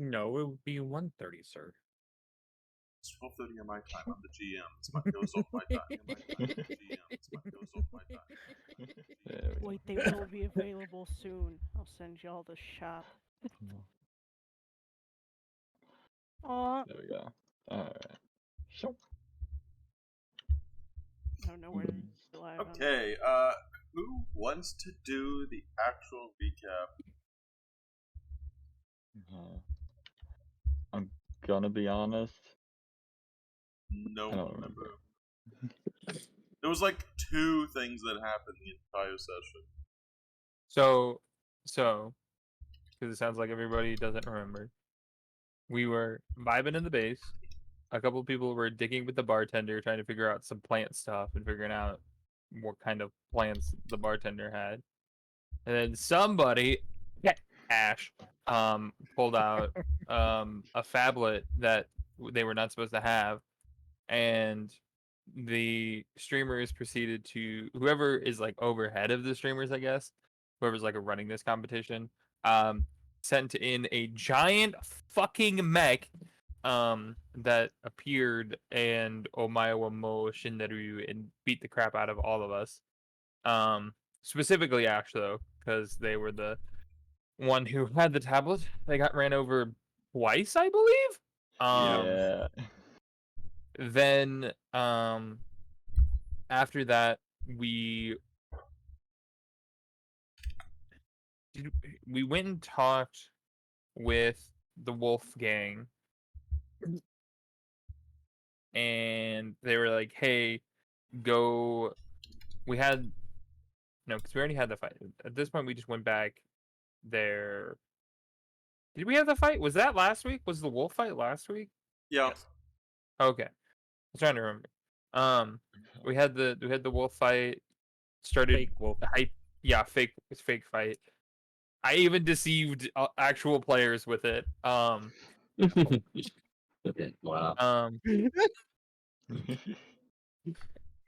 No, it would be 1:30, sir. It's 12:30 on my time. I'm the GM. It's my nose off my time. I'm the GM. It's my nose off my time. There we Wait, they will be available soon. I'll send y'all the shop. go. Aw. There we go. Alright. Sure. I don't know where to live. Okay, who wants to do the actual recap? I'm gonna be honest. No I don't one remember. There was like 2 things that happened the entire session. So, because it sounds like everybody doesn't remember. We were vibing in the base. A couple people were digging with the bartender, trying to figure out some plant stuff and figuring out what kind of plants the bartender had. And then somebody, Ash, pulled out a phablet that they were not supposed to have, and the streamers proceeded to, whoever is like overhead of the streamers, I guess, whoever's like running this competition, sent in a giant fucking mech that appeared and Omaewa Mo Shinderu and beat the crap out of all of us. Specifically Ash though, because they were the one who had the tablet. They got ran over twice, I believe. Yeah. Then after that we went and talked with the Wolf Gang, and they were like, "Hey, go." We had no, because we already had the fight. At this point, we just went back there. Did we have the fight? Was that last week? Was the wolf fight last week? Yeah. Yes. Okay, I'm trying to remember. We had the wolf fight. Started Fake wolf. hype. Yeah, fake fight. I even deceived actual players with it. Wow.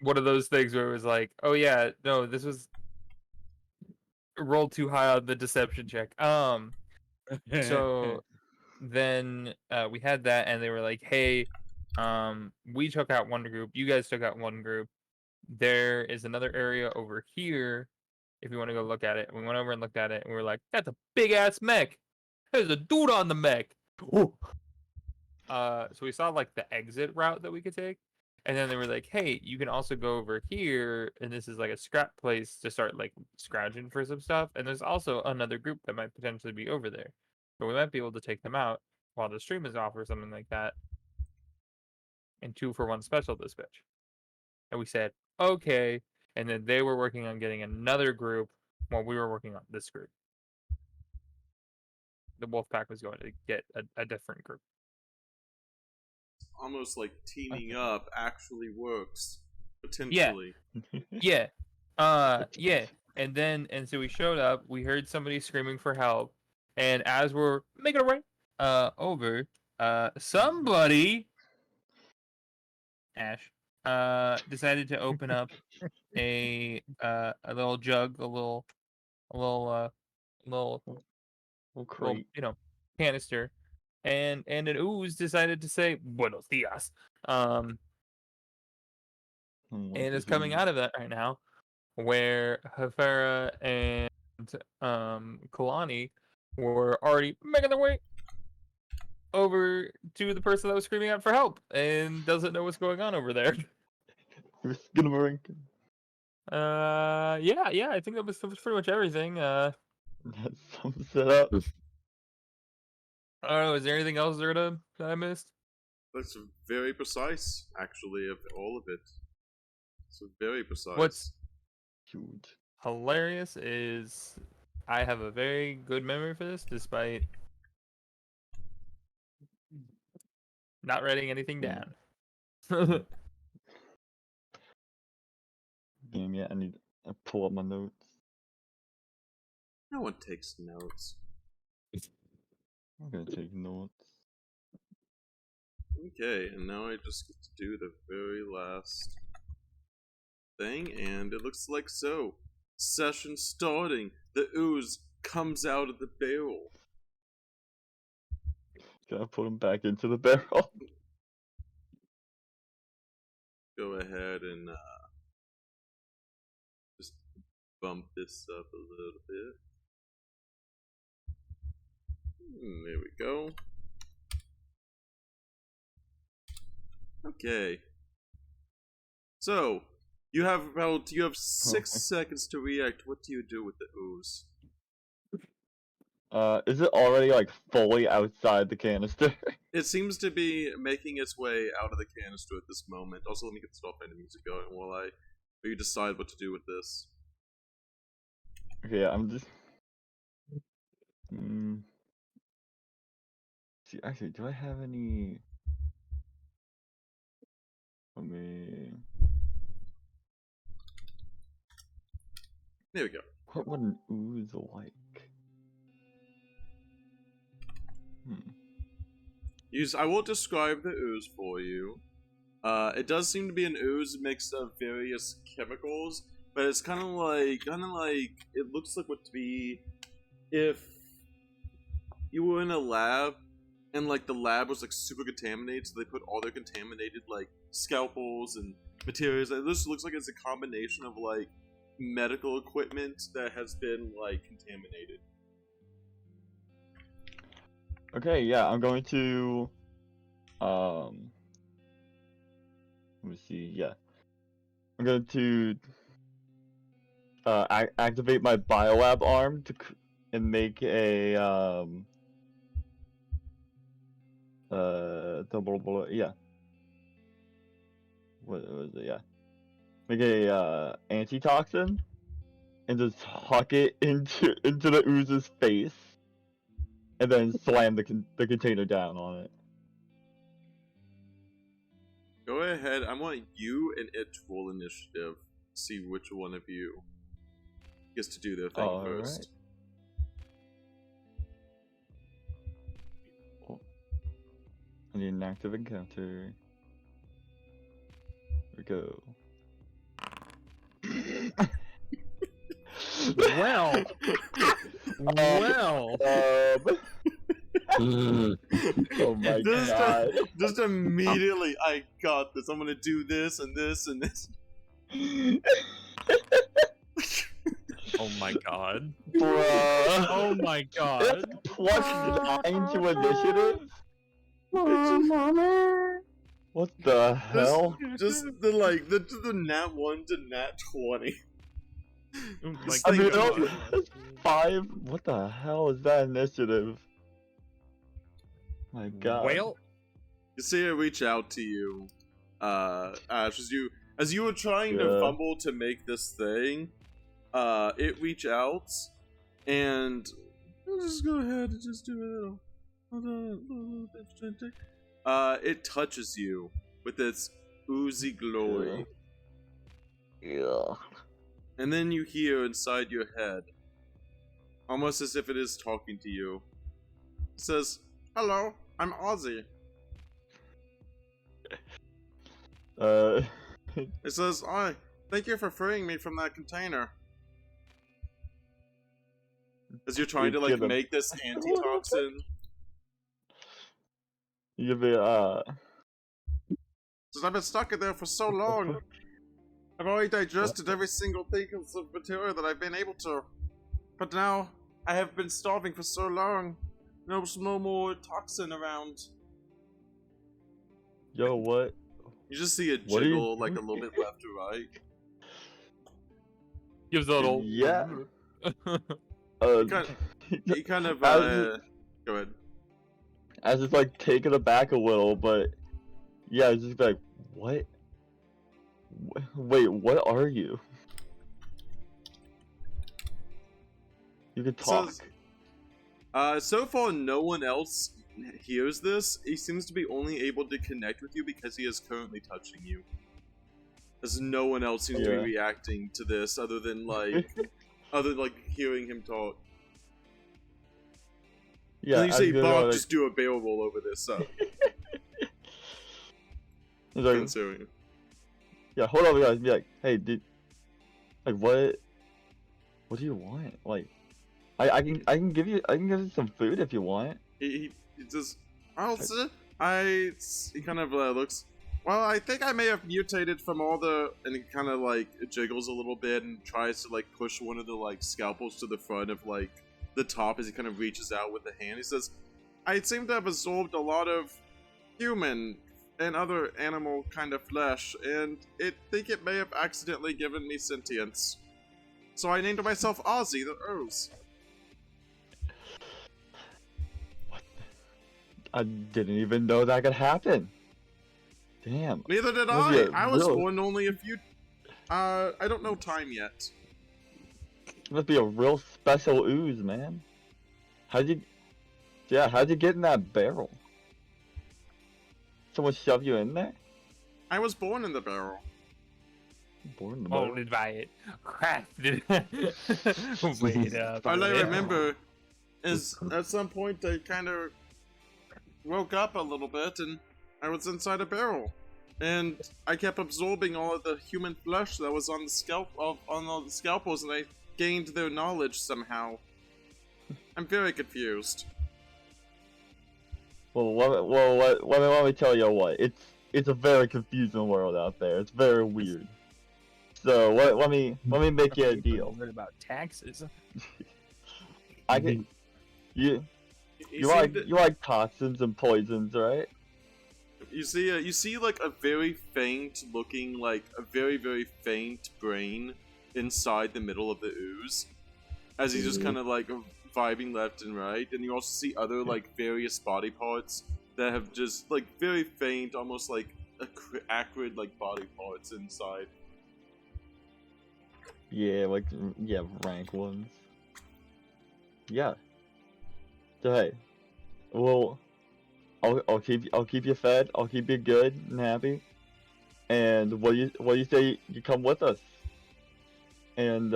One of those things where it was like, oh yeah, no, this was rolled too high on the deception check. So then we had that, and they were like, hey, we took out one group, you guys took out one group. There is another area over here if you want to go look at it. And we went over and looked at it, and we were like, that's a big ass mech. There's a dude on the mech. Ooh. So we saw like the exit route that we could take. And then they were like, hey, you can also go over here, and this is like a scrap place to start like scrounging for some stuff. And there's also another group that might potentially be over there. So we might be able to take them out while the stream is off or something like that. And 2-for-1 special this bitch. And we said, okay. And then they were working on getting another group while we were working on this group. The Wolfpack was going to get a different group. Almost like teaming up actually works. Potentially. Yeah. Yeah. And so we showed up, we heard somebody screaming for help, and as we're making our way over, somebody, Ash, decided to open up a little jug, a little crate. canister, and an ooze decided to say buenos dias. And it's coming out of that right now, where Hefera and Kalani were already making their way over to the person that was screaming out for help and doesn't know what's going on over there. We're gonna Yeah, I think that was pretty much everything. That sums it up. I don't know, is there anything else there that I missed? That's very precise, actually, of all of it. So very precise. What's huge hilarious is I have a very good memory for this, despite not writing anything down. Yeah, I need to pull up my notes. No one takes notes. I'm gonna take notes. Okay, and now I just get to do the very last thing, and it looks like so. Session starting. The ooze comes out of the barrel. Gonna put him back into the barrel. Go ahead and just bump this up a little bit. There we go. Okay. So you have 6 seconds to react. What do you do with the ooze? Is it already like fully outside the canister? It seems to be making its way out of the canister at this moment. Also, let me get the stop and music going while you decide what to do with this. Okay, I'm just. See, actually, do I have any? Okay. There we go. What would an ooze like? I will describe the ooze for you. It does seem to be an ooze mix of various chemicals, but it's kind of like, it looks like what would be if you were in a lab and like the lab was like super contaminated, so they put all their contaminated like scalpels and materials. This looks like it's a combination of like medical equipment that has been like contaminated. Okay, yeah, I'm going to. Let me see. Yeah, I'm going to activate my biolab arm and make a yeah. What was it? Yeah, make a antitoxin and just huck it into the ooze's face, and then slam the container down on it. Go ahead. I want you and it to roll initiative. See which one of you gets to do their thing first. Oh. I need an active encounter. Here we go. Well. Well. Oh my god. Just immediately, I got this. I'm gonna do this and this and this. Oh my god. Bruh. Oh my god. +9 to initiative? What the hell? Just the nat 1 to nat 20. Like, I mean, come on. 5? What the hell is that initiative? My god. Well, You see it reach out to you, Ash, as you were trying to Yeah. fumble to make this thing, it reach out, and just go ahead and just do a little it touches you with its oozy glory, Yeah. and then you hear inside your head, almost as if it is talking to you, it says, "Hello, I'm Ozzy." It says, thank you for freeing me from that container." As you're trying to like Give him- make this antitoxin, You be, says, "I've been stuck in there for so long. I've already digested every single thing of material that I've been able to. But now, I have been starving for so long. There's no more toxin around." yo, what? You just see it What are you jiggle like a doing? little bit left to right. gives a little. Yeah. Kind- You kind of, I go ahead. was just like taken aback a little, but yeah, I was just like, what? Wait, what are you? You can talk. So far, no one else hears this. He seems to be only able to connect with you because he is currently touching you. As no one else seems to be Yeah. reacting to this other than hearing him talk. Yeah, And then you I say, was "Bob, gonna, like, just do a barrel roll over this." So, I was like, considering. yeah, hold on, guys. Be like, hey, like, what do you want? Like, I can give you some food if you want. He says, He kind of looks. Well, I think I may have mutated from all the, and he kind of like jiggles a little bit and tries to like push one of the like scalpels to the front of like the top as he kind of reaches out with the hand. He says, "I seem to have absorbed a lot of human and other animal kind of flesh, and think it may have accidentally given me sentience. So I named myself Ozzy the Ooze." I didn't even know that could happen. Damn. Neither did Must be I. a I was real- born only a few. I don't know time yet. Must be a real special ooze, man. How'd you get in that barrel? Someone shoved you in there? I was born in the barrel. Born in the barrel. Molded by it, crafted. Wait up. All I Yeah. remember is at some point I kind of woke up a little bit and I was inside a barrel, and I kept absorbing all of the human flesh that was on the on all the scalpels, and I gained their knowledge somehow. I'm very confused. Well, let me tell you what. It's a very confusing world out there. It's very weird. So let me make you a deal. Learn about taxes. I can you You like toxins and poisons, right? you see like a very faint looking, like a very very faint brain inside the middle of the ooze, as he's just kind of like vibing left and right, and you also see other like various body parts that have just like very faint, almost like acrid like body parts inside. Yeah, rank ones. Yeah. So hey, well, I'll keep you fed. I'll keep you good and happy. And what do you say you come with us? And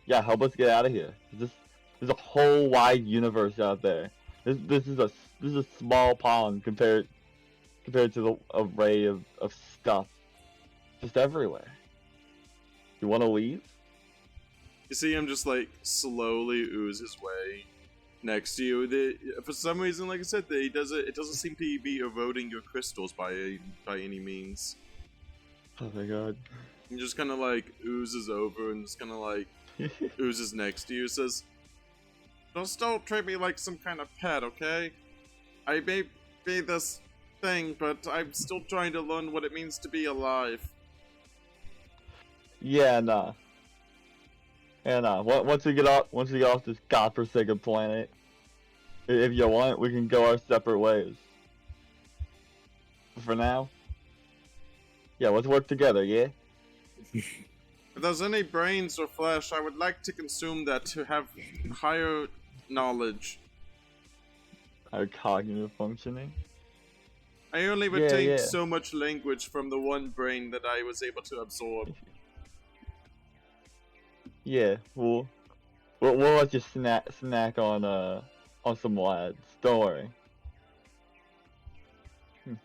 yeah, help us get out of here. There's a whole wide universe out there. This is a small pond compared to the array of stuff just everywhere. You want to leave? You see him just like slowly ooze his way next to you. For some reason, like I said, it doesn't seem to be eroding your crystals by any means. Oh my god. He just kind of like oozes over and just kind of like oozes next to you. Says, "Just don't treat me like some kind of pet, okay? I may be this thing, but I'm still trying to learn what it means to be alive." Yeah, nah. Yeah, nah. Once we get off this godforsaken planet, if you want, we can go our separate ways. For now, yeah, let's work together, yeah? If there's any brains or flesh, I would like to consume that to have higher knowledge. Our cognitive functioning. I only Yeah, retained yeah. so much language from the one brain that I was able to absorb. Yeah, we'll let you snack on some lads. Don't worry.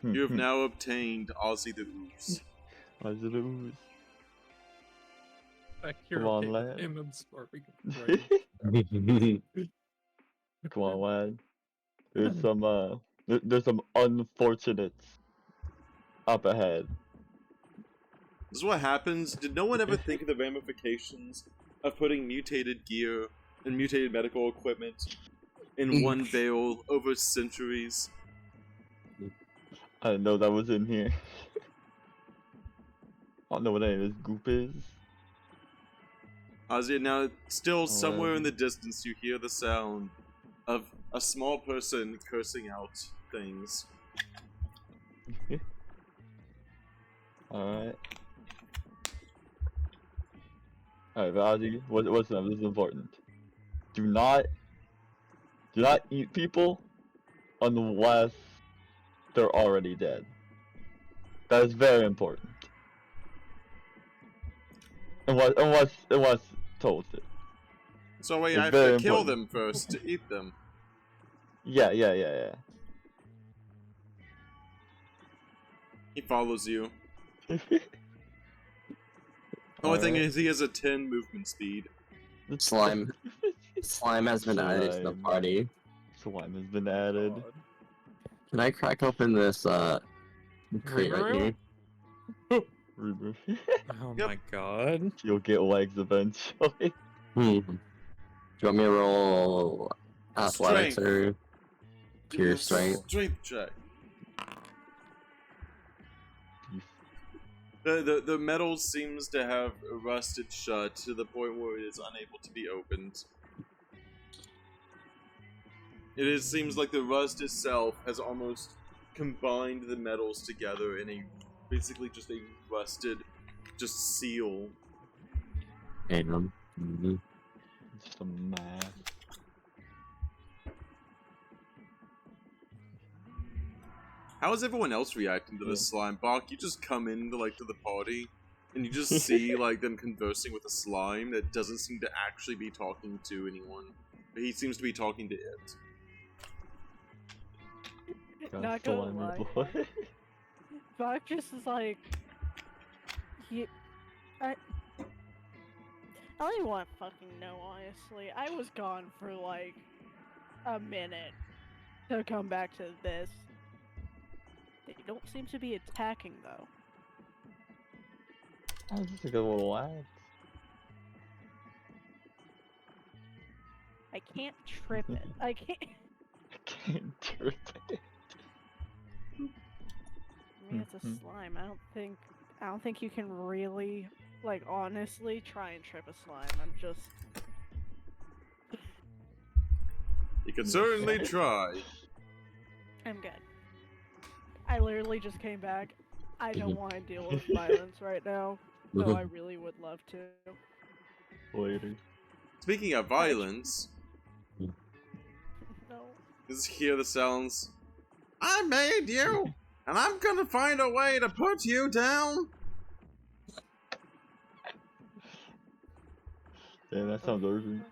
You have now obtained Ozzy the Ooze. How's it ooze? Back Come on, lad. Come on, lad. There's some unfortunates up ahead. This is what happens. Did no one ever think of the ramifications of putting mutated gear and mutated medical equipment in one barrel over centuries? I didn't know that was in here. I don't know what any of this goop is. Ozzy, now still somewhere in Alright. the distance you hear the sound of a small person cursing out things. Alright. Alright, but Ozzy, what's up? This is important. Do not eat people unless they're already dead. That is very important. Unless toasted. So wait, It's I have very to kill important. them first to eat them. Yeah. He follows you. Only thing Alright. is he has a 10 movement speed. Slime has been added to the Slime. party. Slime has been added. Can I crack open this crate right here? Remove. Oh Yep. my god. You'll get legs eventually. Do you want me to roll athletics Strength. or Give me pure a strength? Strength check. The metal seems to have rusted shut to the point where it is unable to be opened. Seems like the rust itself has almost combined the metals together in basically just a rusted, seal. And Just a mass. How is everyone else reacting to this slime? Bach, you just come into to the party, and you just see them conversing with a slime that doesn't seem to actually be talking to anyone. But he seems to be talking to it. God, Not gonna slimy lie. boy. Bach just is like, I don't even want to fucking know, honestly. I was gone for like a minute to come back to this. They don't seem to be attacking though. Oh, just a good little lad. I can't trip it. I can't. I can't do it. I mean, it's a slime. I don't think you can really, like, honestly try and trip a slime. I'm just. You can certainly try. I'm good. I literally just came back. I don't want to deal with violence right now, though I really would love to. Later. Speaking of violence, No. just hear the sounds. I made you, and I'm gonna find a way to put you down. Damn, that sounds urgent.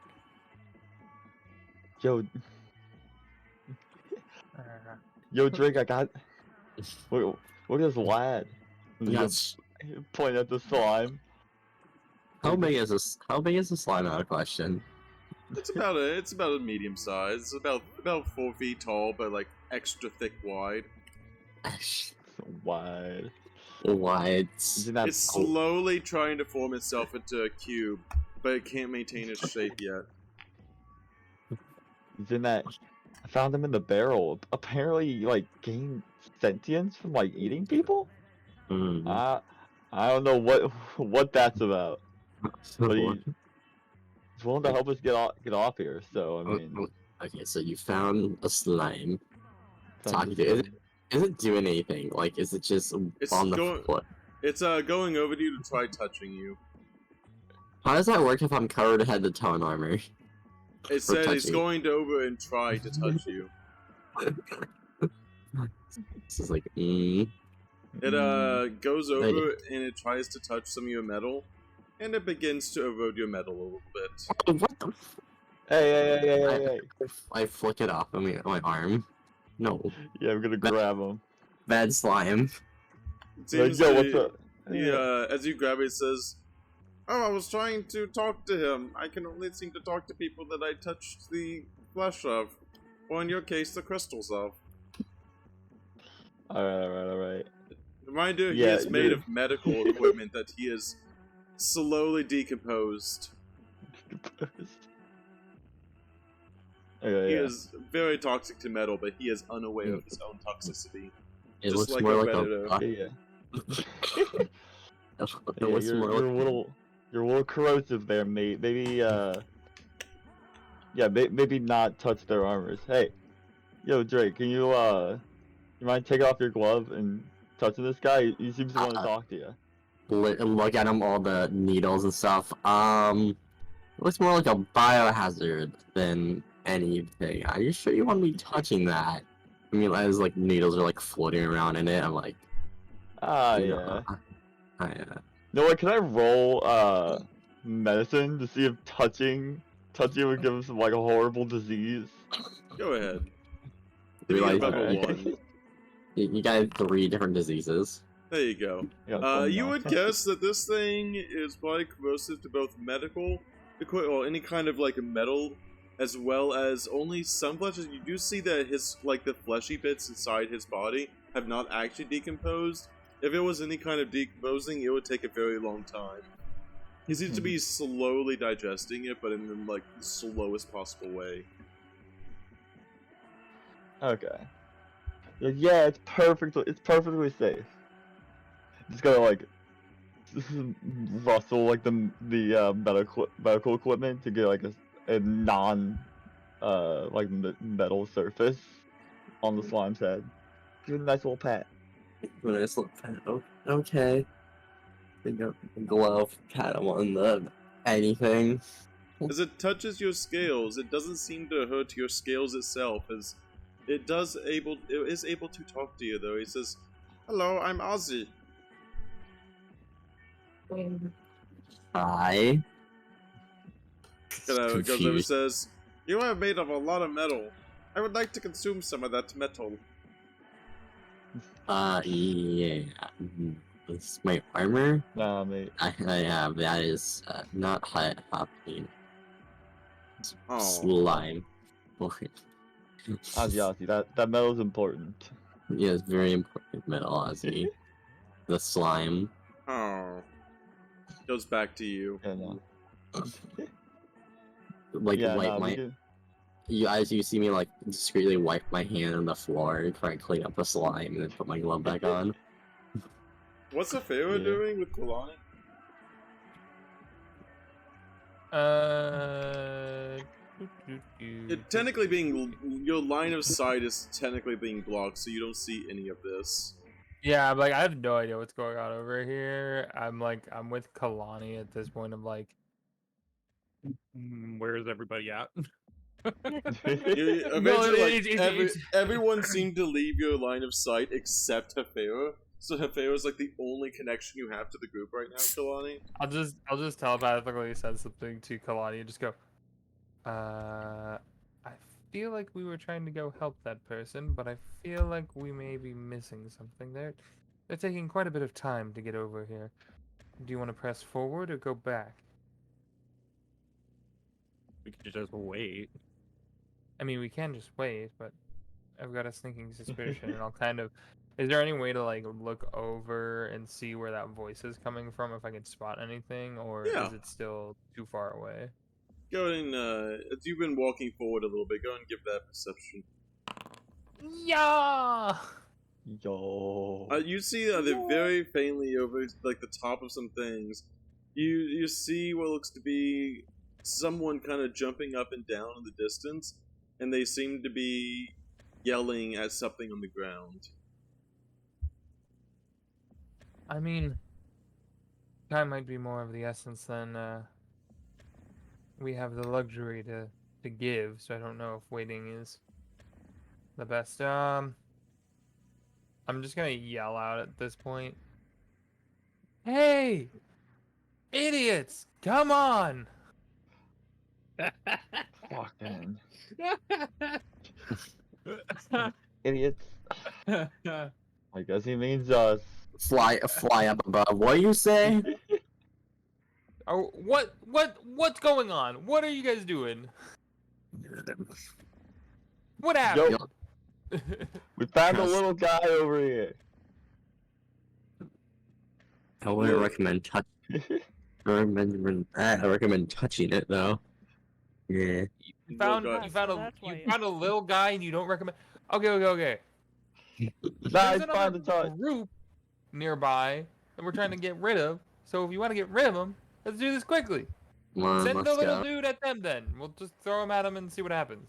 Yo, Drake, I got. Look at this lad. yes. Point at the slime. How big is this? How big is the slime? Out of question. It's about a medium size. It's about 4 feet tall, but like extra thick wide. So wide. What? Isn't that It's slowly trying to form itself into a cube, but it can't maintain its shape yet. Isn't that? I found him in the barrel. Apparently, like, gained sentience from like eating people. I don't know what that's about. But he's willing to help us get off here. So I mean, Okay, so you found a slime. found Talking this to is it doing anything? Like, is it just It's on the going- floor? It's going over to you to try touching you. How does that work if I'm covered head to toe in armor? It said it's touching. going over and try to touch you. This is like, It goes Hey. over and it tries to touch some of your metal, and it begins to erode your metal a little bit. what the? Hey. I flick it off on my arm. No, Yeah, I'm gonna grab him. bad slime. It Like, seems yo, that what's up? as you grab it, it says, "Oh, I was trying to talk to him. I can only seem to talk to people that I touched the flesh of, or in your case, the crystals of." Alright. Reminder, he Yeah, is made yeah. of medical equipment that he is slowly decomposed. Okay, He yeah. is very toxic to metal, but he is unaware of his own toxicity. It Just looks like more a like predator. a. Yeah. It Yeah, looks you're, more you're a like. little corrosive there, mate. Maybe maybe not touch their armors. Hey, yo, Drake, can you mind taking off your glove and touching this guy? He seems to want to talk to you. Look at him, all the needles and stuff. It looks more like a biohazard than anything. Are you sure you want me touching that? I mean, as like needles are like floating around in it, I'm like, Ah, you yeah. know, You know what? Can I roll medicine to see if touching would give him some like a horrible disease? Go ahead. Realize- Hit level Alright. 1. you got 3 different diseases. There you go. Yeah, You would guess that this thing is probably corrosive to both medical equipment or any kind of like metal as well as only some flesh. You do see that his, like, the fleshy bits inside his body have not actually decomposed. If it was any kind of decomposing, it would take a very long time. He seems to be slowly digesting it, but in like the slowest possible way. Okay. Yeah, it's perfectly safe. Just gotta like rustle like the medical equipment to get like a non like metal surface on the slime's head. Give it a nice little pat. Nice little pat. Okay. Pick up the glove, pat him on the anything. As it touches your scales, it doesn't seem to hurt your scales itself, as it is able to talk to you though. He says, "Hello, I'm Ozzy." Hi. Goes over and Confused. says, "You are made of a lot of metal. I would like to consume some of that metal." Yeah. This is my armor. Nah, mate. I have that is not happening. Oh. Slime. Okay. Ozzy, that metal's important. Yeah, it's very important metal, Ozzy. The slime. Oh. Goes back to you. Yeah, no. Like Yeah, wipe nah, we my. can- As you see me like discreetly wipe my hand on the floor and try and clean up the slime and then put my glove back on. What's the Pharaoh Yeah. doing with Kalani? It technically being your line of sight is technically being blocked, so you don't see any of this. Yeah, I'm like, I have no idea what's going on over here. I'm with Kalani at this point. I'm like, where's everybody at? Eventually, everyone seemed to leave your line of sight except Hefero. So Hefero is like the only connection you have to the group right now, Kalani. I'll just telepathically send something to Kalani and just go. I feel like we were trying to go help that person, but I feel like we may be missing something. They're taking quite a bit of time to get over here. Do you want to press forward or go back? We could just wait. I mean, we can just wait, but I've got a sneaking suspicion, and I'll kind of. Is there any way to like look over and see where that voice is coming from, if I can spot anything, or Yeah. is it still too far away? Go ahead and, as you've been walking forward a little bit, go ahead and give that perception. Yeah. Yo. You see they're very faintly over like the top of some things. You see what looks to be someone kind of jumping up and down in the distance, and they seem to be yelling at something on the ground. I mean, time might be more of the essence than we have the luxury to give, so I don't know if waiting is the best. I'm just gonna yell out at this point. Hey! Idiots! Come on! Fucking idiots. I guess he means us. Fly up above. What do you say? Oh, what's going on? What are you guys doing? What happened? We found a Yes. little guy over here. I wouldn't recommend I recommend touching it though. Yeah. You found Little guy. you found So a that's why you you- found a little guy and you don't recommend. Okay. Nah, There's it's fine to another touch. group nearby that we're trying to get rid of. So if you want to get rid of them, let's do this quickly. Come on, Send the let's little go. dude at them then. We'll just throw him at him and see what happens.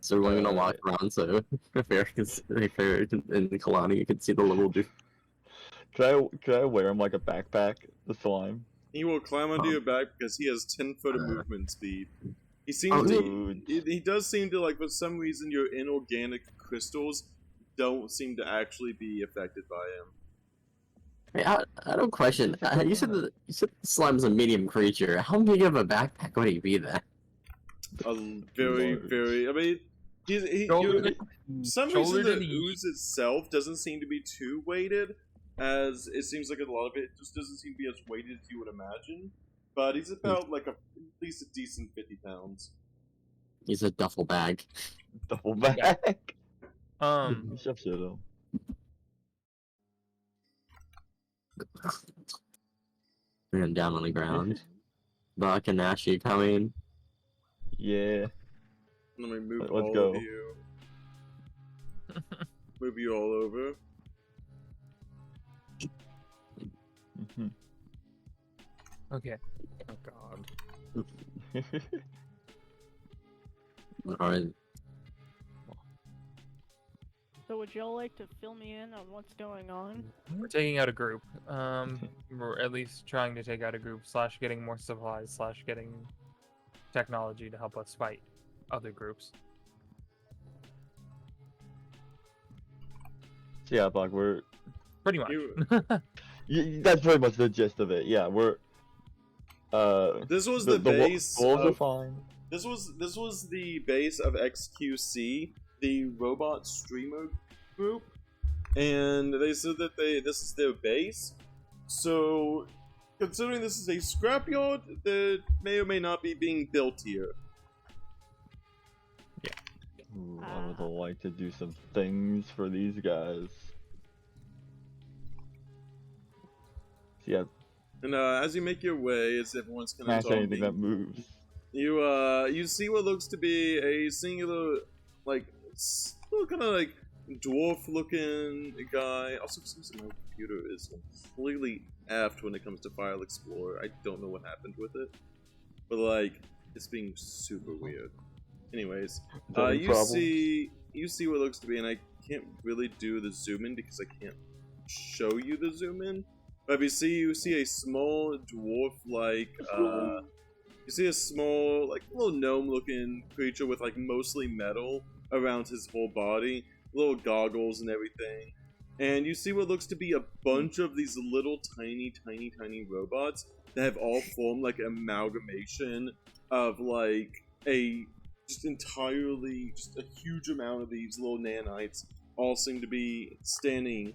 So we're gonna walk around so if Eric and Kalani, you can see the little dude. Can I wear him like a backpack? The slime. He will climb onto your back because he has 10-foot of movement speed. He seems Oh, to. He does seem to, like, for some reason, your inorganic crystals don't seem to actually be affected by him. Hey, I don't question. You said the slime's a medium creature. How big of a backpack would he be then? A very, Large. very. I mean, Shoulder for some shoulder reason to the knee. ooze itself doesn't seem to be too weighted, as it seems like a lot of it just doesn't seem to be as weighted as you would imagine. but he's about like at least a decent 50 pounds. He's a duffel bag. Double back. Chef Shadow. Ran down on the ground. Buck and Ashy coming. Yeah. Let me move Let's all go. of you. Move you all over. Mhm. Okay. Oh god. Alright. So would y'all like to fill me in on what's going on? We're taking out a group. We're at least trying to take out a group / getting more supplies / getting technology to help us fight other groups. So yeah, Buck, we're Pretty much. that's pretty much the gist of it. Yeah, we're This was the base. Wolves are Of, fine. this was the base of XQC, the robot streamer group, and they said that this is their base. So, considering this is a scrapyard, that may or may not be being built here. Ooh, I would like to do some things for these guys. So yeah, And as you make your way, as everyone's kind of smash anything that talking, moves. you see what looks to be a singular, like, kind of like dwarf-looking guy. Also, seems like my computer is completely effed when it comes to File Explorer. I don't know what happened with it, but like, it's being super weird. Anyways, Any you problems? see what looks to be, and I can't really do the zoom in because I can't show you the zoom in. But you see a small dwarf-like, you see a small, like, little gnome-looking creature with like mostly metal around his whole body, little goggles and everything. And you see what looks to be a bunch of these little tiny robots that have all formed like an amalgamation of like just a huge amount of these little nanites all seem to be standing.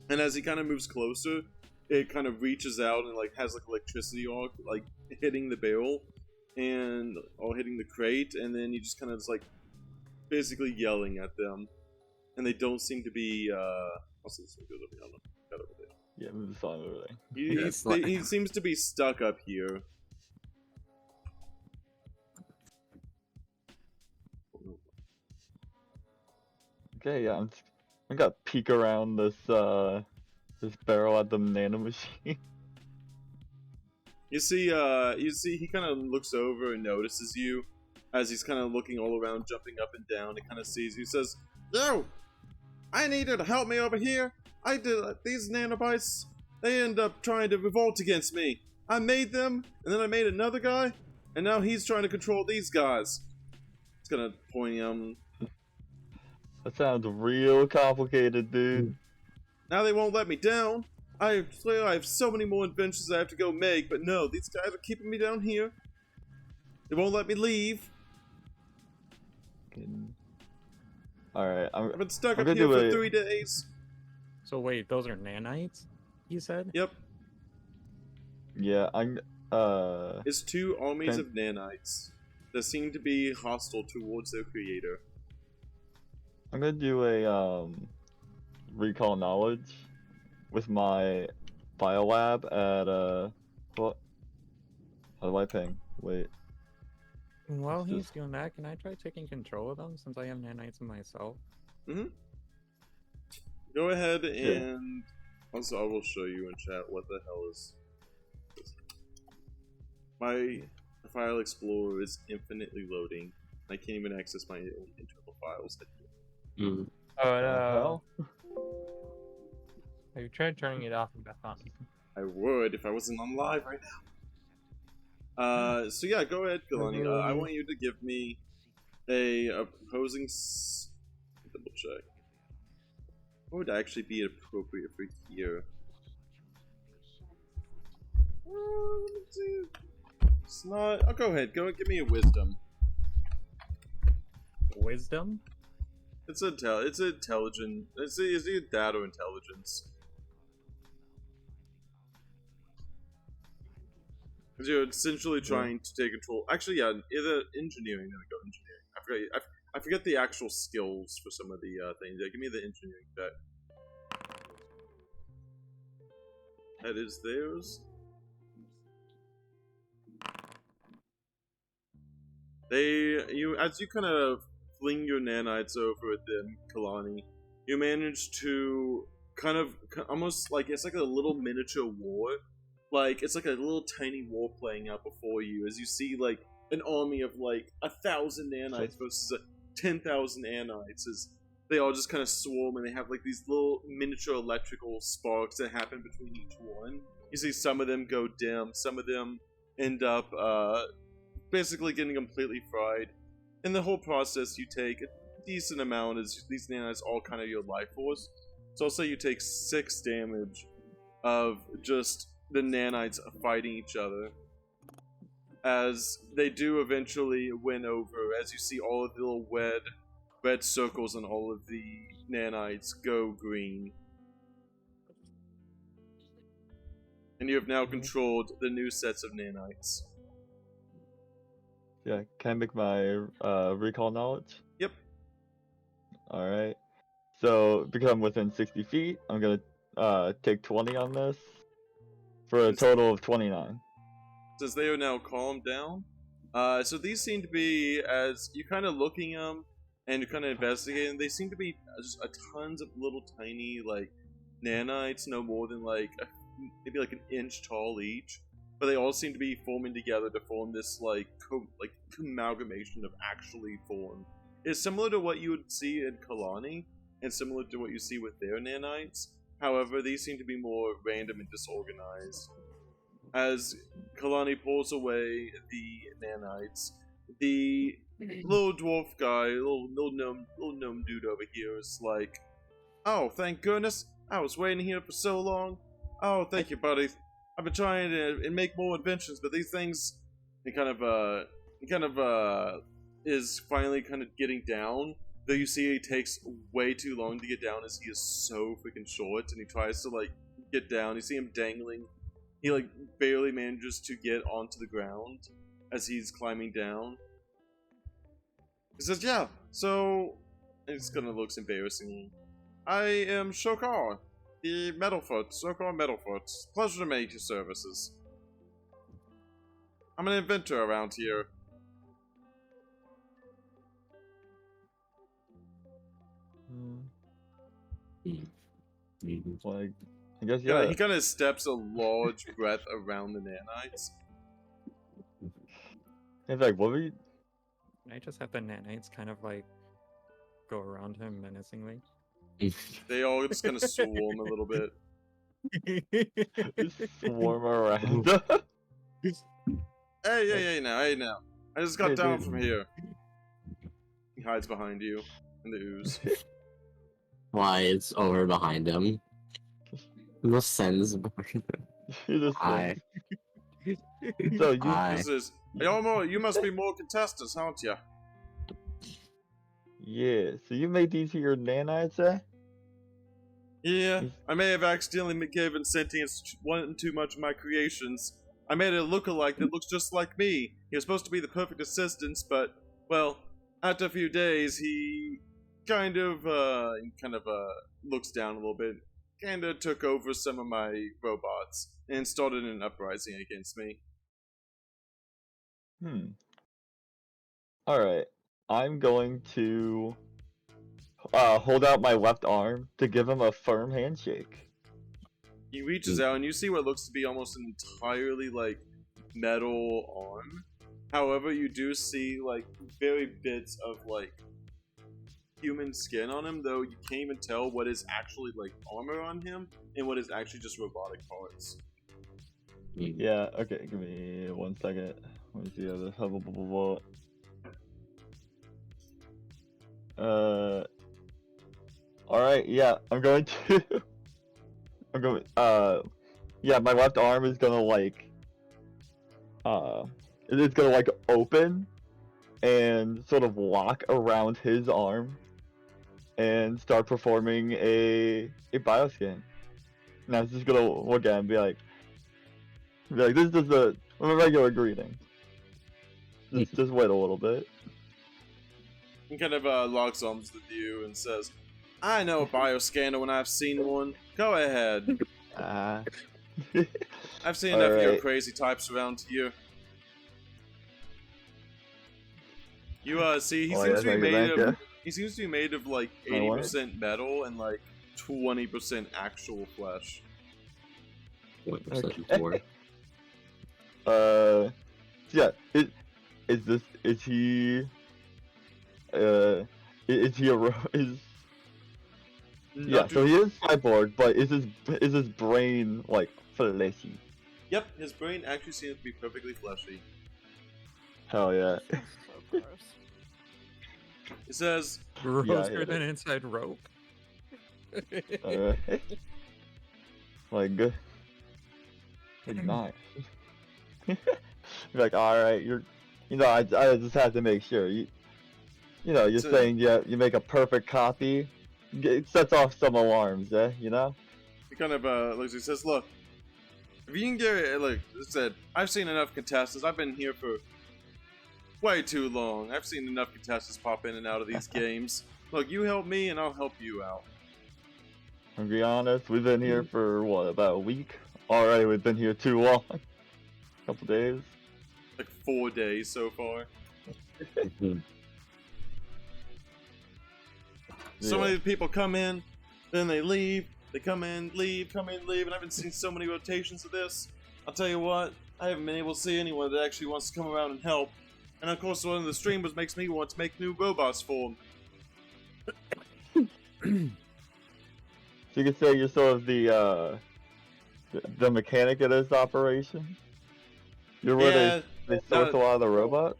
And as he kind of moves closer, it kind of reaches out and like has like electricity arc like hitting the barrel and or hitting the crate, and then you just kind of just like basically yelling at them, and they don't seem to be. Also, this one goes over here. Got over there. Yeah, move the sign over there. He seems to be stuck up here. Okay, yeah, I'm gonna peek around this this barrel at the nano machine. You see he kind of looks over and notices you as he's kind of looking all around, jumping up and down. He kind of sees you. He says, "Yo, I need you to help me over here. I did these nanobites. They end up trying to revolt against me. I made them, and then I made another guy, and now he's trying to control these guys." It's gonna point him. That sounds real complicated, dude. Now they won't let me down. I swear I have so many more inventions I have to go make, but no, these guys are keeping me down here. They won't let me leave. Alright, I've been stuck I'm up gonna here do for a- 3 days. So wait, those are nanites? You said? Yep. yeah, It's 2 armies Okay. of nanites that seem to be hostile towards their creator. I'm gonna do a recall knowledge with my biolab at what? How do I ping? Wait. While It's he's just- doing that, can I try taking control of them since I have nanites in myself? Go ahead and also I will show you in chat what the hell is this. My file explorer is infinitely loading. I can't even access my own internal files. Mm. Oh no. hell? Have you tried turning it off and back on? I would if I wasn't on live right now. So yeah, go ahead, Kalani. I want you to give me a opposing. Double check. What would actually be appropriate for here? Let me see. It's not. Oh, go ahead. Go give me a wisdom. Wisdom? It's intelligent. It's either that or intelligence. Because you're essentially trying to take control. Actually, yeah, either engineering. There we go, engineering. I forget the actual skills for some of the things. Yeah, give me the engineering check. That is theirs. As you kind of fling your nanites over at them, Kalani, you manage to kind of almost like it's like a little miniature war. Like it's like a little tiny war playing out before you as you see like an army of like 1,000 nanites versus 10,000 nanites as they all just kind of swarm and they have like these little miniature electrical sparks that happen between each one. You see some of them go dim, some of them end up basically getting completely fried. In the whole process, you take a decent amount as these nanites all kind of your life force. So I'll say you take 6 damage of just the nanites fighting each other. As they do eventually win over, as you see all of the little red circles on all of the nanites go green. And you have now controlled the new sets of nanites. Yeah, can I make my recall knowledge? Yep. Alright. So, because I'm within 60 feet, I'm gonna take 20 on this. For a total of 29. Says they are now calmed down. So these seem to be, as you kind of looking at them and you're kind of investigating, they seem to be just tons of little tiny like nanites, no more than like maybe like an inch tall each. But they all seem to be forming together to form this like amalgamation of actually formed. It's similar to what you would see in Kalani, and similar to what you see with their nanites. However, these seem to be more random and disorganized. As Kalani pulls away the nanites, the little dwarf guy, little gnome dude over here is like, "Oh, thank goodness! I was waiting here for so long. Oh, thank you, buddy. I've been trying to make more inventions, but these things." He kind of is finally kind of getting down. Though you see he takes way too long to get down as he is so freaking short, and he tries to like get down. You see him dangling. He like barely manages to get onto the ground as he's climbing down. He says, "Yeah, so..." It's gonna look embarrassing. "I am Shokar, the Metalfoot, Shokar Metalfoot. Pleasure to make your services. I'm an inventor around here." Like, I guess Yeah, yeah. he kind of steps a large breadth around the nanites. In fact, what were you? I just have the nanites kind of like go around him menacingly. They all just kind of swarm a little bit. Swarm around. Hey now. I just got Hey, down dude. from here. He hides behind you in the ooze. Why, it's over behind him. No sense. You just I. So you I. You must be more contestants, aren't you? yeah. So you made these here nanites, eh? Yeah, I may have accidentally given sentience one too much of my creations. I made a lookalike that looks just like me. He was supposed to be the perfect assistant, but, well, after a few days, he kind of looks down a little bit, kind of took over some of my robots, and started an uprising against me. Alright. I'm going to hold out my left arm to give him a firm handshake. He reaches out, and you see what looks to be almost an entirely, like, metal arm. However, you do see, like, very bits of, like, human skin on him, though you can't even tell what is actually, like, armor on him, and what is actually just robotic parts. Yeah, okay, give me 1 second. Let me see the other. Alright, yeah, I'm going to yeah, my left arm is gonna like it's gonna like open and sort of lock around his arm and start performing a bioscan. Now it's just gonna look at him and be like, this is the with a regular greeting. Just wait a little bit. He kind of locks arms with you and says, I know a bioscanner when I've seen one. Go ahead. I've seen enough of your Alright. crazy types around here. You see, he Oh, seems yeah, to be thank you, made thank of you. he seems to be made of like My what? 80% metal and like 20% actual flesh. What Okay. percent more? Yeah. Is he a is yeah? Not So to- he is cyborg, but is his brain like fleshy? Yep, his brain actually seems to be perfectly fleshy. Hell yeah. So gross. It says, Grosser hit than it. inside rope. Alright. Like good. Good night. You're like, alright, I just have to make sure. You're So- saying you make a perfect copy. It sets off some alarms, you know? he kind of looks. He says, "Look, if you can get it, like I said, I've seen enough contestants. I've been here for way too long. I've seen enough contestants pop in and out of these games. Look, you help me, and I'll help you out." To be honest, we've been here for what, about a week? Already, we've been here too long. Couple days. Like 4 days so far. So Yeah. many people come in, then they leave. They come in, leave, come in, leave, and I haven't seen so many rotations of this. I'll tell you what, I haven't been able to see anyone that actually wants to come around and help. And of course, one of the streamers makes me want to make new robots for him. So you could say you're sort of the mechanic of this operation. You're where Yeah, they source a lot of the robots.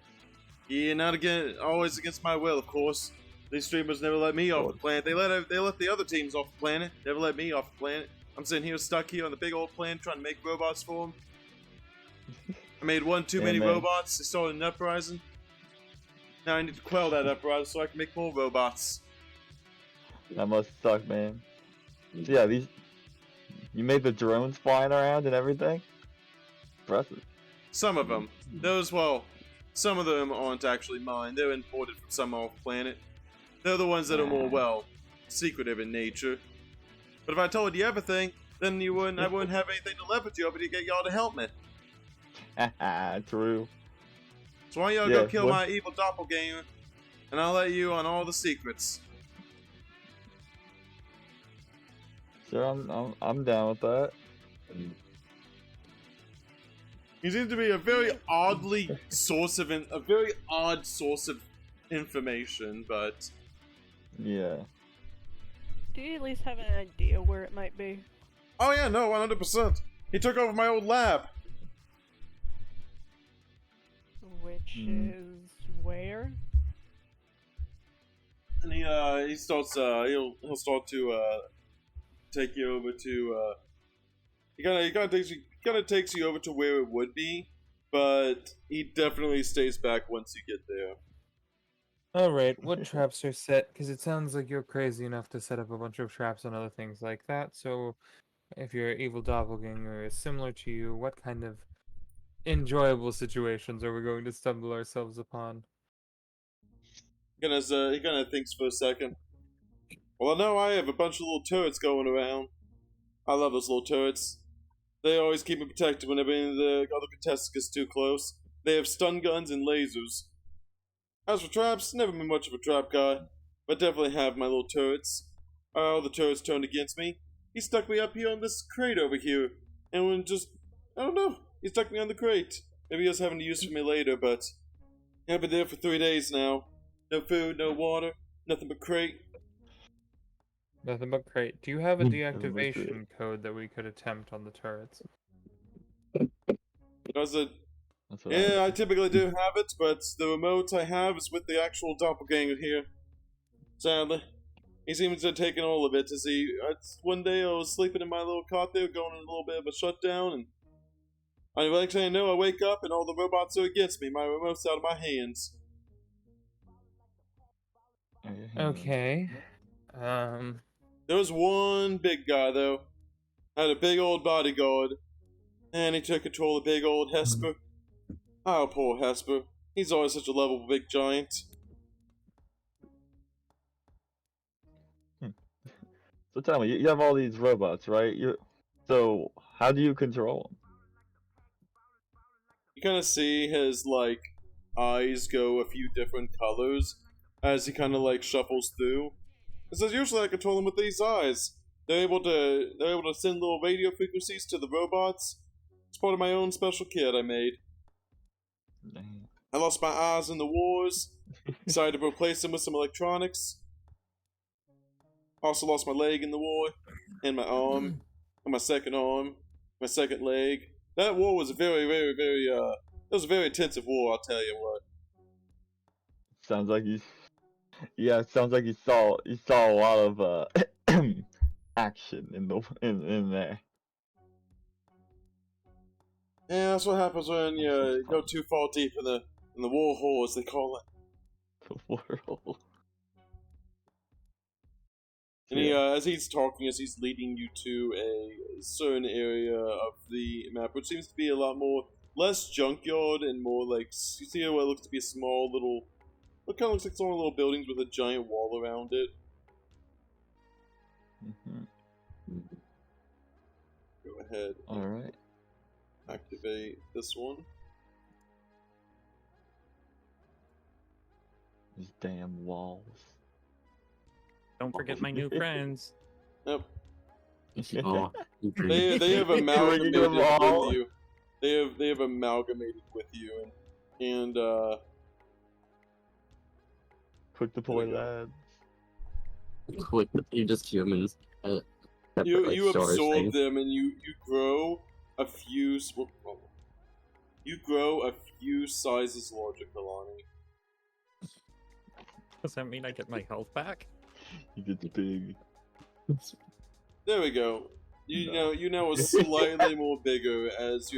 yeah, not again, always against my will, of course. These streamers never let me off the planet. They let the other teams off the planet. Never let me off the planet. I'm sitting here stuck here on the big old planet trying to make robots for them. I made one too Yeah, many man. robots. They started an uprising. Now I need to quell that uprising so I can make more robots. That must suck, man. So yeah, you made the drones flying around and everything. Impressive. Some of them. Some of them aren't actually mine. They're imported from some off planet. They're the ones that are more, well, secretive in nature. But if I told you everything, then I wouldn't have anything to leverage you over to get y'all to help me. True. So why don't y'all go kill my evil doppelganger, and I'll let you on all the secrets. Sure, I'm down with that. He seems to be a very odd source of information, but Yeah. Do you at least have an idea where it might be? oh yeah, no, 100%. He took over my old lab. Which Hmm. is where? And he starts he'll start to take you over to he kind of takes you over to where it would be, but he definitely stays back once you get there. All right, what traps are set? Because it sounds like you're crazy enough to set up a bunch of traps and other things like that. So, if your evil doppelganger is similar to you, what kind of enjoyable situations are we going to stumble ourselves upon? He kind of thinks for a second. Well, no, I have a bunch of little turrets going around. I love those little turrets. They always keep me protected whenever any of the other contestants gets too close. They have stun guns and lasers. As for traps, never been much of a trap guy, but definitely have my little turrets. All the turrets turned against me. He stuck me up here on this crate over here, and when I don't know, he stuck me on the crate. Maybe he was having to use for me later, but I've been there for 3 days now. No food, no water, nothing but crate. Nothing but crate. Do you have a Nothing but crate. deactivation code that we could attempt on the turrets? I said, That's what yeah, I typically do have it, but the remote I have is with the actual doppelganger here. Sadly. He seems to have taken all of it. One day I was sleeping in my little cot there, going in a little bit of a shutdown, and next thing I know, I wake up and all the robots are against me. My remote's out of my hands. Okay. There was one big guy, though. Had a big old bodyguard, and he took control of big old Hesper. Oh, poor Hesper. He's always such a lovable big giant. So tell me, you have all these robots, right? So how do you control them? You kind of see his, like, eyes go a few different colors as he kind of, like, shuffles through. It says, usually I control them with these eyes. They're able to send little radio frequencies to the robots. It's part of my own special kit I made. Dang. I lost my eyes in the wars. Decided to replace them with some electronics. Also lost my leg in the war, and my arm, and my second arm, my second leg. That war was a very, very, very, it was a very intensive war, I'll tell you what. Sounds like it sounds like you saw a lot of action in there. Yeah, that's what happens when you go too far deep in the war hole, as they call it. The world. And he, as he's talking, as he's leading you to a certain area of the map, which seems to be a lot more, less junkyard and more like, you see what looks to be a small little, what kind of looks like small little buildings with a giant wall around it. Go ahead. Alright. Activate this one. These damn walls. Don't forget my new friends. Yep. Oh, They have amalgamated them all. with you. They have amalgamated with you, and Quick deploy lads. Quick, you just humans. you absorb them, and you grow a few. You grow a few sizes larger, Kalani. Does that mean I get my health back? You get big. There we go. No. You know are slightly more bigger as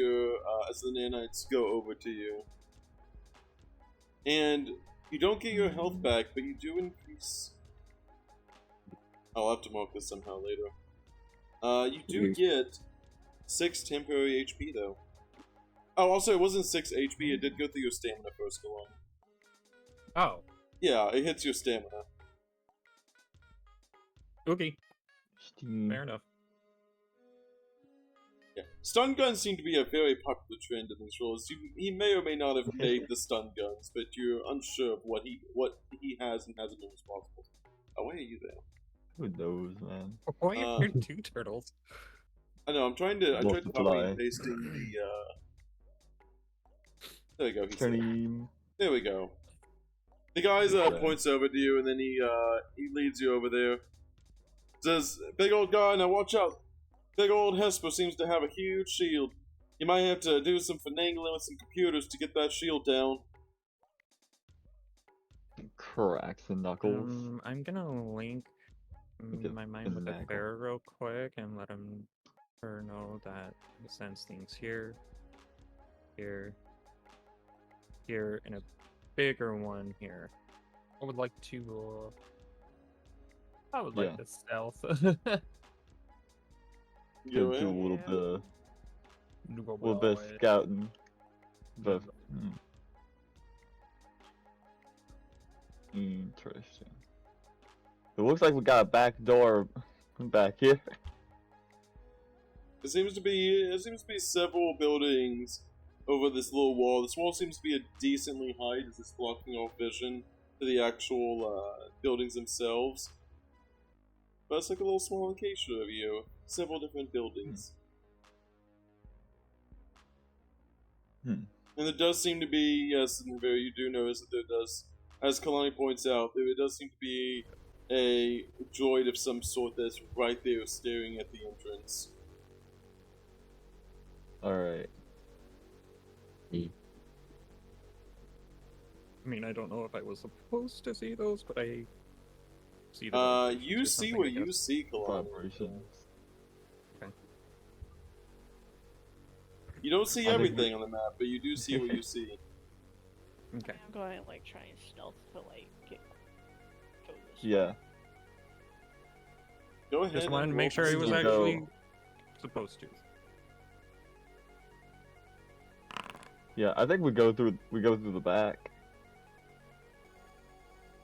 as the nanites go over to you, and you don't get your health back, but you do increase. I'll have to mark this somehow later. You do get 6 temporary HP though. Oh, also it wasn't 6 HP. It did go through your stamina first, Kalani. Oh, Yeah, it hits your stamina. okay, Steam. fair enough. Yeah. Stun guns seem to be a very popular trend in these roles. He may or may not have made the stun guns, but you're unsure of what he has and hasn't been responsible. Oh, why are you there? Who knows, man? Why are there two turtles? I know. I tried to copy Multiply. and pasting the. There we go. He's there. Turning. There we go. The guy points over to you, and then he leads you over there. Says, "Big old guy, now watch out. Big old Hesper seems to have a huge shield. You might have to do some finagling with some computers to get that shield down." Cracks and knuckles. I'm gonna link Okay, my mind with the Knuckle. bear real quick and let her know that he sends things here, here, here, and a bigger one here. I would like to. I would like Yeah. to stealth. Go Do a ahead. little bit of scouting. But interesting. It looks like we got a back door back here. There seems to be several buildings over this little wall. This wall seems to be a decently high, as it's blocking off vision to the actual buildings themselves. But it's like a little small location over here. Several different buildings. Hmm. And there does seem to be, yes, and there you do notice that there does, as Kalani points out, there does seem to be a droid of some sort that's right there staring at the entrance. Alright. I mean, I don't know if I was supposed to see those, but I see them. You Just see something, what I you guess. see, Kalani. Vibrations. You don't see I think everything on the map, but you do see what you see. Okay. I'm going to like try and stealth to like go this way. Yeah. Go ahead. Just wanted and to roll make sure for he was stealth. Go. actually supposed to. Yeah, I think we go through the back.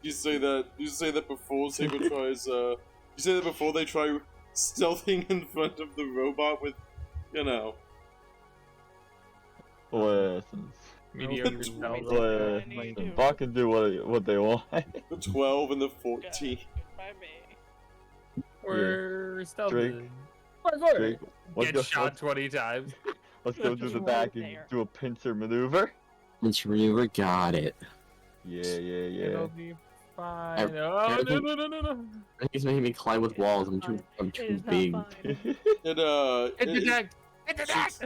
You say that before Saber tries. You say that before they try stealthing in front of the robot with, you know. Listen, Mediocre Listen, stealth. listen, Bach can do what they want. The 12 and the 14. By me. We're stealthy. Drake, Parkour. Drake, let's Get shot 20 times. let's go through Just the right back and there. do a pincer maneuver. Which Reaver got it. Yeah, yeah. It'll be fine. Ev- Oh, no, everything- no, no, no, no. He's making me climb with walls. I'm too It too is not big. fine. Interject! Interject!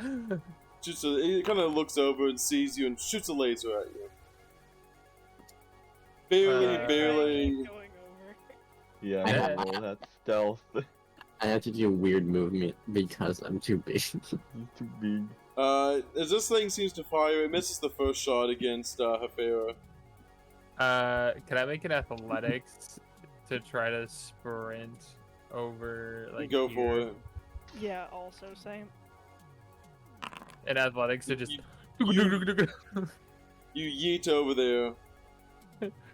It kind of looks over and sees you and shoots a laser at you. Barely, Uh, barely. Going over. Yeah, Yeah. no, that's stealth. I have to do a weird movement because I'm too big. He's too big. As this thing seems to fire, it misses the first shot against Hefera. Can I make an athletics to try to sprint over, like, Go here? for it. Yeah, also same. In athletics to just... You yeet over there,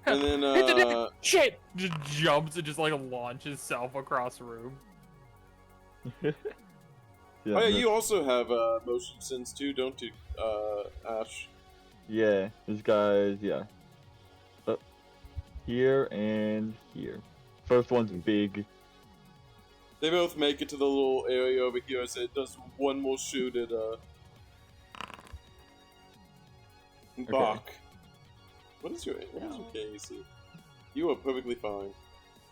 and then Shit! Just jumps and just, like, launches self across the room. Yeah, oh yeah, no- you also have motion sense too, don't you, Ash? Yeah, this guy's up here and here. First one's big. They both make it to the little area over here as it does one more shoot at Bach. What is your KAC? You are perfectly fine.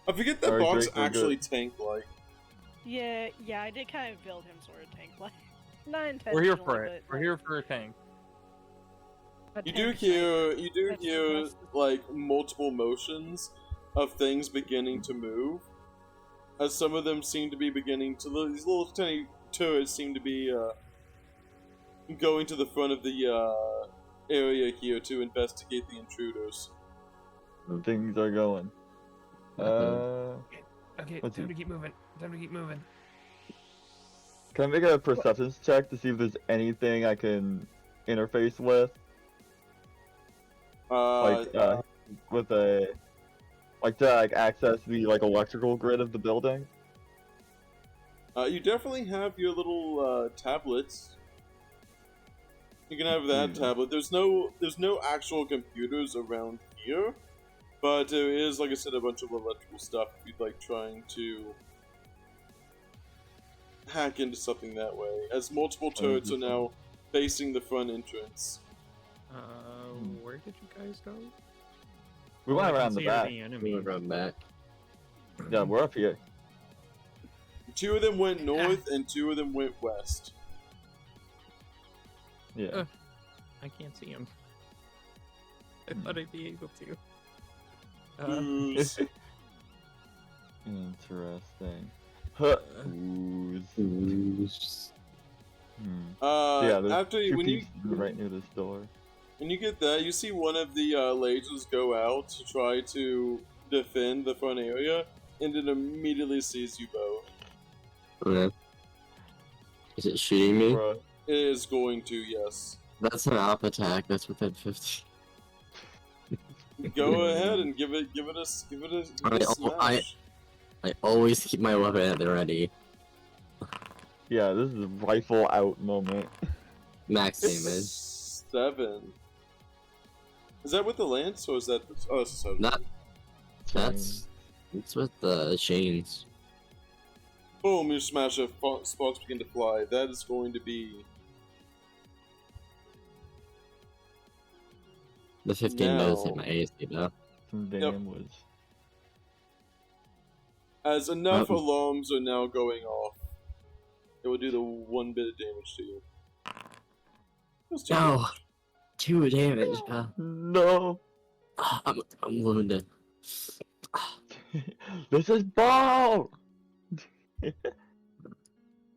I forget that Alright, Bach's Drake, we're actually good. tank-like. Yeah, I did kind of build him sort of tank like. Not intentionally. We're here for it. but, We're here for a tank. a You do tank hear That's the best. like multiple motions of things beginning to move, as some of them seem to be beginning to these little tiny turrets seem to be going to the front of the area here to investigate the intruders. Things are going. Okay, Let's time see. to keep moving. Time to keep moving. Can I make a perception check to see if there's anything I can interface with? With a to access the electrical grid of the building. You definitely have your little tablets. You can have that tablet. There's no actual computers around here, but there is, like I said, a bunch of electrical stuff if you'd like trying to hack into something that way. As multiple turrets are now facing the front entrance. Where did you guys go? We Oh, went I can around the see back. The We enemy. would run back. Yeah, we're up here. Two of them went north and two of them went west. Yeah. I can't see him. I thought I'd be able to. Ooze. Interesting. Huh. Ooze. Ooze. Yeah, there's after two when you pieces right near this door. When you get that, you see one of the lasers go out to try to defend the front area, and it immediately sees you both. Okay. Is it shooting me? Bruh. It is going to, yes. That's an op attack. That's within 50. Go ahead and give it a smash. I always keep my weapon at the ready. Yeah, this is a rifle out moment. Max It's damage. 7. Is that with the lance or is that? Oh, it's a 7. Not. That's. It's with the chains. Boom! You smash it. Sparks begin to fly. That is going to be The 15 does Now- hit my AC though. Some Yep. damage. as enough Um, alarms are now going off. It will do the 1 bit of damage to you. That's 2 No. damage. 2 damage. No. I'm wounded. This is ball.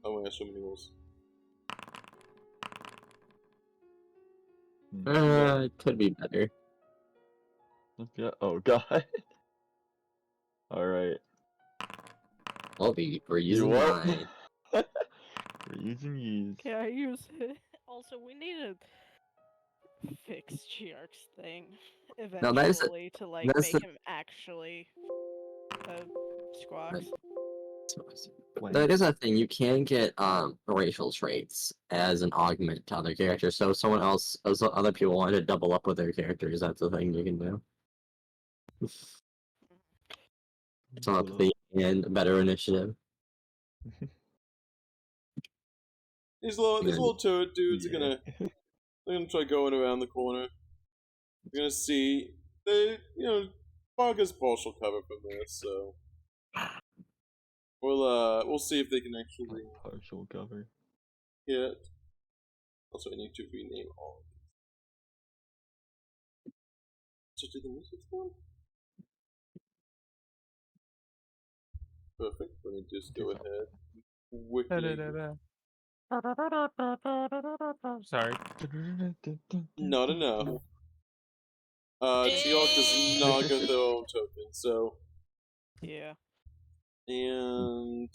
Oh my gosh, so many rolls. It could be better. Yeah. Oh god. All right. We're You using what? mine. We're using these. Okay, I use it. Also, we need to fix Geark's thing No, that is a- eventually to like that's make the- him actually a Squawks. That is a thing. You can get racial traits as an augment to other characters. So if someone else, so other people want to double up with their characters, that's a thing you can do. Telepathy and better initiative. These Yeah. little turret dudes Yeah. are gonna try going around the corner. You're gonna see Fog has partial cover from this, so we'll see if they can actually Partial cover. hit. Also, I need to rename all of these. So do the music one? Perfect. Let me just go ahead. Wiki. Sorry. Not enough. Georg does not get their own token, so Yeah. and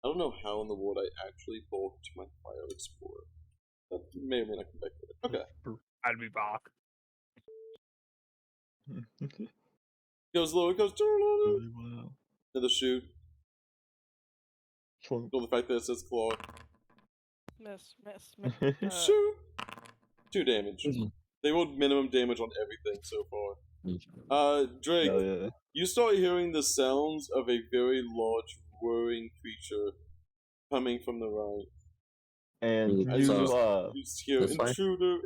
I don't know how in the world I actually bulked my Fire Explorer. That may or may not come back later. Okay. I'd be Bach. Goes low, it goes Wow. another shoot. Sure. Ignore the fact that it says claw. Miss. Shoot! 2 damage. Mhm. They rolled minimum damage on everything so far. Drake, Hell yeah. you start hearing the sounds of a very large roaring creature coming from the right. And can I you saw- You just hear This way? intruder.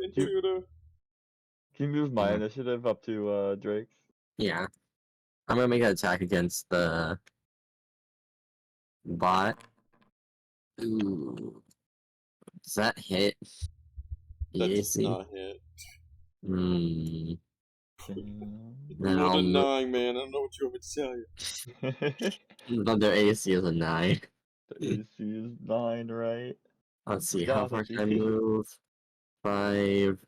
can you move my Yeah. initiative up to Drake's? Yeah. I'm gonna make an attack against the bot. Ooh. Does that hit? That does AC? not hit. Hmm. Damn. Then Rolled I'll a move. 9, man. I don't know what you want me to tell you. But their AC is a 9. The AC is 9, right? Let's see, how Gotta far can I be. move? 5,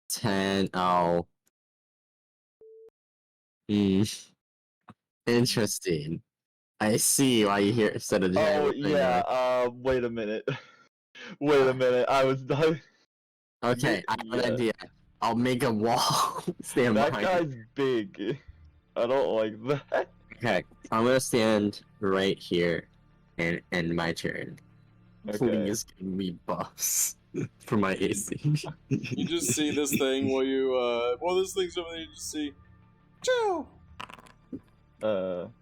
10. Oh. Hmm. Interesting. I see why you hear said a Oh giant thing yeah. there. Wait a minute. Wait a minute. I was done. Okay, I have an Yeah. idea. I'll make a wall. Stand That behind guy's big. I don't like that. Okay, I'm gonna stand right here and end my turn. Okay. Please give me buffs for my AC. You just see this thing where you, this thing's over there, you just see, Joe! Joe!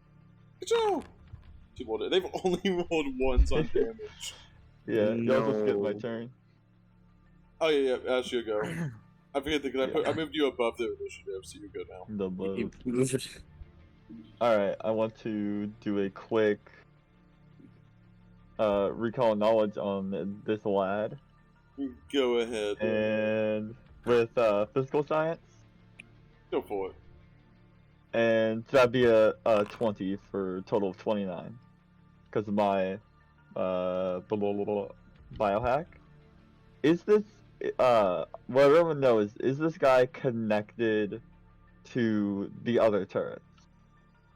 They've only rolled ones on damage. Yeah. Y'all just skip my No. turn. Oh, yeah, Ash, you go. I forget I moved you above the initiative, so you're good now. The blow. Alright, I want to do a quick recall knowledge on this lad. Go ahead. And with physical science. Go for it. And that'd be a 20 for a total of 29. Because of my biohack. Is this what everyone knows, is this guy connected to the other turrets?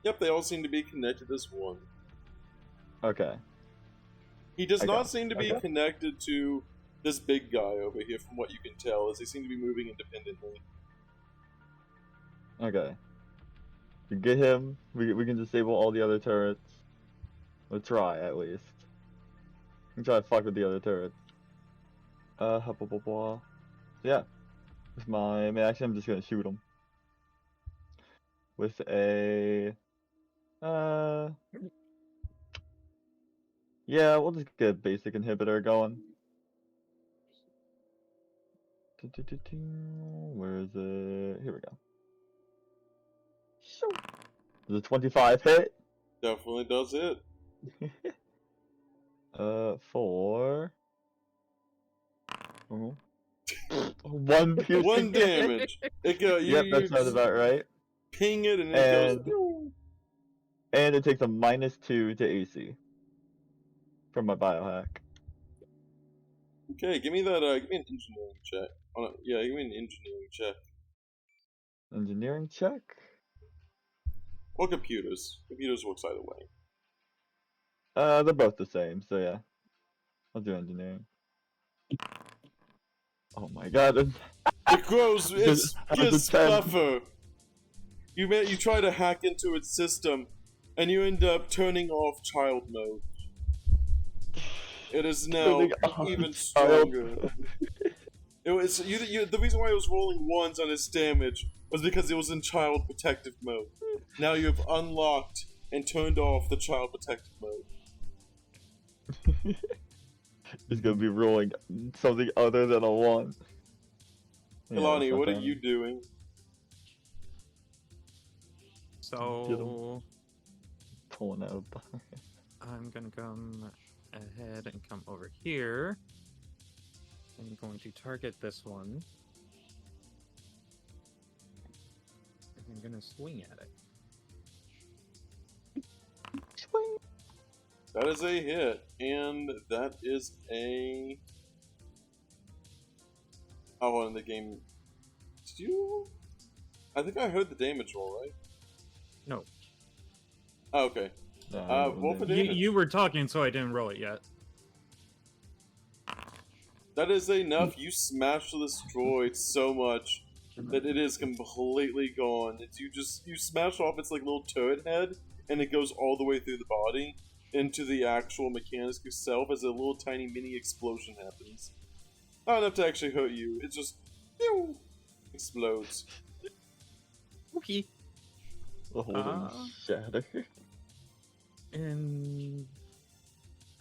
Yep, they all seem to be connected as one. Okay. He does I not got it. seem to be Okay. connected to this big guy over here, from what you can tell, as they seem to be moving independently. Okay. We get him, we can disable all the other turrets. We'll try at least. We can try to fuck with the other turrets. Blah blah blah. Yeah. With my actually I'm just gonna shoot him. With a yeah, we'll just get a basic inhibitor going. Where is it? Here we go. Does a 25 hit? Definitely does it. For one piercing. 1 damage. It go, Yep, that sounds about right. Ping it, and it And- goes. And it takes a -2 to AC from my biohack. Okay, give me an engineering check. Yeah, give me an engineering check. Engineering check. Or computers. Computers works either way. They're both the same, so yeah. I'll do engineering. Oh my god. It grows. It Just- gets just 10. tougher. You try to hack into its system, and you end up turning off child mode. It is now Turning off even child stronger. mode. It was the reason why it was rolling ones on its damage was because it was in child protective mode. Now you have unlocked and turned off the child protective mode. It's gonna be rolling something other than a 1. Yeah, Ilani, what are something- you doing? So pulling out? I'm gonna come ahead and come over here. I'm going to target this one. And I'm gonna swing at it. That is a hit, and that is a. Oh, in the game. Did you? I think I heard the damage roll, right? No. Oh, okay. Roll for You, damage. you were talking, so I didn't roll it yet. That is enough. You smash this droid so much that it is completely gone. You smash off its like little turret head, and it goes all the way through the body into the actual mechanics itself as a little tiny mini explosion happens. Not enough to actually hurt you. It just pew, explodes. Okay. The whole shatter. And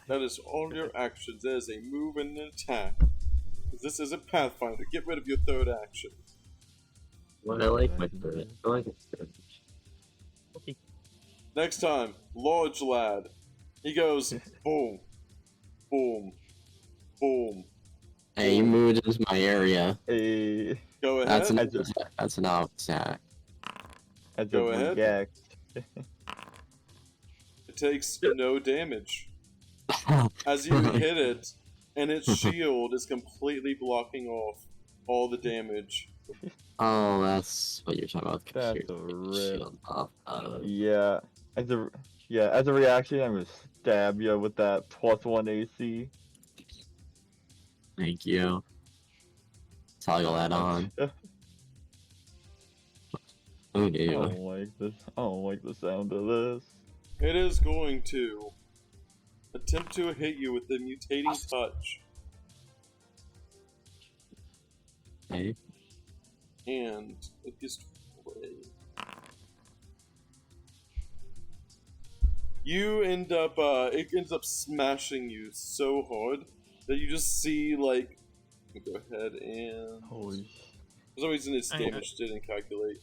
That is all your actions. That is a move and an attack. 'Cause this is a Pathfinder. Get rid of your third action. Well, I like my third. I like it. okay. Next time, Large Lad. He goes boom, boom, boom. Hey, you moved into my area. A Go ahead. That's an I just- that's an attack. as Go a ahead. react. It takes no damage. As you hit it, and its shield is completely blocking off all the damage. Oh, that's what you're talking about. That's Computer a taking rip. shield off. Yeah, as a reaction, I'm gonna stab you with that +1 AC. Thank you. Toggle that on. Oh I dear. don't like this. I don't like the sound of this. It is going to attempt to hit you with the mutating touch, Hey. and it gets away. It ends up smashing you so hard that you just see like. Go ahead and. Holy. For some reason, its I- damage didn't calculate.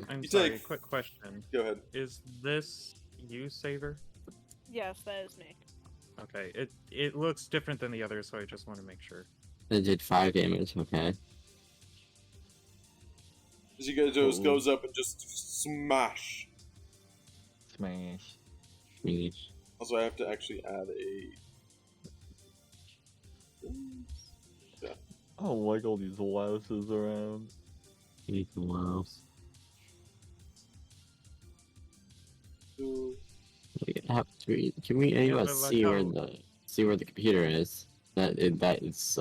I'm You sorry, take- quick question. Go ahead. Is this you, Saver? Yes, that is me. Okay, it looks different than the others, so I just want to make sure. It did 5 damage, okay. As you guys do, it Cool. goes up and just smash. Smash. Finish. Also, I have to actually add a. I don't like all these louses around. Wow. We have to. Can we Yeah, anyone but like see where how- the computer is? That it's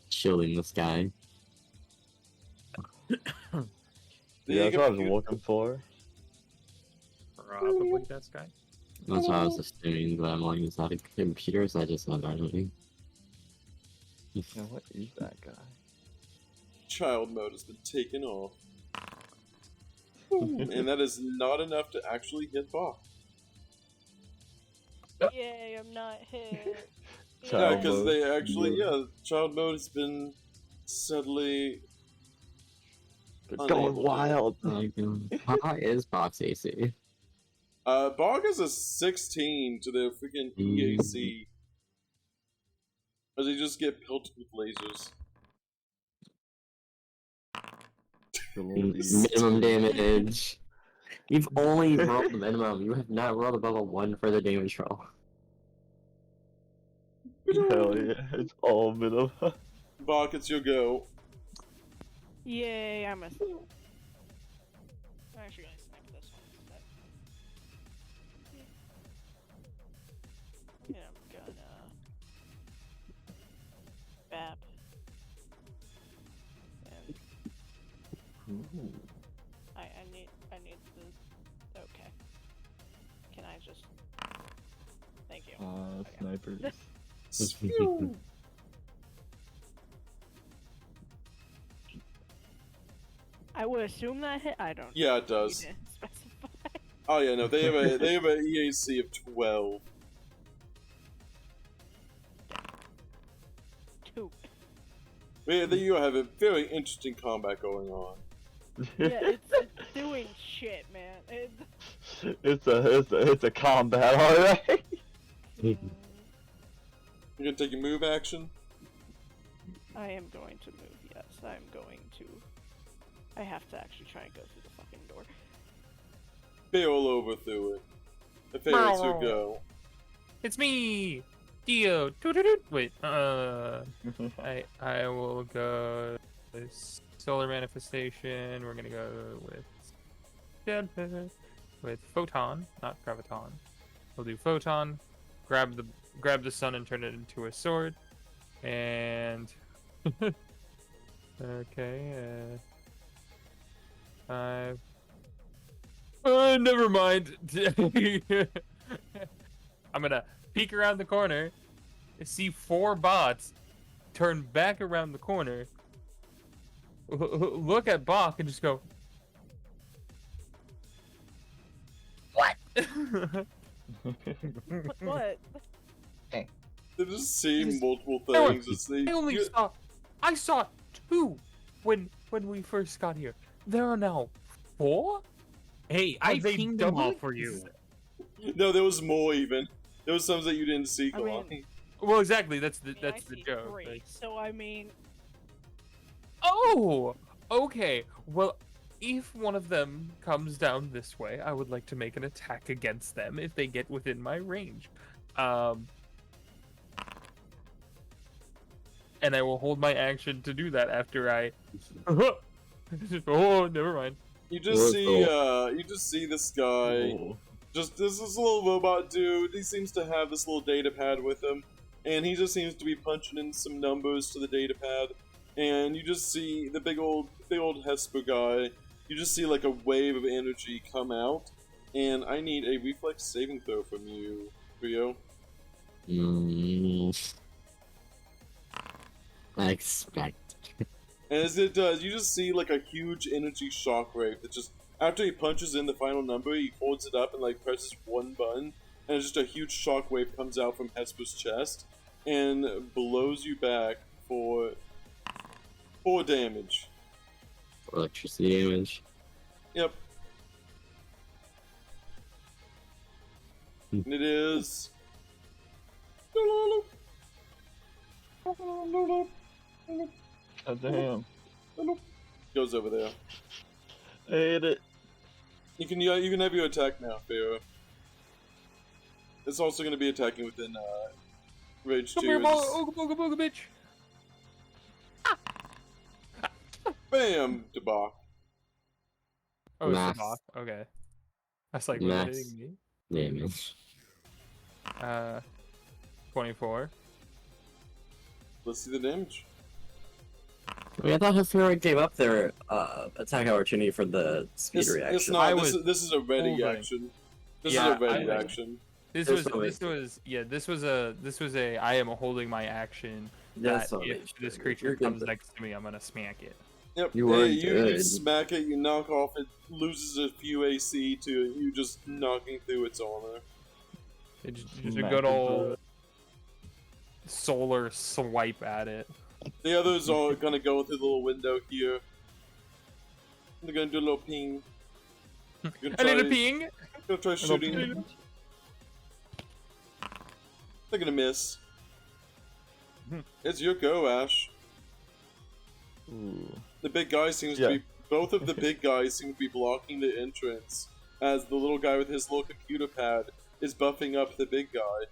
shielding this guy. Yeah, that's what I was looking for. Probably that guy. That's what I was assuming, but I'm like, is that a computer? Is that just not randomly? Now, what is that guy? Child mode has been taken off. And that is not enough to actually hit Bach. Yay, I'm not hit. Yeah, Child because mode. they actually, child mode has been subtly. They're Unable going to. wild. How high is box AC? Bog is a 16 to the freaking EAC. As they just get pelted with lasers. Minimum damage. You've only rolled the minimum. You have not rolled above a 1 for the damage roll. Hell yeah, it's all minimum. Bach, it's your go. Yay, I'm actually gonna snipe this one instead. Yeah, I'm gonna map. And I need the. Okay. Can I just? Thank you. Okay. Snipers. Spew! I would assume that hit. I don't. Yeah, it know. You does. didn't specify. Oh yeah, no, they have a EAC of 12. 2. You have a very interesting combat going on. Yeah, it's doing shit, man. it's a combat, alright. You're gonna take your move action? I am going to move. Yes, I'm going to. I have to actually try and go through the fucking door. Barrel over through it. If fails to go. It's me, Dio. Toot-toot-toot. Wait, I will go with Solar Manifestation. We're gonna go with Photon, not Graviton. We'll do Photon. Grab the sun and turn it into a sword. And okay, 5. Never mind. I'm gonna peek around the corner, see 4 bots, turn back around the corner, look at Bach, and just go, "What?" What? They just see Just- multiple No, things. It's the, I saw 2 when we first got here. There are now 4. Hey, Are I they pinged them all doubling? for you. No, there was more even. There was some that you didn't see, I mean- Kalani. Well, exactly. That's the I mean, that's I the see joke. 3, like- so I mean, Oh, okay. Well, if one of them comes down this way, I would like to make an attack against them if they get within my range. And I will hold my action to do that after I. Oh, never mind. You just see this guy. Oh. Just this little robot dude. He seems to have this little data pad with him, and he just seems to be punching in some numbers to the data pad. And you just see the big old Hesper guy. You just see like a wave of energy come out, and I need a reflex saving throw from you, Rio. I expect. And as it does, you just see like a huge energy shockwave that just after he punches in the final number, he holds it up and like presses one button, and just a huge shockwave comes out from Hesper's chest and blows you back for 4 damage. Electricity damage. Yep. And it is. God damn. Goes over there. I hate it. You can have your attack now, Pharaoh. It's also going to be attacking within Rage 2. Come here, It's- ooga booga booga bitch. Bam! Debak. Oh, it's Math. the boss. Okay. I was like, was it Math. hitting me? Damage. 24. Let's see the damage. I mean, I thought Hafira gave up their attack opportunity for the speed It's reaction. not. I This is a ready holding. action. This Yeah, is a ready I- action. This There's was no this was yeah this was a I am holding my action That's that not if it. this You're creature good comes there. next to me I'm gonna smack it. Yep. You were you good. smack it. You knock off. It loses a few AC to you just knocking through its armor. It's just a Smack good it old through. solar swipe at it. The others are gonna go through the little window here. They're gonna do a little ping. They're A little gonna ping. try shooting. ping. They're gonna miss. Hmm. It's your go, Ash. Ooh. The big guy seems Yeah. to be. Both of the big guys seem to be blocking the entrance, as the little guy with his little computer pad is buffing up the big guy.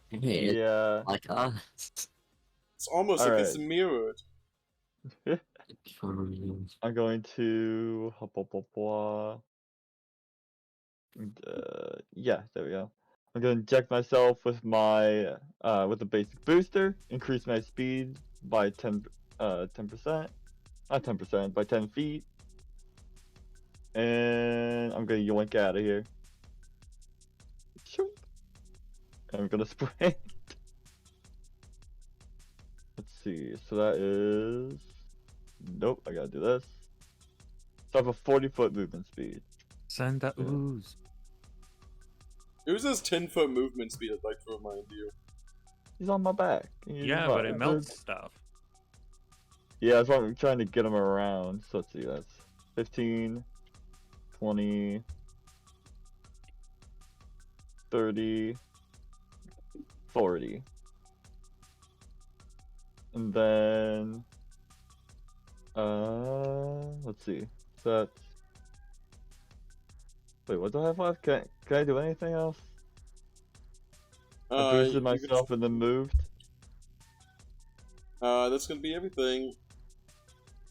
Hey, it's Yeah. like It's almost like it's Alright. mirrored. I'm going to blah, blah, blah, blah. Yeah, there we go. I'm gonna inject myself with my with a basic booster, increase my speed by 10%, not 10%, by 10 feet, and I'm gonna yoink out of here. Shoop. And I'm gonna sprint. Let's see. So that is. Nope. I gotta do this. So I have a 40-foot movement speed. Send the Yeah. ooze. Ooze has 10-foot movement speed, I'd like to remind you. He's on my back. He's Yeah, but it fine. melts stuff. Yeah, that's why I'm trying to get him around. So let's see. That's 15, 20, 30, 40. And then, let's see. So that's. Wait, what do I have left? Can I do anything else? I boosted You can- myself and then moved. That's gonna be everything.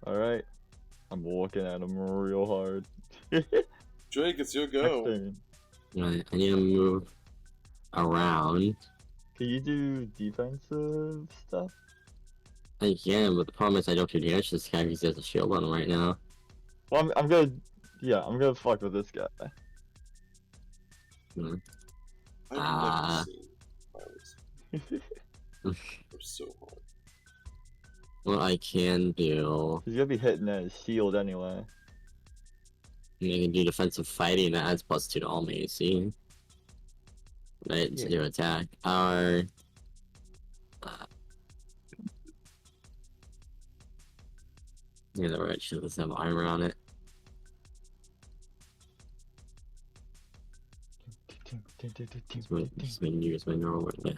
Alright. I'm looking at him real hard. Drake, it's your Next go. turn. Right, I need to move around. Can you do defensive stuff? I can, but the problem is I don't do damage to this guy because he has a shield on him right now. Well, I'm gonna. Yeah, I'm gonna fuck with this guy. Hmm. I've Ah. never seen violence. They're so hard. What I can do, He's gonna be hitting at his shield anyway. I can do defensive fighting that adds +2 to all my AC. Right, Yeah. to do attack. Or yeah, the red shield doesn't have armor on it. Just gonna use my normal. Yeah.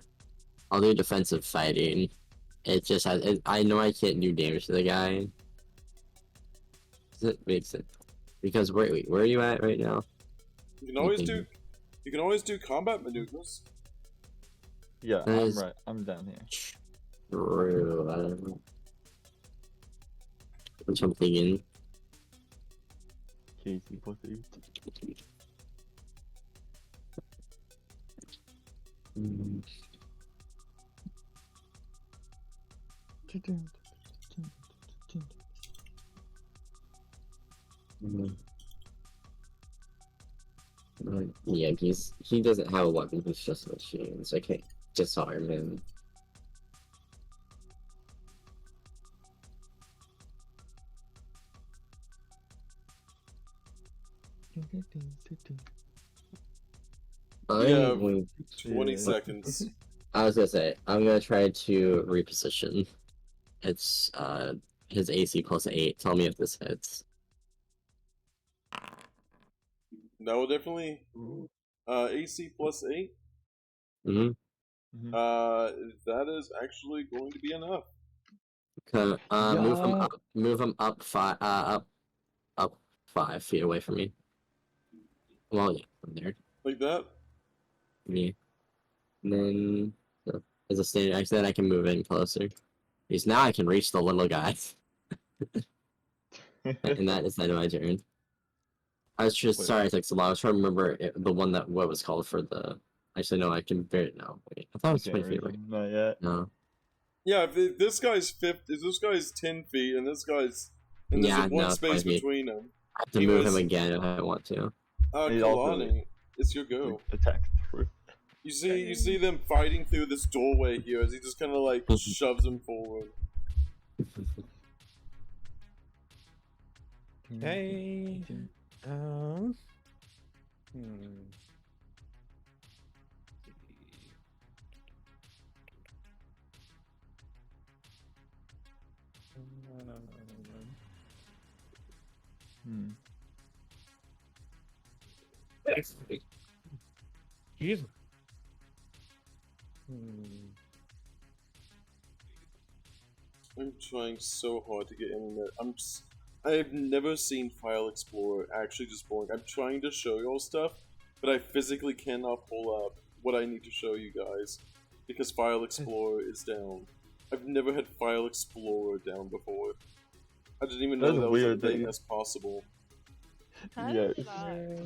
I'll do defensive fighting. It just has. I know I can't do damage to the guy. Does it make sense? Because wait, where are you at right now? You can always do combat maneuvers. Yeah, That I'm is- right. I'm down here. True. I don't know. Which I'm thinking. Casey pussy. Mm, mm. Yeah, he doesn't have a weapon. He's just a machine, so I can't disarm him. Yeah. I'm going- 20 Yeah. seconds. I was gonna say I'm gonna try to reposition. It's his AC +8. Tell me if this hits. That will definitely. AC +8. Mm-hmm. That is actually going to be enough. Okay, Yeah. move him up 5 feet away from me. Well, yeah, from there. Like that? Me. And then as a standard action, then I can move in closer. Because now I can reach the little guy. And that is the end of my turn. I was just Wait. sorry it took so long. I was trying to remember the one that what was called for the. Actually, no, I can very no. Wait, I thought it was 20 feet away. Not yet. No. Yeah, if this guy's 10 feet, and this guy's. And there's Yeah, one no, space 20 feet. between them. I have to He move was- him again if I want to. He's also- Kalani, it's your go. Attack through. You see them fighting through this doorway here as he just kind of like shoves him forward. Okay. Hmm. Hmm. Jeez. Hmm. I'm trying so hard to get in there. I've never seen File Explorer actually just boring. I'm trying to show y'all stuff, but I physically cannot pull up what I need to show you guys because File Explorer is down. I've never had File Explorer down before. I didn't even know That's that was a weird that thing you- that's possible. How Yes. did I?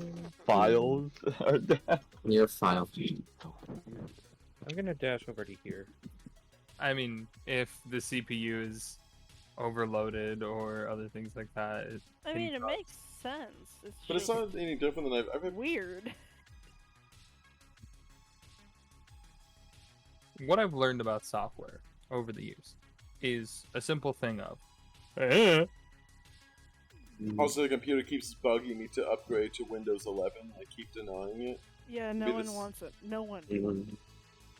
Files are down. Your file. I'm gonna dash over to here. I mean, if the CPU is overloaded or other things like that, I mean, it makes sense. It's But it's just not any different than I've ever. weird. what I've learned about software over the years is a simple thing of Also, the computer keeps bugging me to upgrade to Windows 11. I keep denying it. Yeah, no Maybe one this- wants it. No one.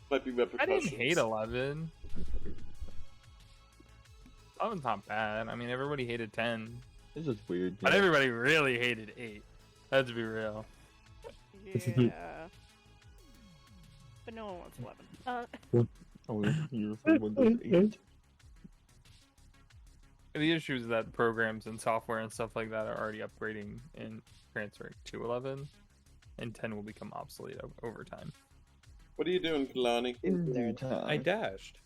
Might be I repercussions. didn't hate 11. 11's not bad. I mean, everybody hated 10, It's just weird. but yeah. everybody really hated 8. Let's be real. Yeah. But no one wants 11. Oh, you're for Windows 8. The issue is that programs and software and stuff like that are already upgrading and transferring to 11, and 10 will become obsolete over time. What are you doing, Kalani? In due time. I dashed.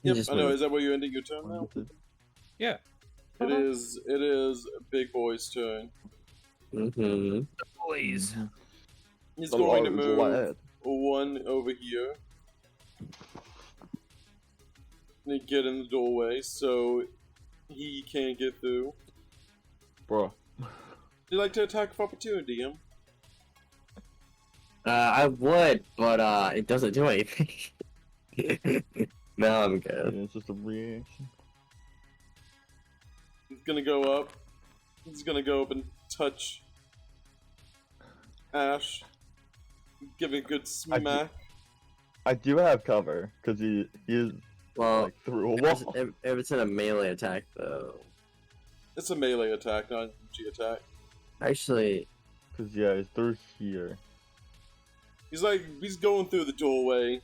You Yep, just I know. moved. Is that where you're ending your turn now? Yeah. It is. It is Big Boy's turn. Mm-hmm. Please. He's The going to large move lad. one over here. And get in the doorway so he can't get through. Bro. You like to attack of opportunity, him? I would, but it doesn't do anything. No, I'm Yeah, good. it's just a reaction. He's gonna go up. He's gonna go up and touch Ash. Give it a good smack. I do have cover, because he is Well, like through a if wall. it's in a melee attack, though. It's a melee attack, not an MG attack. Actually, Because, yeah, he's through here. He's going through the doorway.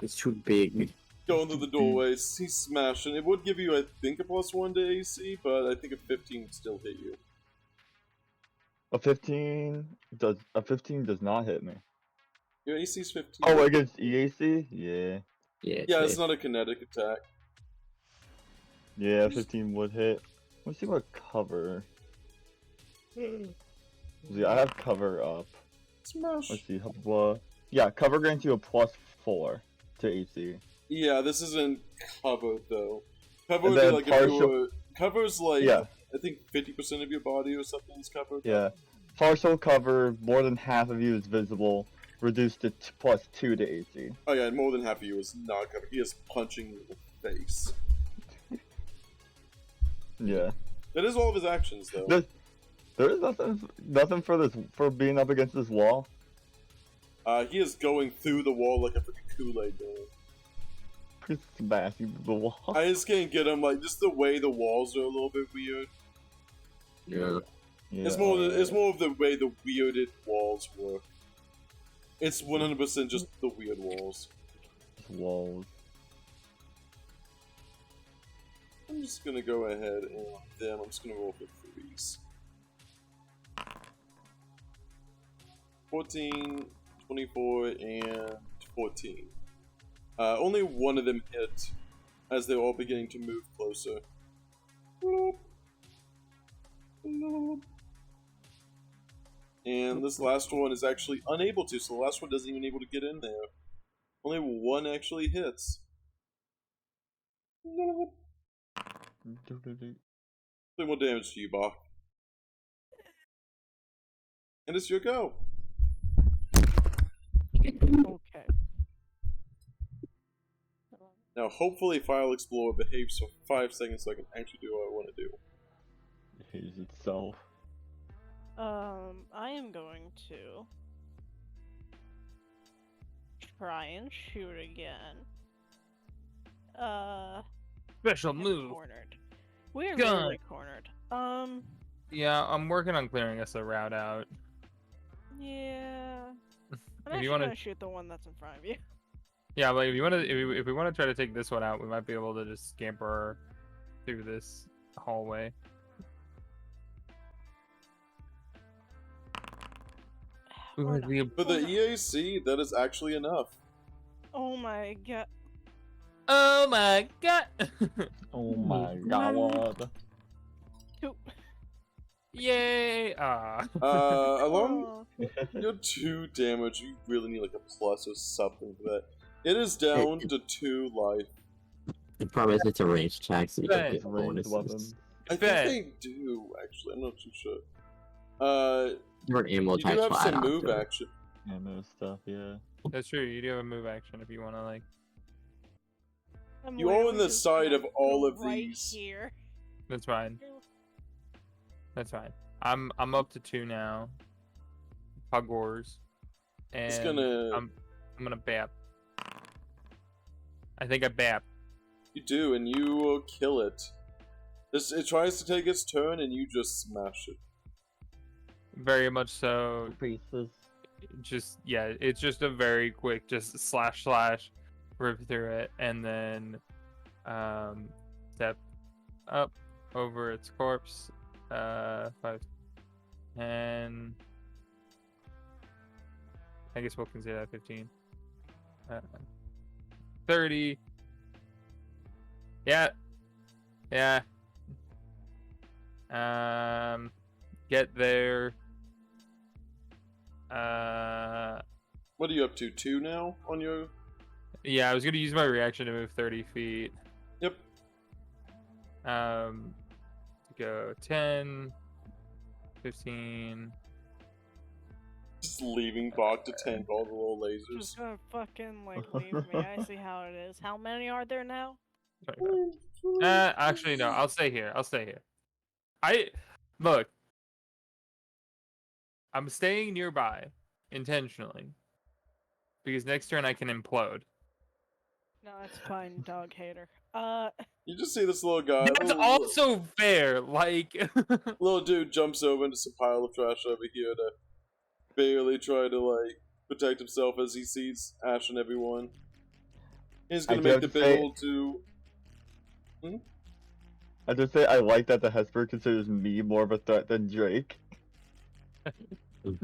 it's too big. Going through the doorway. He's smashing. It would give you, I think, a +1 to AC, but I think a 15 would still hit you. A 15 does not hit me. Your AC's 15. Oh, against EAC? Yeah. Yeah. Yeah, it's not a kinetic attack. Yeah, 15 would hit. Let's see what cover. See, I have cover up. Smash. Let's see. Yeah, cover grants you a +4 to AC. Yeah, this isn't covered though. Cover And would be then like if partial- you were. Cover's like Yeah. I think 50% of your body or something is covered. Yeah. Partial cover, more than half of you is visible, reduced to +2 to AC. Oh yeah, and more than half of you is not covered. He is punching you in the face. Yeah. That is all of his actions though. There is nothing for being up against this wall. He is going through the wall like a freaking Kool-Aid man. Just smashing the wall. I just can't get him. Like just the way the walls are a little bit weird. Yeah. Yeah. It's more of the way the weirded walls work. It's 100% just the weird walls. walls. I'm just gonna go ahead and then I'm just gonna roll for 3s. 14, 24, and 14. Only one of them hit as they're all beginning to move closer. Bloop. Bloop. And this last one is actually unable to, so the last one doesn't even able to get in there. Only one actually hits. Bloop. 3 more damage to you, Bach. And it's your go. Okay. Now, hopefully, File Explorer behaves for 5 seconds so I can actually do what I want to do. It hates itself. I am going to try and shoot again. Special I'm move. cornered. We're Gun. literally cornered. Yeah, I'm working on clearing us a route out. Yeah. I'm If actually you wanna- gonna shoot the one that's in front of you. Yeah, but if you want to, if we want to try to take this one out, we might be able to just scamper through this hallway. Or not. For the EAC, that is actually enough. Oh my god. Oh my god! Oh my god. Two. Yay! Along Oh, your 2 damage, you really need like a plus or something for that. It is down to 2 life. The problem is it's a range check, so you don't Right. get Ranged bonuses. weapon. I think Fed. they do, actually. I'm not too sure. Your ammo You do types have will add some on move to it. action. Ammo stuff, yeah. That's true. You do have a move action if you want to like. I'm You are on literally the just side gonna of all go of right these. Here. That's fine. That's fine. I'm up to 2 now. Pug Wars. And It's gonna. I'm gonna bap. I think I bap. You do, and you will kill it. It tries to take its turn, and you just smash it. Very much so. Pieces. Just yeah, it's just a very quick just slash rip through it, and then step up over its corpse. 5, 10. I guess we'll consider that 15. 30. Yeah. Yeah. Get there. What are you up to? 2 now on your. Yeah, I was gonna use my reaction to move 30 feet. Yep. To go 10, 15. Just leaving Bog to tank all the little lasers. Just gonna fucking like leave me. I see how it is. How many are there now? 25. Actually, no. I'll stay here. Look. I'm staying nearby intentionally because next turn I can implode. No, that's fine, dog hater. You just see this little guy. That's also fair. Like, Little dude jumps over into some pile of trash over here to barely try to like protect himself as he sees Ash and everyone. He's gonna I make the just big say- old 2. I just say I like that the Hesper considers me more of a threat than Drake.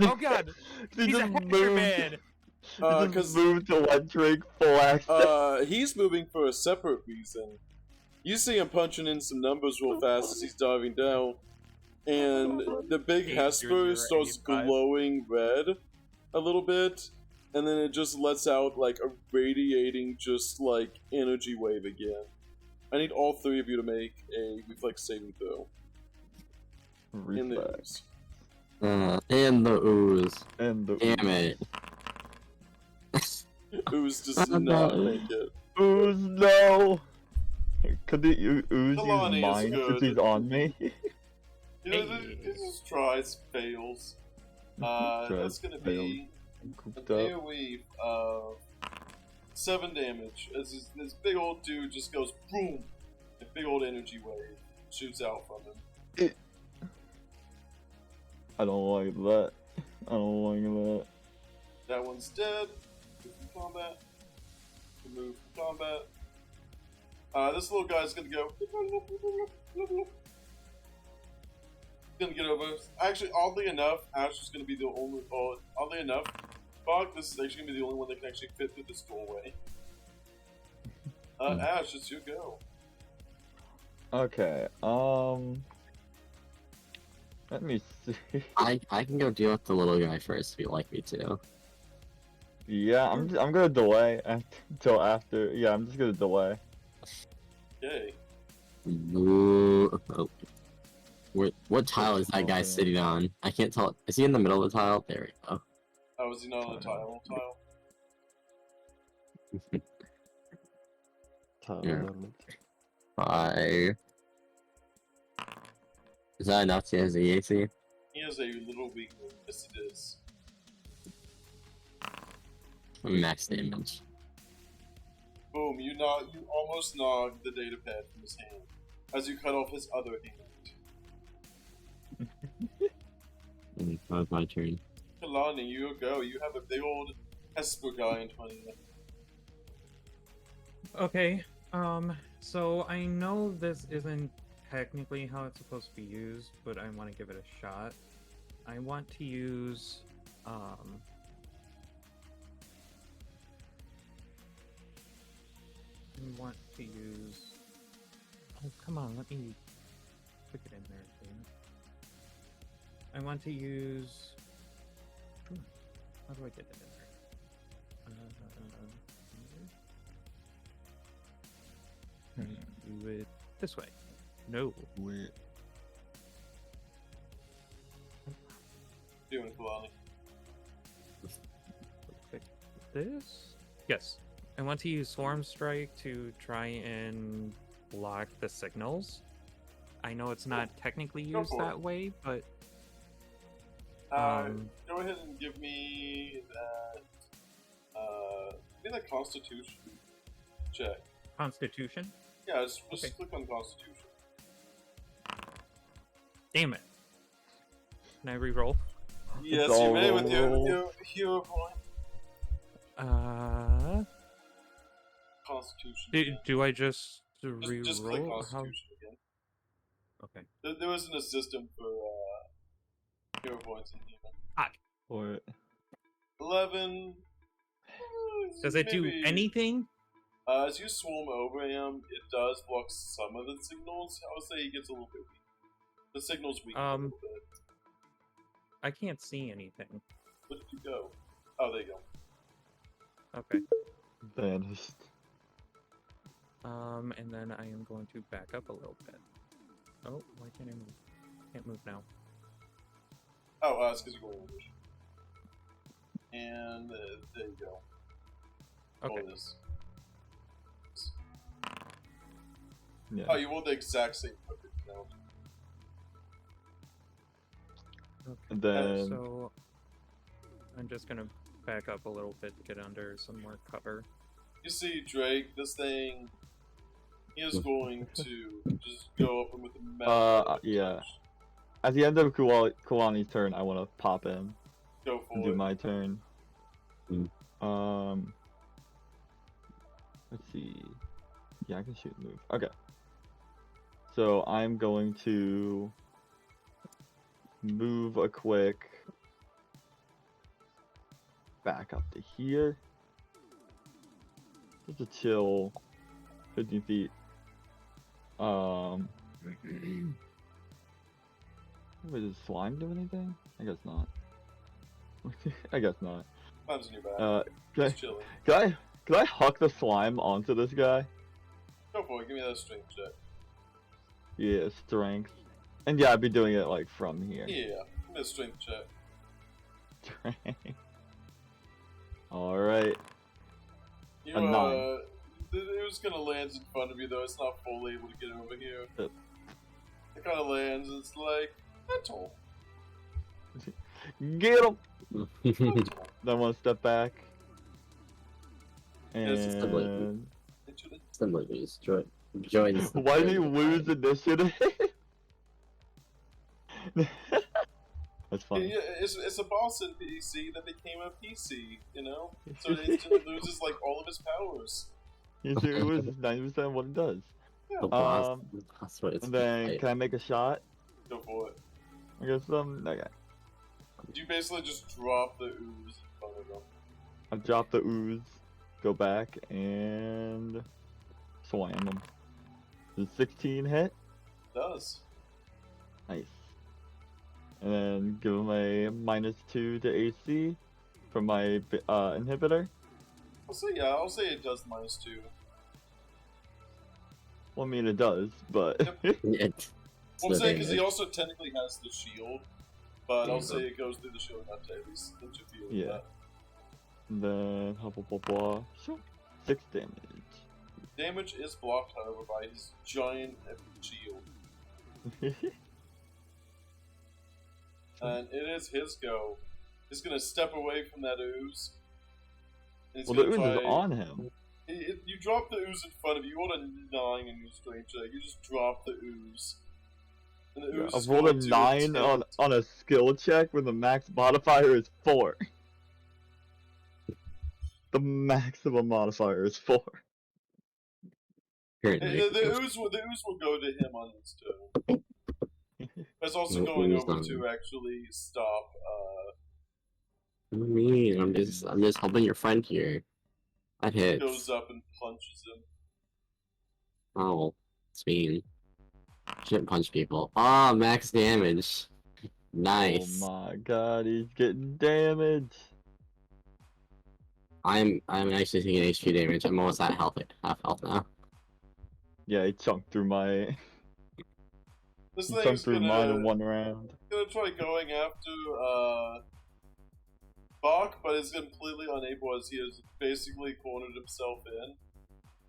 oh god, he he's a just hacker moved. man. He Cause just moved to let Drake full access. he's moving for a separate reason. You see him punching in some numbers real fast as he's diving down, and the big 8, Hesper 0, 0, starts 85. glowing red a little bit, and then it just lets out like a radiating just like energy wave again. I need all 3 of you to make a reflex saving throw in the Reflex. ooze. And the ooze. And the Damn it. Ooze does Oh, not no. make it. Ooze, no! Could the ooze Kalani use is mine since good. he's on me? You know, it just tries, fails. That's gonna be a Cooped up. AoE of 7 damage. As this big old dude just goes boom, a big old energy wave shoots out from him. I don't like that. I don't like that. That one's dead. Move from combat. Remove from combat. This little guy's gonna go. Gonna get over. Actually, oddly enough, Ash is gonna be the only. Oddly enough, Bog, this is actually gonna be the only one that can actually fit through this doorway. Ash, it's your go. Okay, let me see. I can go deal with the little guy first if you'd like me to. Yeah, I'm gonna delay until after. Yeah, I'm just gonna delay. Okay. Ooh. Oh. What tile is that guy Okay. sitting on? I can't tell. Is he in the middle of the tile? There we go. Oh, is he not on the tile? Yeah. 5. Is that enough to his EAC? He has a little weakness. Yes, it is. Max damage. Boom! You almost knocked the data pad from his hand as you cut off his other hand. That was my turn. Kalani, you go. You have a big old Hesper guy in front of you. Okay, so I know this isn't technically how it's supposed to be used, but I want to give it a shot. I want to use, I want to use, oh, come on, let me put it in there, I want to use. How do I get it in there? Do it this way. No. Wait. Doing Kalani. Click this. Yes. I want to use Swarm Strike to try and block the signals. I know it's not technically Go used for it. that way, but Go ahead and give me that. Give me that Constitution check. Constitution. Yeah, just Okay. click on Constitution. Damn it. Can I re-roll? Yes, all you may with your roll. hero point. Constitution. Do I just re-roll? Just click or how- Constitution again. Okay. There isn't a system for hero points in Demon. Or 11. Does it do maybe- anything? As you swarm over him, it does block some of the signals. I would say he gets a little bit weak. The signal's weak a little bit. I can't see anything. Where did you go? Oh, there you go. Okay. vanished. And then I am going to back up a little bit. Oh, why can't I move? Can't move now. Oh, it's because you're going over. And there you go. Okay. Roll this. Yeah. Oh, you rolled the exact same fucking count. And then So I'm just gonna back up a little bit to get under some more cover. You see, Drake, this thing, he is going to just go up with a massive yeah. At the end of Kalani's turn, I want to pop in Go and for do it. my turn. Mm. Let's see. Yeah, I can shoot and move. Okay. So I'm going to move a quick back up to here. Just a chill 15 feet. Wait, does slime do anything? I guess not. I guess not. Time's in your back. Can I, Just chilling. can I huck the slime onto this guy? Go for it. Give me that strength check. Yeah, strength. And yeah, I'd be doing it like from here. Yeah. Give me a strength check. Strength. Alright. You A 9. It was gonna land in front of you though. It's not fully able to get over here. Yep. It kind of lands. And it's like mental. Get him! Mental. Then one step back. Yes, it's the blade. And Literally. Somebody's joins. why did he lose initiative? That's funny. Yeah, it's a boss NPC that became a PC, you know? So it instantly loses like all of his powers. He sure loses 90% of what it does. The boss. Um, That's what it's And then like. can I make a shot? Go for it. I guess okay. You basically just drop the ooze in front of him. I drop the ooze, go back, and slam him. Does 16 hit? Does. Nice. And then give him a -2 to AC for my inhibitor. I'll say it does -2. Well, I mean it does, but It's Well, I'm the saying because he damage. also technically has the shield, but I'll Yeah. say it goes through the shield enough to at least interfere with Yeah. that. then blah blah blah. Sure. 6 damage. Damage is blocked, however, by his giant epic shield. And it is his go. He's gonna step away from that ooze. And he's Well, the gonna ooze is try- on him. You drop the ooze in front of you. You rolled a 9 in your strength check. You just drop the ooze. And the ooze I is rolled a going to 9 attempt- on a skill check when the max modifier is 4. The maximum modifier is 4. Apparently. The ooze will go to him on his turn. It's also The going ooze over on- to actually stop. What do you mean? I'm just helping your friend here. That hits. Goes up and punches him. Oh, it's mean. Shouldn't punch people. Ah, max damage. Nice. Oh my god, he's getting damaged. I'm actually taking HP damage. I'm almost at half health now. Yeah, he chunked through my. This He thing's chunked through mine in gonna one round. try going after Bach, but is completely unable as he has basically cornered himself in.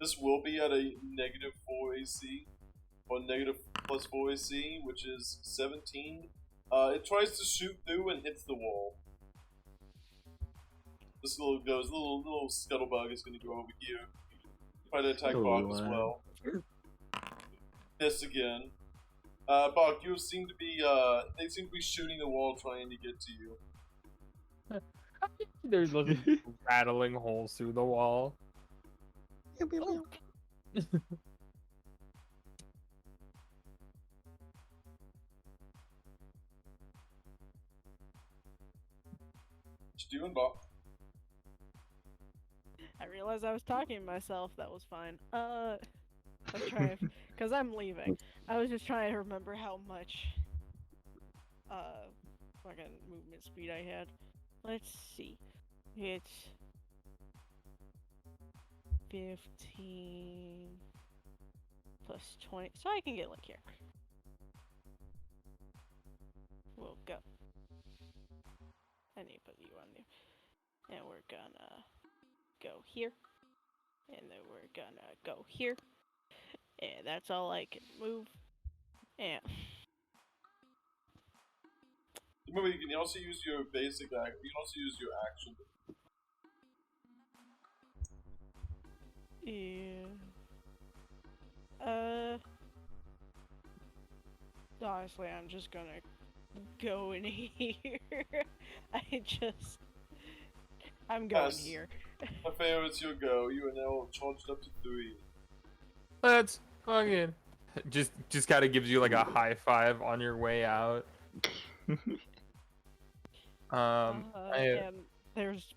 This will be at a -4 AC, or -+4 AC, which is 17. It tries to shoot through and hits the wall. This little scuttlebug is gonna go over here. Try to attack Oh, Bach as wow. well. This again. Bach, you seem to be, they seem to be shooting the wall trying to get to you. There's little rattling holes through the wall. What you doing, Bach? I realized I was talking to myself. That was fine. I'm trying, cause I'm leaving. I was just trying to remember how much, fucking movement speed I had. Let's see. It's 15 plus 20, so I can get like here. We'll go. I need to put you on there, and we're gonna go here, and then we're gonna go here, and that's all I can move. And Remember, you can also use your basic act. You can also use your action. yeah. Honestly, I'm just gonna go in here. I'm going Yes. here. Affair, it's your go. You are now charged up to 3. Let's fucking just kind of gives you like a high five on your way out. And there's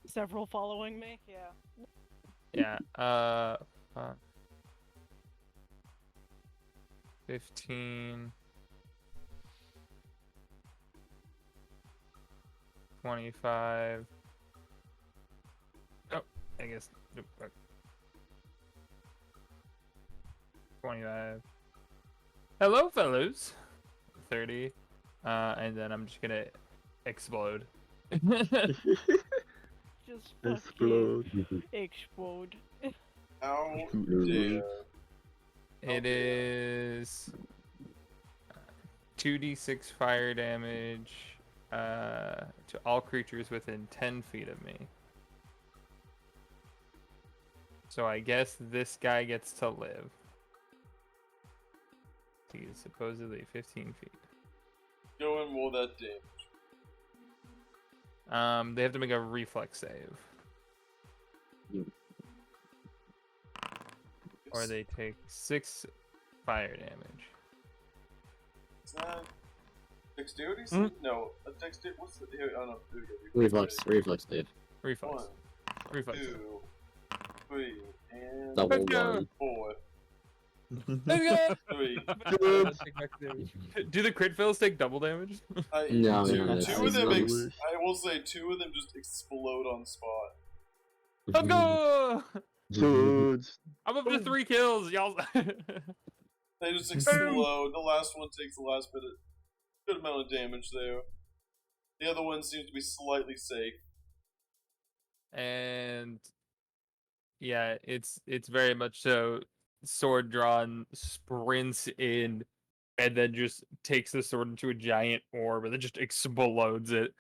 several following me. Yeah. Yeah. 15, 25. Oh, I guess. Nope, fuck. 25. Hello, fellows. 30. And then I'm just gonna explode. Just fucking Explode. explode. How Explode. dare. It is 2d6 fire damage to all creatures within 10 feet of me. So I guess this guy gets to live. He's supposedly 15 feet. Go and roll that damage. They have to make a reflex save. Or they take 6 fire damage. Is that dexterity? No, a dexterity. What's the here? Oh no, there we go. Reflex save. Reflex. 1, Reflex. 2, 3, and Double Let's go. one. 4, Let's go! 3. Do the crit fails take double damage? No, two, no, two that's of them. nice. I will say 2 of them just explode on spot. Let's go! Swords. I'm up to 3 kills, y'all. They just explode. The last one takes the last good amount of damage there. The other one seems to be slightly safe. And yeah, it's very much so. Sword drawn, sprints in, and then just takes the sword into a giant orb, and then just explodes it.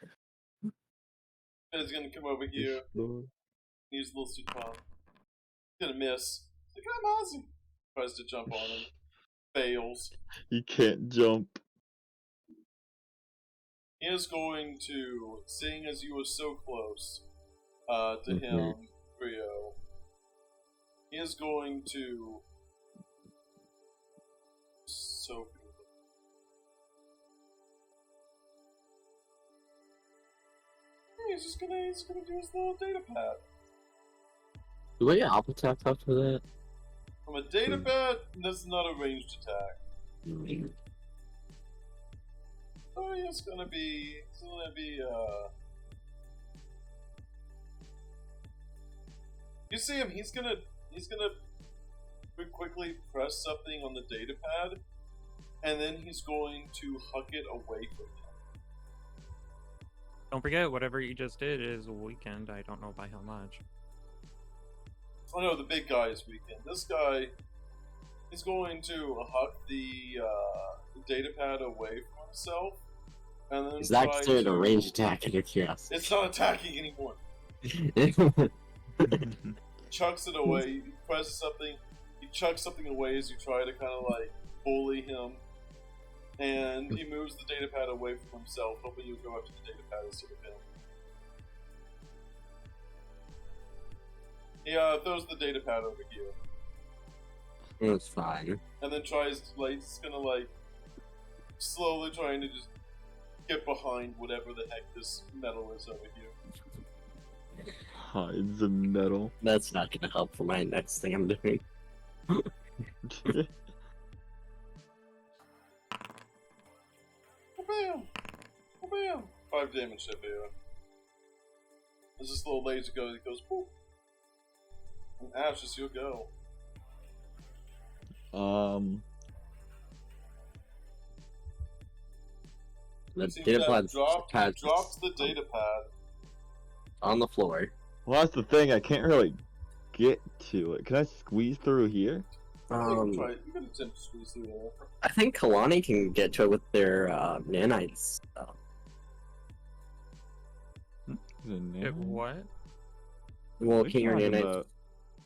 He's gonna come over here. Explode. Use a little suit pump. Gonna miss. Like, I'm Ozzy. Tries to jump on him. Fails. He can't jump. He is going to, seeing as you were so close to him, Rio, he is going to soak. He's gonna do his little data pad. Do they up attack after that? From a data pad, that's not a ranged attack. Oh, it's gonna be. You see him? He's gonna quickly press something on the data pad, and then he's going to huck it away from him. Don't forget, whatever you just did is weakened. I don't know by how much. Oh no, the big guy is weakened. This guy, he's going to huck the data pad away from himself, and then Is that try considered a to- ranged attack in your curiosity? It's not attacking anymore. Chucks it away. He presses something. He chucks something away as you try to kind of like bully him, and he moves the data pad away from himself, hoping you'll go up to the data pad instead of him. He throws the data pad over here, It's fine. and then tries to, like, he's gonna like slowly trying to just get behind whatever the heck this metal is over here. Hides the metal. That's not gonna help for my next thing I'm doing. Bam! Bam! 5 damage to Vera. As this little laser goes, it goes boop. And ashes, you'll go. The Seems data to have pad drops the data pad. on the floor. Well, that's the thing. I can't really get to it. Can I squeeze through here? You can attempt to squeeze through there. I think Kalani can get to it with their nanites. What? Well, What are can your talking nanites? about?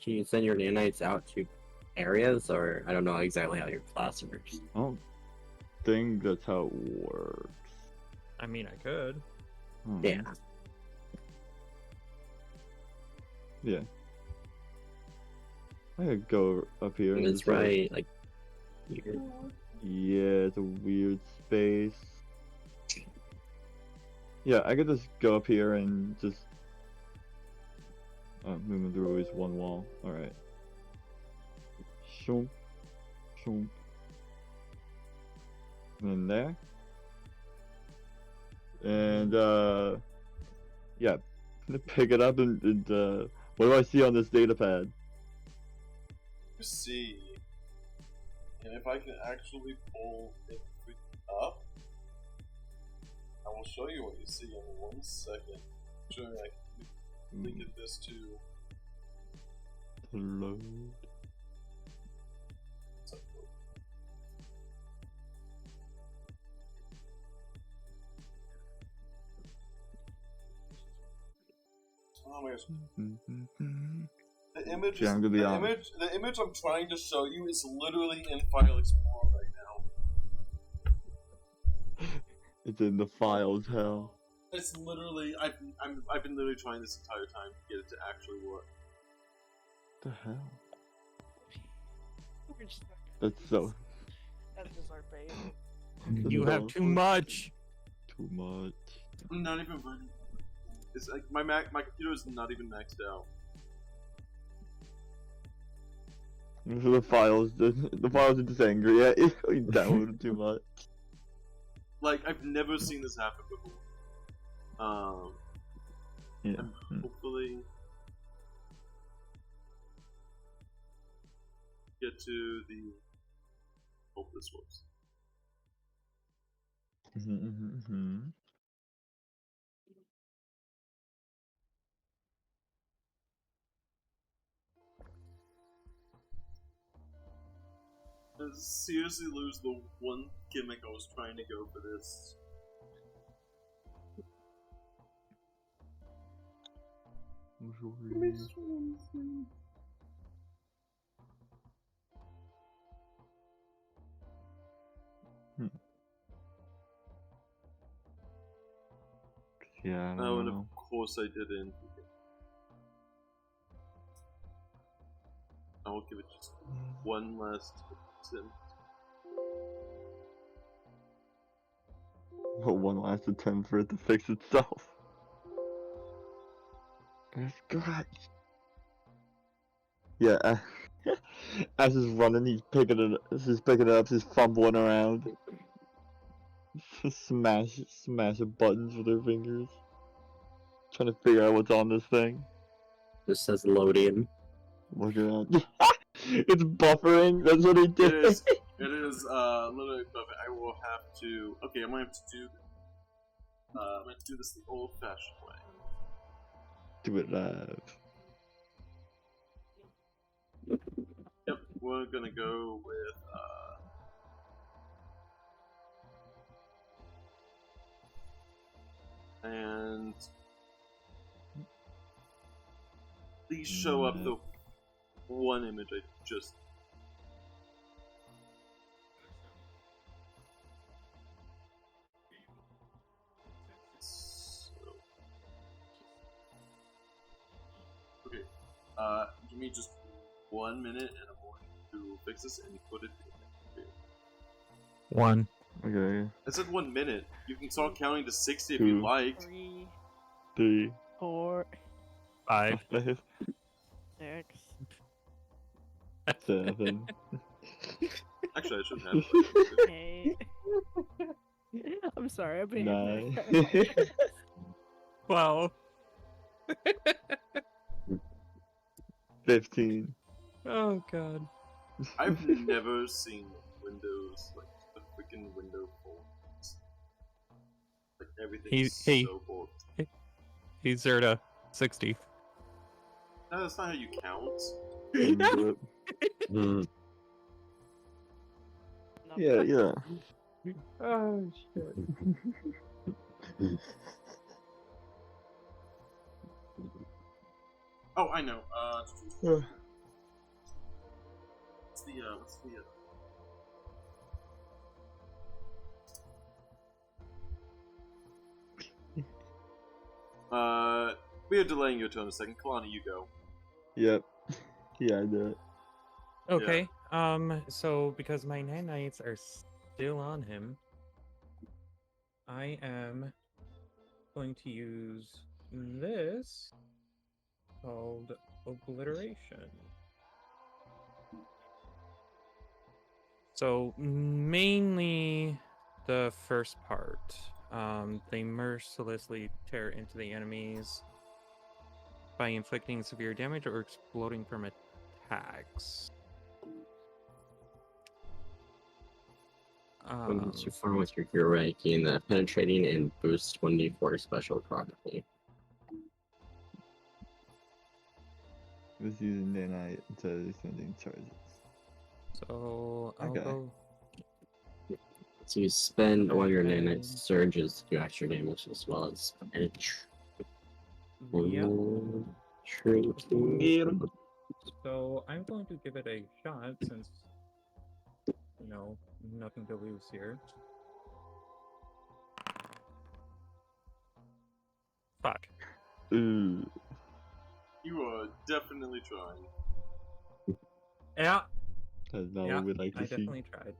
Can you send your nanites out to areas, or I don't know exactly how your class works. I don't think that's how it works. I mean, I could. Yeah. Yeah. I could go up here. And and it's just, right, like, here. Yeah, it's a weird space. Yeah, I could just go up here and just. Oh, moving through always one wall. Alright. Shoom. Shoom. And then there. And, yeah. Pick it up and what do I see on this data pad? You see, and if I can actually pull it up, I will show you what you see in 1 second. Sure, I can link at this too. Load. Oh my gosh. The image, Yeah, I'm gonna be honest. the image I'm trying to show you is literally in File Explorer right now. It's in the files, hell. It's literally I've been literally trying this entire time to get it to actually work. What the hell? We're just not That's so That's just our bait. You have too much. Too much. I'm not even running. It's like my computer is not even maxed out. The files are just angry. Yeah, you downloaded too much. Like I've never seen this happen before. Yeah. And hopefully get to the. Hope this works. I seriously lose the one gimmick I was trying to go for this. Yeah, I Oh, don't and know. of course I didn't. I will give it just one last attempt. But one last attempt for it to fix itself. That's good. Yeah, as he's running, he's picking it up, he's fumbling around. smash buttons with their fingers. Trying to figure out what's on this thing. Just says loading. Look at that. It's buffering. That's what it did. It is literally perfect. I will have to. Okay, I'm gonna have to do. I'm gonna do this the old-fashioned way. Do it live. Yep, we're gonna go with. And please show up the one image I just. Okay, give me just 1 minute, and I'm going to fix this and put it. One. Okay. I said 1 minute. You can start counting to 60 if Two. you like. 3, 3, 4, 5. 5, 6. 7. Actually, I shouldn't have. It. 8. I'm sorry, I've been 9. 12. 15. Oh god. I've never seen Windows like the freaking window folds. Like everything's Hey. so bold. He's 0 to 60. No, that's not how you count. Mm. Yeah. Oh shit. Oh, I know. Uh. What's the we are delaying your turn a second. Kalani, you go. Yep. Yeah, I do it. Okay. So because my nanites are still on him, I am going to use this called obliteration. So mainly the first part. They mercilessly tear into the enemies by inflicting severe damage or exploding from attacks. When you farm with your hero, gain the penetrating and boost 1d4 special property. Was using nanite instead of sending charges. So I'll Okay. go. So you spend all your nanite And- surges to do extra damage as well as penetrate. Yep. Penetrating. So I'm going to give it a shot since, nothing to lose here. Fuck. Ooh. You are definitely trying. Yeah, That's not yeah, what we'd like to I see. definitely tried.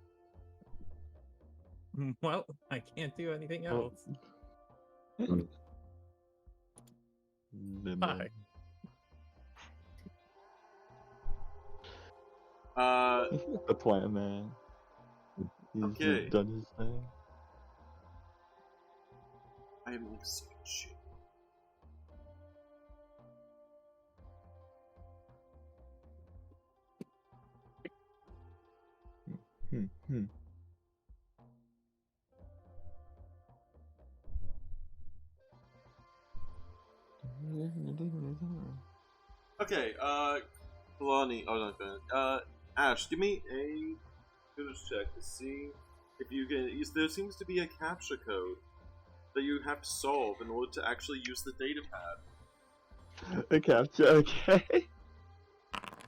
Well, I can't do anything Oh. else. Lemon. Hi. The plant man. He's Okay. done his thing. I am like such shit. Hmm. Okay, Kalani, oh not gonna. Ash, give me a good check to see if you can. There seems to be a captcha code that you have to solve in order to actually use the data pad. A capture, okay.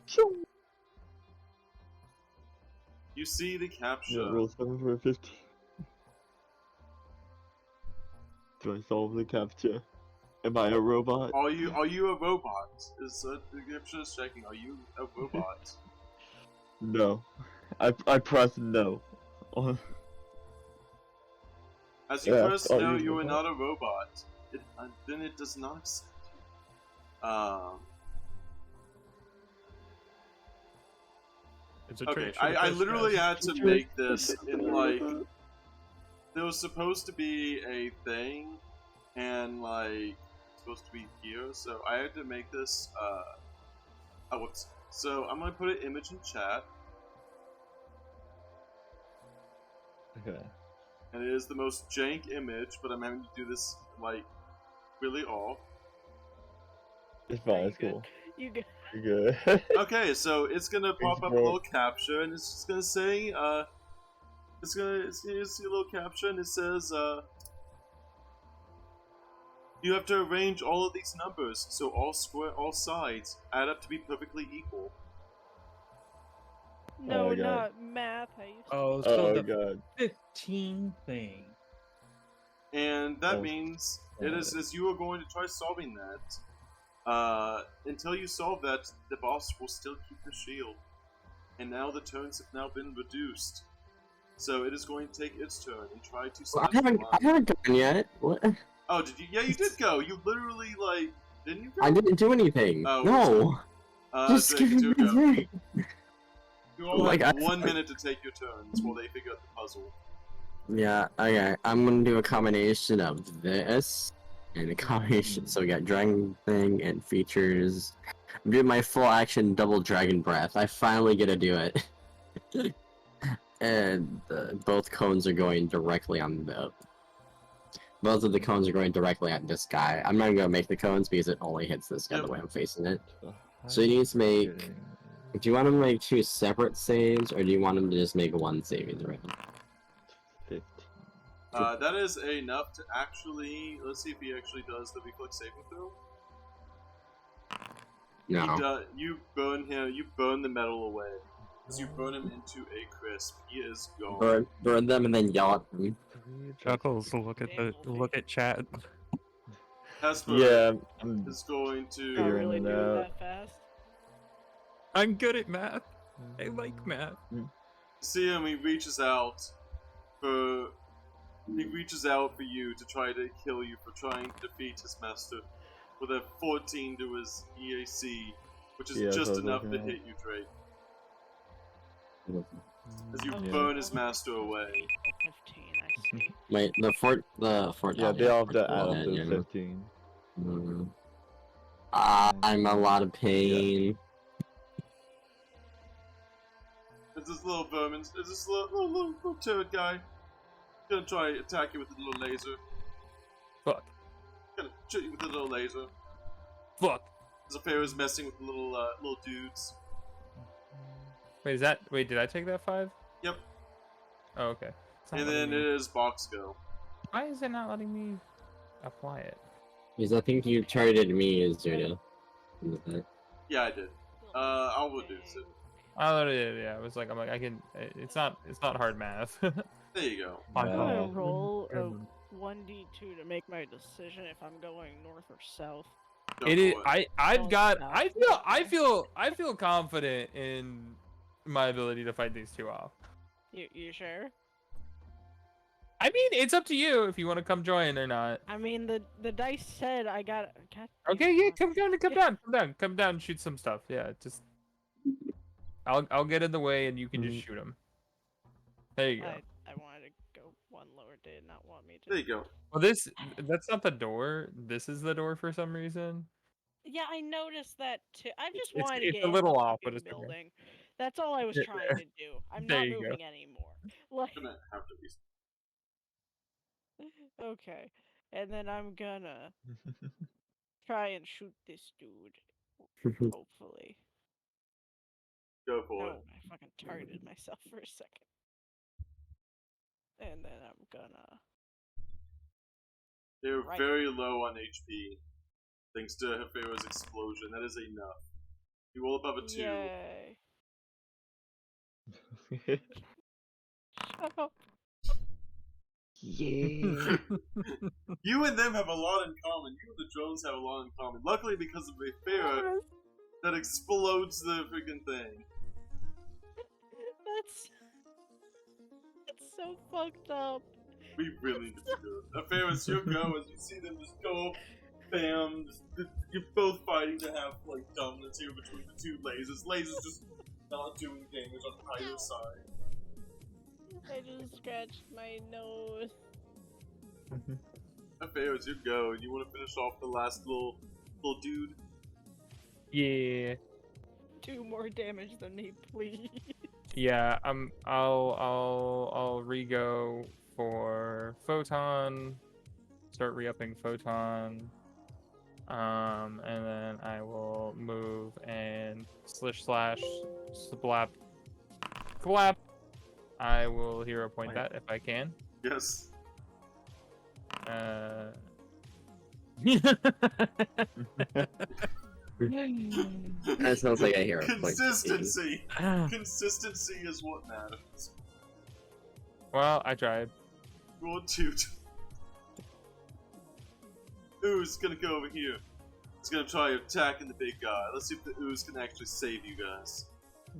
Shoo. You see the Yeah, captcha. roll 7 for a 15. Do I solve the capture? Am I a robot? Are you a robot? Is the captcha is checking? Are you a robot? No. I press no. As you Yeah, press are no, you a you are robot? not a robot. Then it does not accept you. It's a Okay, trick. Should've I pressed literally yes. had to make this in like there was supposed to be a thing, and like supposed to be here, so I had to make this. Oh, whoops. So I'm gonna put an image in chat, Okay. and it is the most jank image, but I'm having to do this like really off. It's fine. you It's good? cool. You good? You're good. Okay, so it's gonna pop up a bro. little caption, and it's just gonna say, it's gonna see a little caption. It says, you have to arrange all of these numbers so all sides add up to be perfectly equal. No, my God. not math. I used to Oh, be- so Oh the god. 15 thing. And that Oh, means it is as you are going to try solving that. Until you solve that, the boss will still keep the shield. And now the turns have now been reduced. So it is going to take its turn and try to Well, slash the line. I haven't gone yet. What? Oh, did you? Yeah, you did go. You literally, like, didn't you go? I didn't do anything. Oh, No. Just so give you me do go. my thing. You all Like, have I- 1 minute to take your turns while they figure out the puzzle. Yeah, okay. I'm gonna do a combination of this and a combination. So we got Dragon Thing and features. Do my full action double Dragon Breath. I finally get to do it. And both cones are going directly on the. Both of the cones are going directly at this guy. I'm not gonna make the cones because it only hits this guy Yep. the way I'm facing it. So you need to make. Do you want him to make 2 separate saves, or do you want him to just make 1 saving throw? 15. That is enough to actually. Let's see if he actually does the reflex saving throw. No. You burn him. You burn the metal away. As you burn him into a crisp, he is gone. Burn them and then yell at them. Chuckles, look at chat. Hesper Yeah, I'm is going Not to. Figuring really it doing out. that fast. I'm good at math. I like math. See him. He reaches out for. He reaches out for you to try to kill you for trying to defeat his master with a 14 to his EAC, which is Yeah, that's just what I was enough to looking at. hit you, Drake. As you Okay. burn his master away. 15, I see. Wait, the fort. Yeah, they all have to add up Yeah, to yeah. 15. I'm a lot of pain. It's this little vermin. It's this little turret guy. Gonna try to attack you with a little laser. Fuck. Gonna shoot you with a little laser. Fuck. Zephyr messing with the little dudes. Wait, is that? Wait, did I take that 5? Yep. Oh, okay. It's not And letting then me- it is Box go. Why is it not letting me apply it? Because I think you targeted me as Judah. Yeah, I did. I'll reduce it. Oh, yeah. It was like I'm like I can. It's not hard math. There you go. I'm gonna Uh, roll a 1d2 to make my decision if I'm going north or south. Go It is. for it. I've Oh, got. no. I feel confident in my ability to fight these two off. You sure? I mean, it's up to you if you want to come join or not. I mean, the dice said I got. Okay, yeah, come down, and shoot some stuff. Yeah, just. I'll get in the way and you can just shoot him. There you go. I wanted to go one lower. Did not want me to. There you go. Well, that's not the door. This is the door for some reason. Yeah, I noticed that too. I just It's- wanted to it's get a in little the off, but fucking it's okay. building. That's all I was Get trying there. to do. I'm There not you go. moving anymore. Like, I'm gonna have to be. okay, and then I'm gonna try and shoot this dude. Hopefully. Go for No, it. I fucking targeted myself for a second. And then I'm gonna. They're Right. very low on HP, thanks to Hefero's explosion. That is enough. You roll above a 2. Yay! Shut up. Yeah. You and them have a lot in common. You and the drones have a lot in common. Luckily, because of Hefero, that explodes the freaking thing. That's so fucked up. We really need to do it. Ferris, you'll go as you see them just go, bam. You're both fighting to have like dominance here between the two lasers. Lasers just not doing damage on either side. I just scratched my nose. Fails, you go. You want to finish off the last little dude? Yeah. 2 more damage than me, please. Yeah, I'll re-go for Photon, start re-upping Photon, and then I will move and slash splap flap. I will hero point that if I can. Yes. That sounds like a hero point. Consistency. Consistency is what matters. Well, I tried. Roll 2. Ooze gonna go over here. It's gonna try attacking the big guy. Let's see if the ooze can actually save you guys.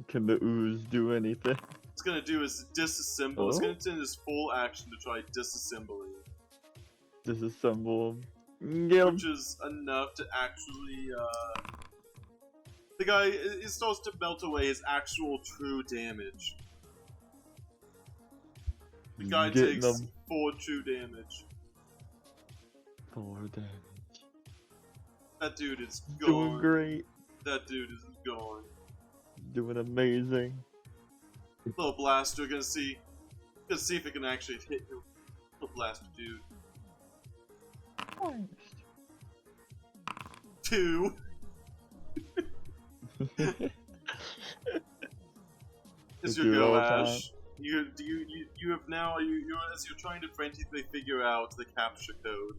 Can the ooze do anything? It's gonna do is disassemble. It's gonna send his full action to try disassembling, Disassemble. Get him. which is enough to actually. The guy it starts to melt away his actual true damage. The guy Getting takes them. 4 true damage. 4 damage. That dude is Doing gone. great. That dude is gone. Doing amazing. Little blaster, gonna see if it can actually hit you. Little blaster, dude. 2. It's your Do it go, all the time. Ash. You have now as you're trying to frantically figure out the capture code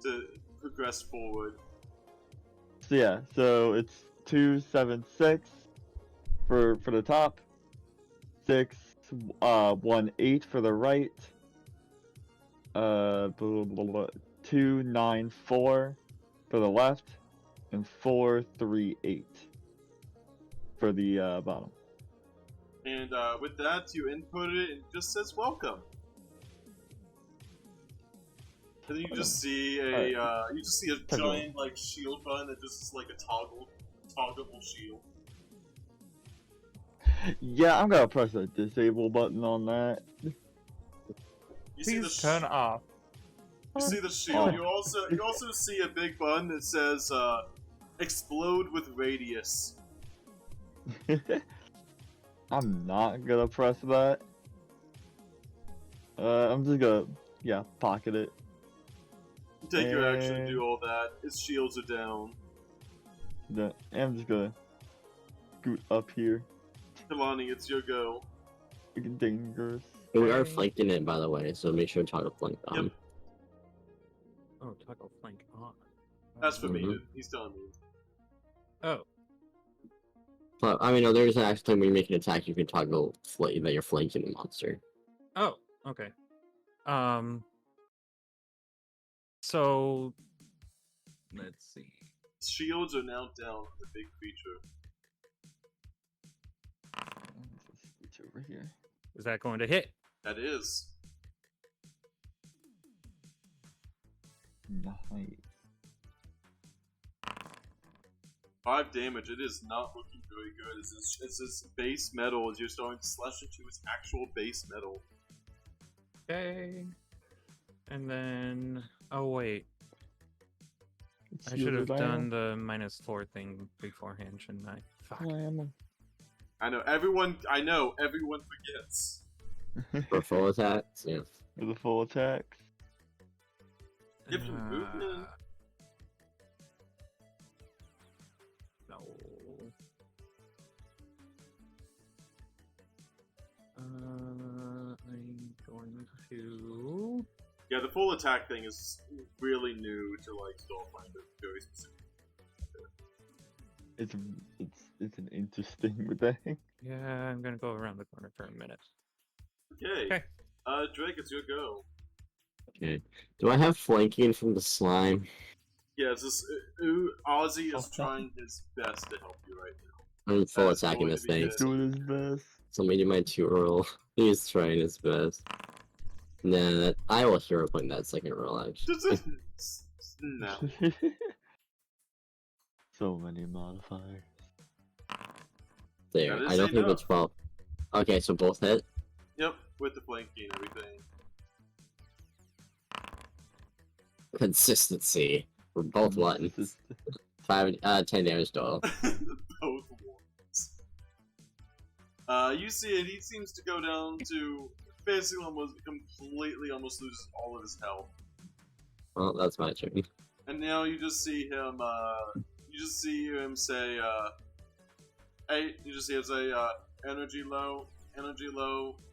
to progress forward. So yeah, so it's 276 for the top, 618 for the right, 294 for the left, and 438 for the bottom. And with that, you input it and it just says welcome. And then you just see a giant like shield button that just is like a toggleable shield. Yeah, I'm gonna press the disable button on that. You see the Please turn off. You see the shield. Oh. You also see a big button that says explode with radius. I'm not gonna press that. I'm just gonna, pocket it. Take your action to And- do all that. Its shields are down. I'm just gonna scoot up here. Kalani, it's your go. Freaking dangerous. We are flanking it, by the way, so make sure to toggle flank on. Yep. Oh, toggle flank on. That's for me. Mhm. He's telling me. Oh, But I mean, no, there's an actual time when you make an attack, you can toggle that you're flanking the monster. oh, okay. So let's see. Shields are now down on the big creature. Let's switch over here. Is that going to hit? That is. Nice. 5 damage. It is not looking very good. It's this base metal as you're starting to slash into its actual base metal. Okay. And then, oh wait, I should Shielded have done item. the -4 thing beforehand, shouldn't I? Fuck. Slam. I know everyone forgets. For full attacks, yeah. For the full attacks. Give him movement. No. I'm going to. Yeah, the full attack thing is really new to like Starfinder, very specific. It's an interesting thing. Yeah, I'm gonna go around the corner for a minute. Okay. Okay. Drake, it's your go. Okay. Do I have flanking from the slime? Yeah, it's this Ozzy is trying his best to help you right now. I'm full That's attacking going this to be thing. good. Doing his best. Somebody do my 2 roll. He's trying his best. Nah, I will hero point that second roll, actually. No. So many modifiers. There. That I is don't think the enough. 12. Okay, so both hit? Yep. with the flanking and everything. Consistency. We're both ones. 10 damage total. Both ones. You see it. He seems to go down to basically almost almost loses all of his health. Well, that's my turn. And now you just see him. Say, "Hey," you just see him say, "Energy low,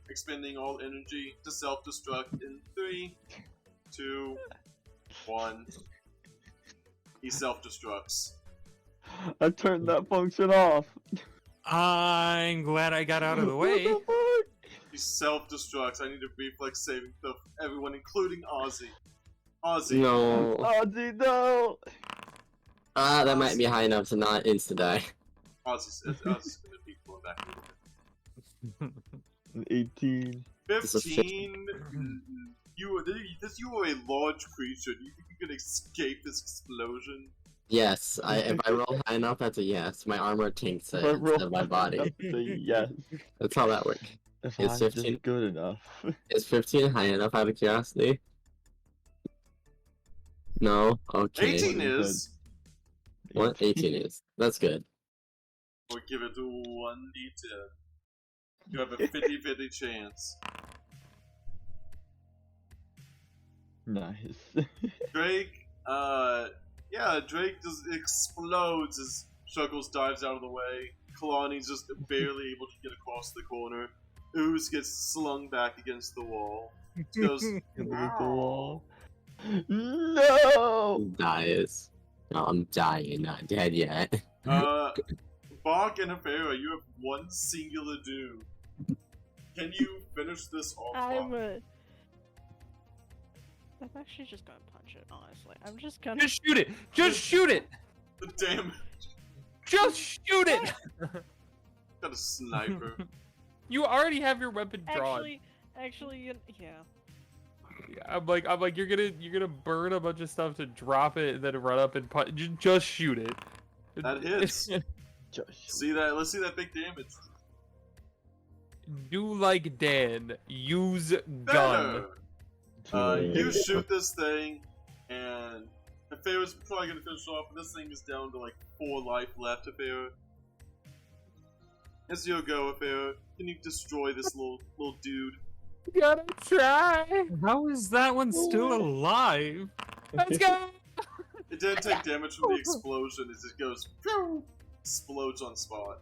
expending all energy to self-destruct in 3, 2, 1." He self-destructs. I turned that function off. I'm glad I got out of the way. What the fuck? He self-destructs. I need a reflex saving throw for everyone, including Ozzy. Ozzy. No. Ozzy, no! That might be high enough to not insta-die. Ozzy's gonna be going back a little bit. 18. This is 15. You are a large creature. Do you think you can escape this explosion? Yes, if I roll high enough, that's a yes. My armor tanks it If I instead of my roll body. up to yes. That's how that works. If It's I'm 15. just good enough. Is 15 high enough out of curiosity? No? Okay. 18 is. What? 18 is. That's good. We'll give it to 1d10. You have a 50-50 chance. Nice. Drake, Drake just explodes as Shuckles dives out of the way. Kalani's just barely able to get across the corner. Ooze gets slung back against the wall. Goes, Against the wall. No! Dies. No, I'm dying, not dead yet. Bach and Afera, you have one singular doom. Can you finish this off? Bach? I'm actually just gonna punch it, honestly. I'm just gonna. Just shoot it! Just shoot it! The damage. Just shoot it! Got a sniper. You already have your weapon drawn. Actually, yeah. I'm like, you're gonna burn a bunch of stuff to drop it and then run up and punch. Just shoot it. That hits. Just See that? Let's see that big damage. Do like Dan. Use gun. Better. You shoot this thing, and Afera's probably gonna finish off. This thing is down to like 4 life left. Afera. It's your go, Afera. Can you destroy this little dude? Gotta try. How is that one still alive? Let's go. It didn't take damage from the explosion as it goes, pew, explodes on spot.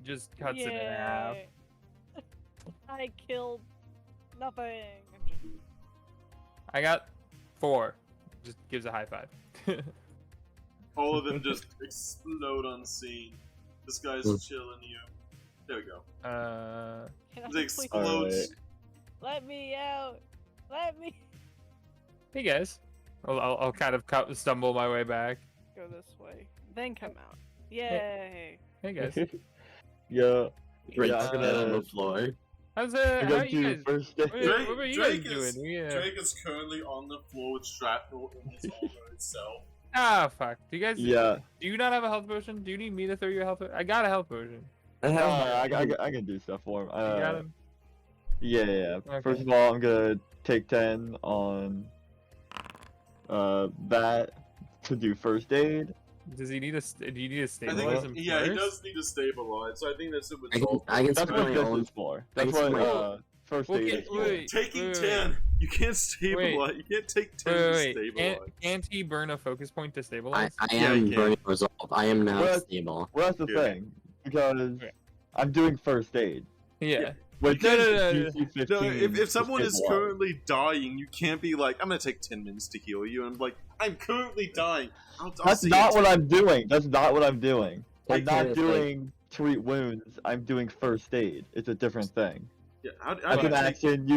Just cuts it in half. Yay. I killed nothing. I got 4. Just gives a high five. All of them just explode unseen. This guy's chilling you. There we go. Can I It please- explodes. Let me out. Let me Hey guys. I'll kind of stumble my way back. go this way. Then come out. Yay. Hey guys. yeah. Great Yeah, I'm on gonna- the floor. How's I'm how gonna you do guys? first What, day. Drake- what are you Drake guys is- doing? Yeah. Drake is currently on the floor with shrapnel in his armor itself. Ah, fuck. Do you guys? Yeah. Do you not have a health potion? Do you need me to throw you a health? I got a health potion. I can do stuff for him. You got him. Yeah. Okay. First of all, I'm gonna take 10 on that to do first aid. Does he need a? Do you need to I stabilize think, him yeah, he first? does need to stabilize, so I think that's it would I can, solve. I can That's spend what my this own. is for. I That's can what spend first Well, aid can- is for. wait, Taking wait, 10, you can't stabilize. You can't take 10 to Wait. stabilize. Can't he burn a focus point to I stabilize? Yeah, am you can. burning resolve. I am now Well, stable. Well, that's the Yeah. thing, because Okay. I'm doing first aid. Yeah. Which No, is no, no, DC No, 15 if someone to is stabilize. currently dying, you can't be like, I'm gonna take 10 minutes to heal you, and I'm like, I'm currently dying. I'll That's see not you. what I'm doing. That's not what I'm doing. I'm Take 10 not is doing treat wounds. I'm doing first aid. It's a different thing. Yeah, how As do an you take- action,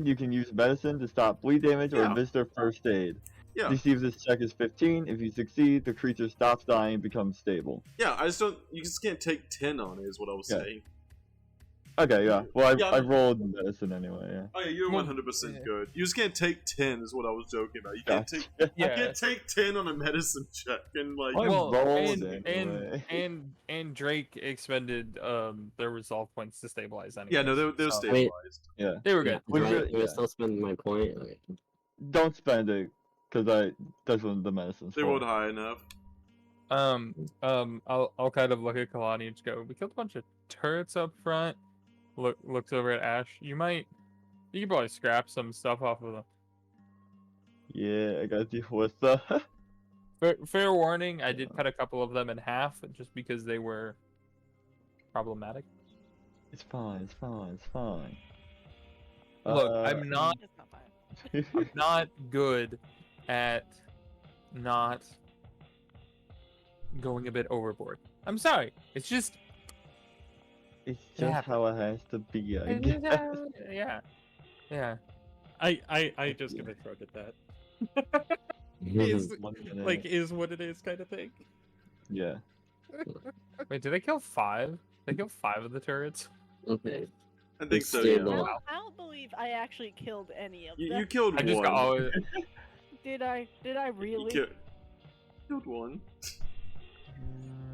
you can use medicine to stop bleed damage or Yeah. administer first aid. Yeah. DC of this check is 15. If you succeed, the creature stops dying and becomes stable. Yeah, I just don't. You just can't take 10 on it, is what I was Yeah. saying. Okay, yeah. Well, Yeah, I no- rolled medicine anyway. Yeah. Oh yeah, you're Well, 100% yeah. good. You just can't take 10 is what I was joking about. You can't Gotcha. take you Yeah. can't take 10 on a medicine check and like I Well, rolled and anyway. Drake expended their resolve points to stabilize anyways. yeah, no, they're so Wait. stabilized. Yeah. they were Yeah, good. We do I, should- do I yeah. still spend my point? Okay. Don't spend it, cause that's what the medicine's They for. rolled high enough. I'll kind of look at Kalani and just go, we killed a bunch of turrets up front. Looks over at Ash. You could probably scrap some stuff off of them. Yeah, I gotta deal with the. Fair warning, I did cut a couple of them in half just because they were problematic. It's fine. It's fine. It's fine. Look, I'm not It's not fine. I'm not good at not going a bit overboard. I'm sorry. It's just It's just Yeah. how it has to be, I it guess. is, yeah. I just give a shrug at that. Is One minute. like is what it is kind of thing. Yeah. Wait, did they kill 5? They killed 5 of the turrets? Okay. I think It's so. stable. Yeah. I don't believe I actually killed any of You them. killed I just one. got all Did I You really? killed one.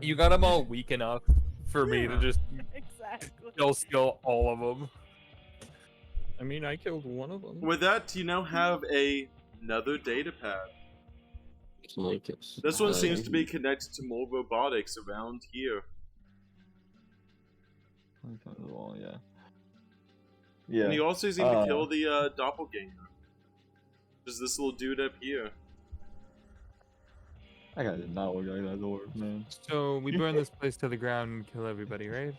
you got them all weak enough for me to Yeah. just Exactly. kill all of them. I mean, I killed one of them. With that, you now have another data pad. Like This one seems to be connected to more robotics around here. Well, yeah. Yeah. And you also seem to kill the doppelganger. There's this little dude up here. That guy did not look like that dwarf, man. So we burn this place to the ground and kill everybody, right?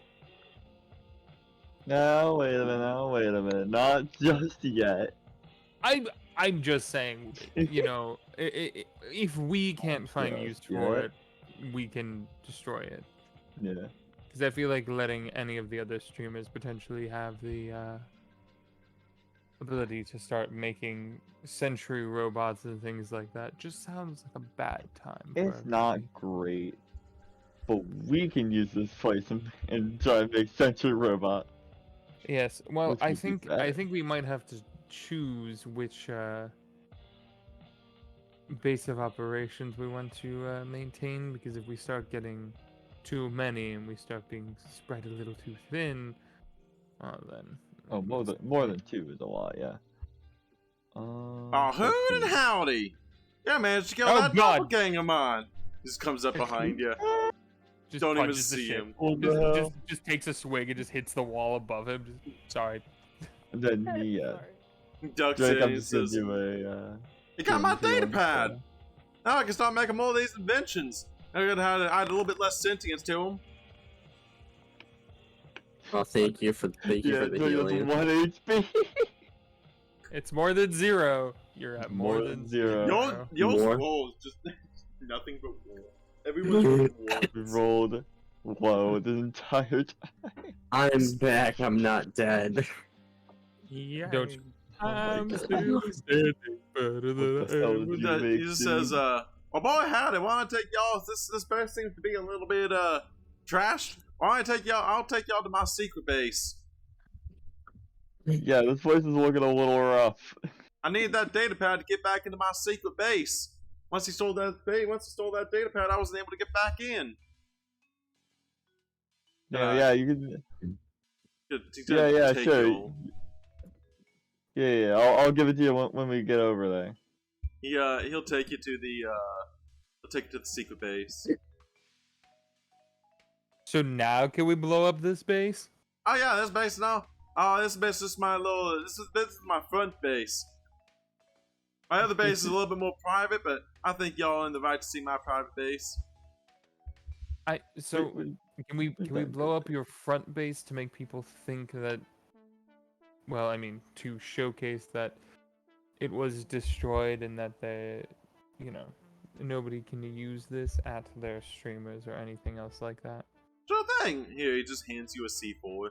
No, wait a minute. No, wait a minute. Not just yet. I'm just saying, you know, if we can't find use for it, we can destroy it. Yeah. Because I feel like letting any of the other streamers potentially have the ability to start making sentry robots and things like that just sounds like a bad time. for It's not everybody. great, but we can use this place and try to make sentry robot. Yes. Well, Which I would be think better. we might have to choose which base of operations we want to maintain, because if we start getting too many and we start being spread a little too thin, then Oh, more than 2 is a lot, yeah. Oh, let's hoot and see. howdy! Yeah, man, did you kill Oh, that God. doppelganger of mine? Just comes up behind you. just Don't even punches the see shit. him. What the hell? Just takes a swig and just hits the wall above him. Sorry. And then he Sorry. Ducks Drake in and comes to says, do a "You got my Jim data Jones, pad! Now I can start making more of these inventions. I gotta add a little bit less sentience to them." Oh, thank you for the Yeah, Drake has healing. 1 HP. It's more than 0. You're at more than 0. Yours More. rolls just nothing but war. Everyone's We rolled low the entire time. I'm back. I'm not dead. Yeah. Don't you- Oh my I'm God. still standing better than What the hell I did ever you did. make, He just dude? says, "Well, boy, howdy. Why don't I take y'all? This base seems to be a little bit trash. Why don't I take y'all? I'll take y'all to my secret base. Yeah, this place is looking a little rough. I need that data pad to get back into my secret base. Once he stole that data pad, I wasn't able to get back in." Yeah, you can. He's gonna Yeah, take sure. y'all. Yeah, I'll give it to you when we get over there. He'll take you to the secret base. So now can we blow up this base? Oh yeah, this base now. Oh, this base is my little. This is my front base. My other base is a little bit more private, but I think y'all are in the right to see my private base. So can we that blow up your front base to make people think that? Well, I mean, to showcase that it was destroyed and that nobody can use this at their streamers or anything else like that. Sure thing. Here, he just hands you a C4.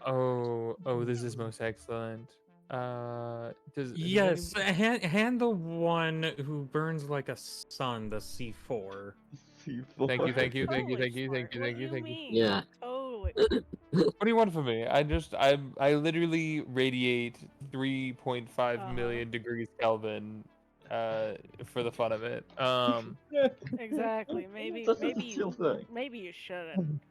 Oh, this is most excellent. Does Yes, anybody- hand the one who burns like a sun the C4. C4. Thank you. Totally smart. What do you Yeah. mean? Totally Exactly. What do you want from me? I literally radiate 3.5 million degrees Kelvin for the fun of it. Exactly. Maybe That's maybe a chill you thing. maybe you shouldn't.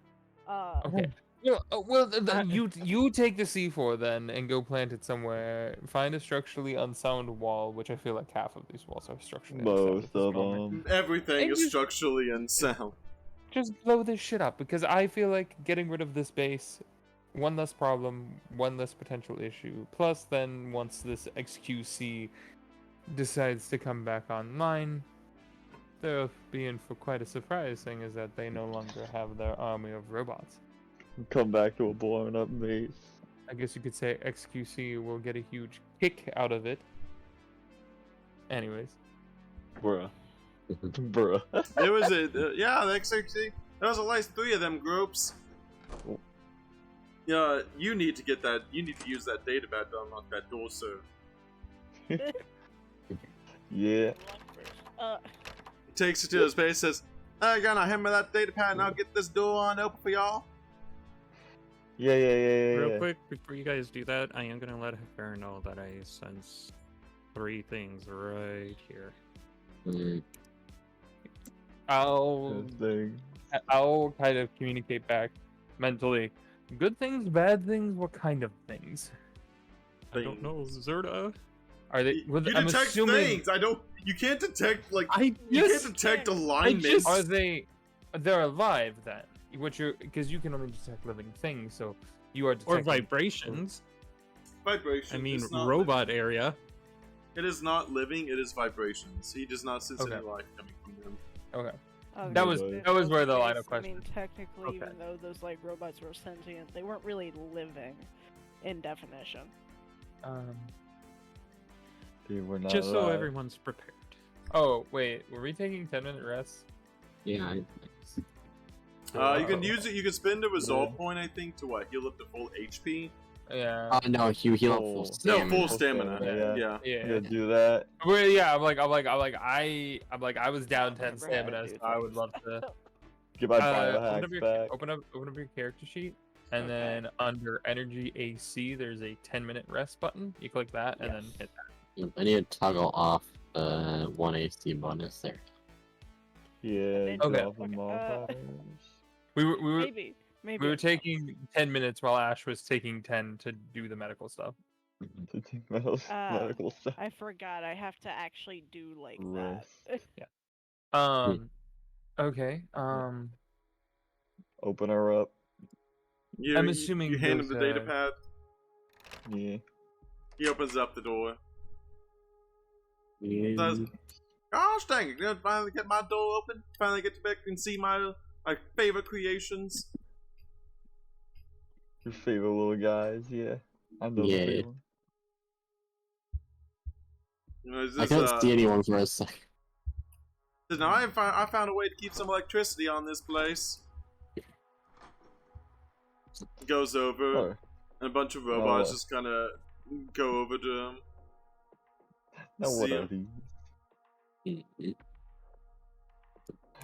Okay. You take the C4 then and go plant it somewhere. Find a structurally unsound wall, which I feel like half of these walls are structurally unsound Most at this of moment. them. Everything And is you- structurally unsound. Just blow this shit up because I feel like getting rid of this base, one less problem, one less potential issue. Plus, then once this XQC decides to come back online, they'll be in for quite a surprise, thing is that they no longer have their army of robots. Come back to a blown up base. I guess you could say XQC will get a huge kick out of it. Anyways. Bruh. Bruh. There was yeah, the X60. There was at least 3 of them groups. Yeah, you need to get that. You need to use that data pad to unlock that door, sir. Yeah. He takes it to his face, says, "I gotta hand me that data pad, and I'll get this door on open for y'all." Yeah. Real quick, before you guys do that, I am gonna let Heffer know that I sense 3 things right here. Mm, I'll This thing. I'll kind of communicate back mentally. Good things, bad things, what kind of things? I don't know, Zerda. Are they? You Well, I'm detect assuming. things. I don't. You can't detect like. I You just can't detect I alignments. just- Are they? They're alive then. What you're because you can only detect living things, so you are or detecting. vibrations. Vibration. I mean, It's not robot area. living. It is not living. It is vibrations. He does not sense Okay. any life coming from them. Okay. That was- that was where the line of I mean, question- technically, Okay. even though those like robots were sentient, they weren't really living, in definition. Dude, we're not Just so alive. everyone's prepared. Oh wait, were we taking 10-minute rests? yeah, You can Oh. use it. You can spend a resolve point, I think, to what heal up to full HP. Yeah. no, you heal up Oh. full No, stamina. No, full stamina. stamina, Yeah. Yeah. Yeah, do that. Well, yeah. I was down 10 Remember how to stamina, do so I would things. love to. Get my open biohacks up your back. open up your character sheet, and Okay. then under energy AC, there's a 10-minute rest button. You click that, and then Yes. hit that. Yep, I need to toggle off the 1 AC bonus there. Yeah, then- Okay. drop them off. We were Maybe we were it's not. taking 10 minutes while Ash was taking 10 to do the medical stuff. To take medical stuff. I forgot. I have to actually do like Rest. that. Okay. Open her up. I'm assuming you hand him those, the data uh, pad. Yeah. He opens up the door. Yeah. Does- Gosh dang it! Gonna finally get my door open. Finally get to back and see my favorite creations. Your favorite little guys, yeah. I know Yeah. the feeling. You know, is I this, couldn't see anyone for a second. Now I found a way to keep some electricity on this place. Goes over, Oh, and a bunch of robots Oh. just kind of go over to him. now what See are ya. these?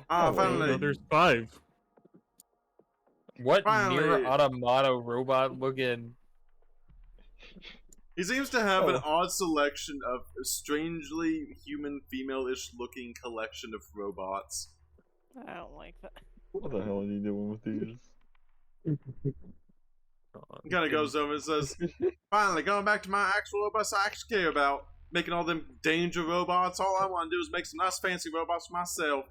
Ah, Oh, wait, finally. No, there's 5. What near Finally. automata robot looking? He seems to have an Oh. odd selection of a strangely human, female-ish looking collection of robots. I don't like that. What the hell are you doing with these? He kind of goes over and says, "Finally, going back to my actual robots I actually care about. Making all them danger robots. All I want to do is make some nice fancy robots for myself.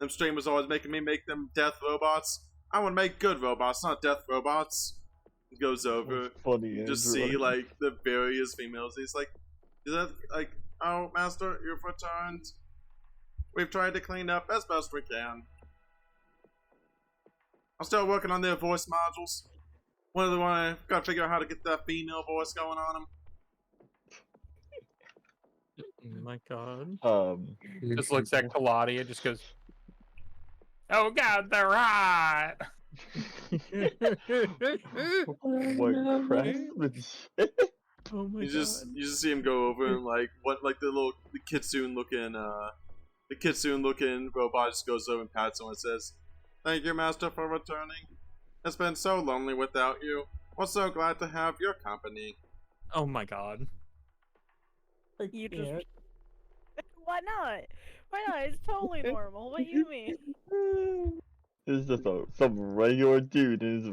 Them streamers always making me make them death robots. I want to make good robots, not death robots." He goes over, Funny. just Andrew. see like the various females. He's like, "Is that like, oh, master, you've returned. We've tried to clean up as best we can. I'm still working on their voice modules. One of the one I've got to figure out how to get that female voice going on them. Oh my god. Just looks at Kaladi and just goes, "Oh God, they're hot." what craftsmanship? Oh my You god. just see him go over and like the kitsune looking robot just goes over and pats him and says, "Thank you, master, for returning." It's been so lonely without you. We're so glad to have your company. Oh my god. You just. Why not? Why not? It's totally normal. What you mean? This is just some regular dude in his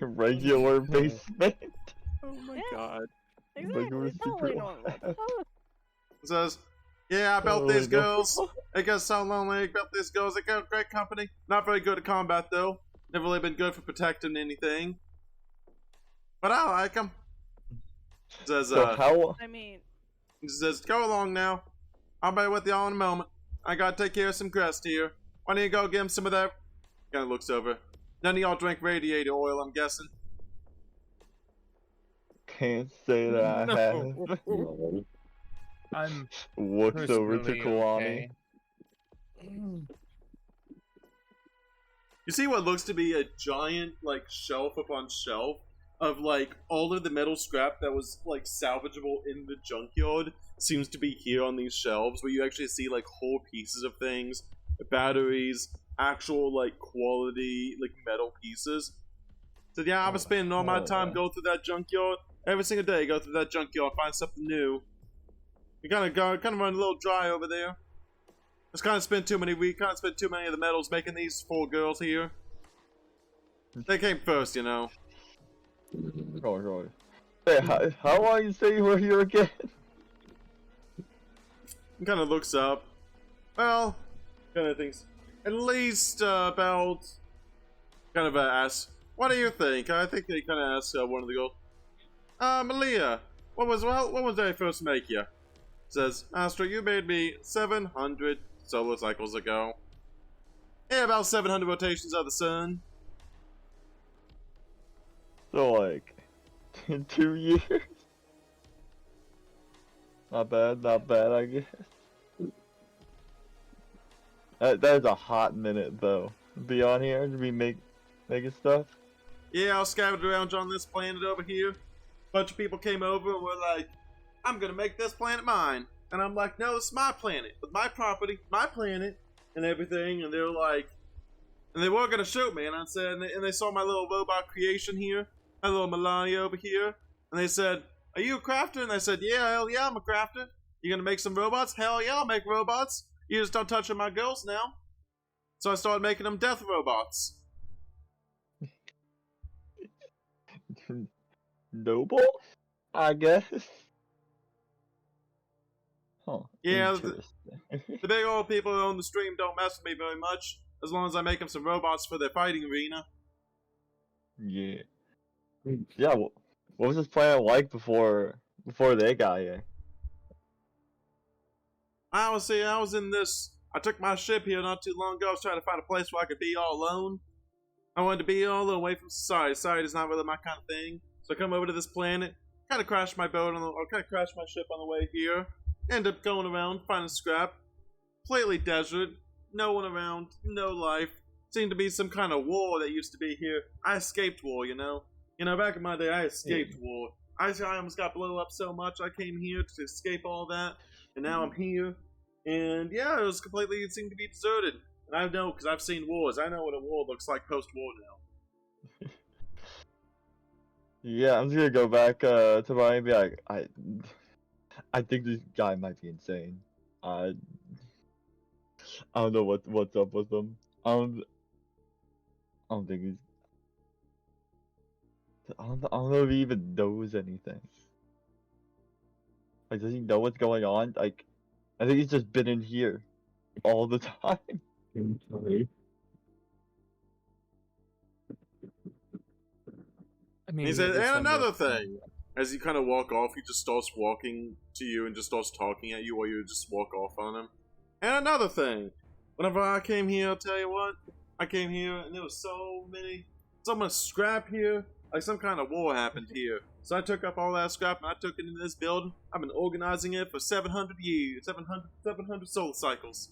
regular basement. Oh my Yeah. god. Exactly. Regular It's totally secret normal. life. It says, yeah, I built Totally these girls. normal. It got so lonely. I built these girls. They got great company. Not very good at combat, though. Never really been good for protecting anything. But I like them. It says, So how? I mean, it says, go along now. I'll be with y'all in a moment. I gotta take care of some crust here. Why don't you go give him some of that? Kinda looks over. None of y'all drink radiator oil, I'm guessing. Can't say that I No. have. No. I'm Looks over to personally Kalani. okay. You see what looks to be a giant, like, shelf upon shelf of, like, all of the metal scrap that was, like, salvageable in the junkyard seems to be here on these shelves, where you actually see, like, whole pieces of things, batteries, actual, like, quality, like, metal pieces. So, yeah, I've been spending all my time going through that junkyard. Every single day, go through that junkyard, find something new. You kind of run a little dry over there. Just kind of spent too many of the metals making these 4 girls here. They came first, you know. Roy. Hey, how long you say you were here again? He kind of looks up. Well, kind of thinks. At least about. Kind of asks, what do you think? I think he kind of asks one of the girls. Malia, what was I first make you? Says, Astra, you made me 700 solar cycles ago. Yeah, about 700 rotations of the sun. So like, in 2 years. Not bad, I guess. That is a hot minute though. Be on here to be making stuff. Yeah, I was scattered around on this planet over here. Bunch of people came over and were like, I'm gonna make this planet mine. And I'm like, no, it's my planet, with my property, my planet, and everything. And they're like, and they were gonna shoot me. And I said, and they saw my little robot creation here, my little Melania over here. And they said, are you a crafter? And I said, yeah, hell yeah, I'm a crafter. You gonna make some robots? Hell yeah, I'll make robots. You just don't touch my girls now. So I started making them death robots. Noble, I guess. Huh. Yeah, Interesting. The big old people on the stream don't mess with me very much, as long as I make them some robots for their fighting arena. Yeah. Yeah. What was this planet like before they got here? I took my ship here not too long ago. I was trying to find a place where I could be all alone. I wanted to be all alone, away from society. Society is not really my kind of thing. So I come over to this planet, kind of crashed my ship on the way here. End up going around, finding scrap. Completely desert, no one around, no life. Seemed to be some kind of war that used to be here. I escaped war, you know. Back in my day, I escaped war. I almost got blown up so much. I came here to escape all that, and now I'm here. And yeah, it seemed to be deserted. And I know, because I've seen wars. I know what a war looks like post-war now. Yeah, I'm just gonna go back to Miami and be like, I think this guy might be insane. I don't know what's up with him. I don't think he's. I don't know if he even knows anything. Like, does he know what's going on? Like, I think he's just been in here all the time. I mean, He said, this and one another does- thing. As you kind of walk off, he just starts walking to you and just starts talking at you while you just walk off on him. And another thing. Whenever I came here, I'll tell you what. I came here and there was so much scrap here. Like some kind of war happened here. So I took up all that scrap and I took it into this building. I've been organizing it for 700 years. 700 solar cycles.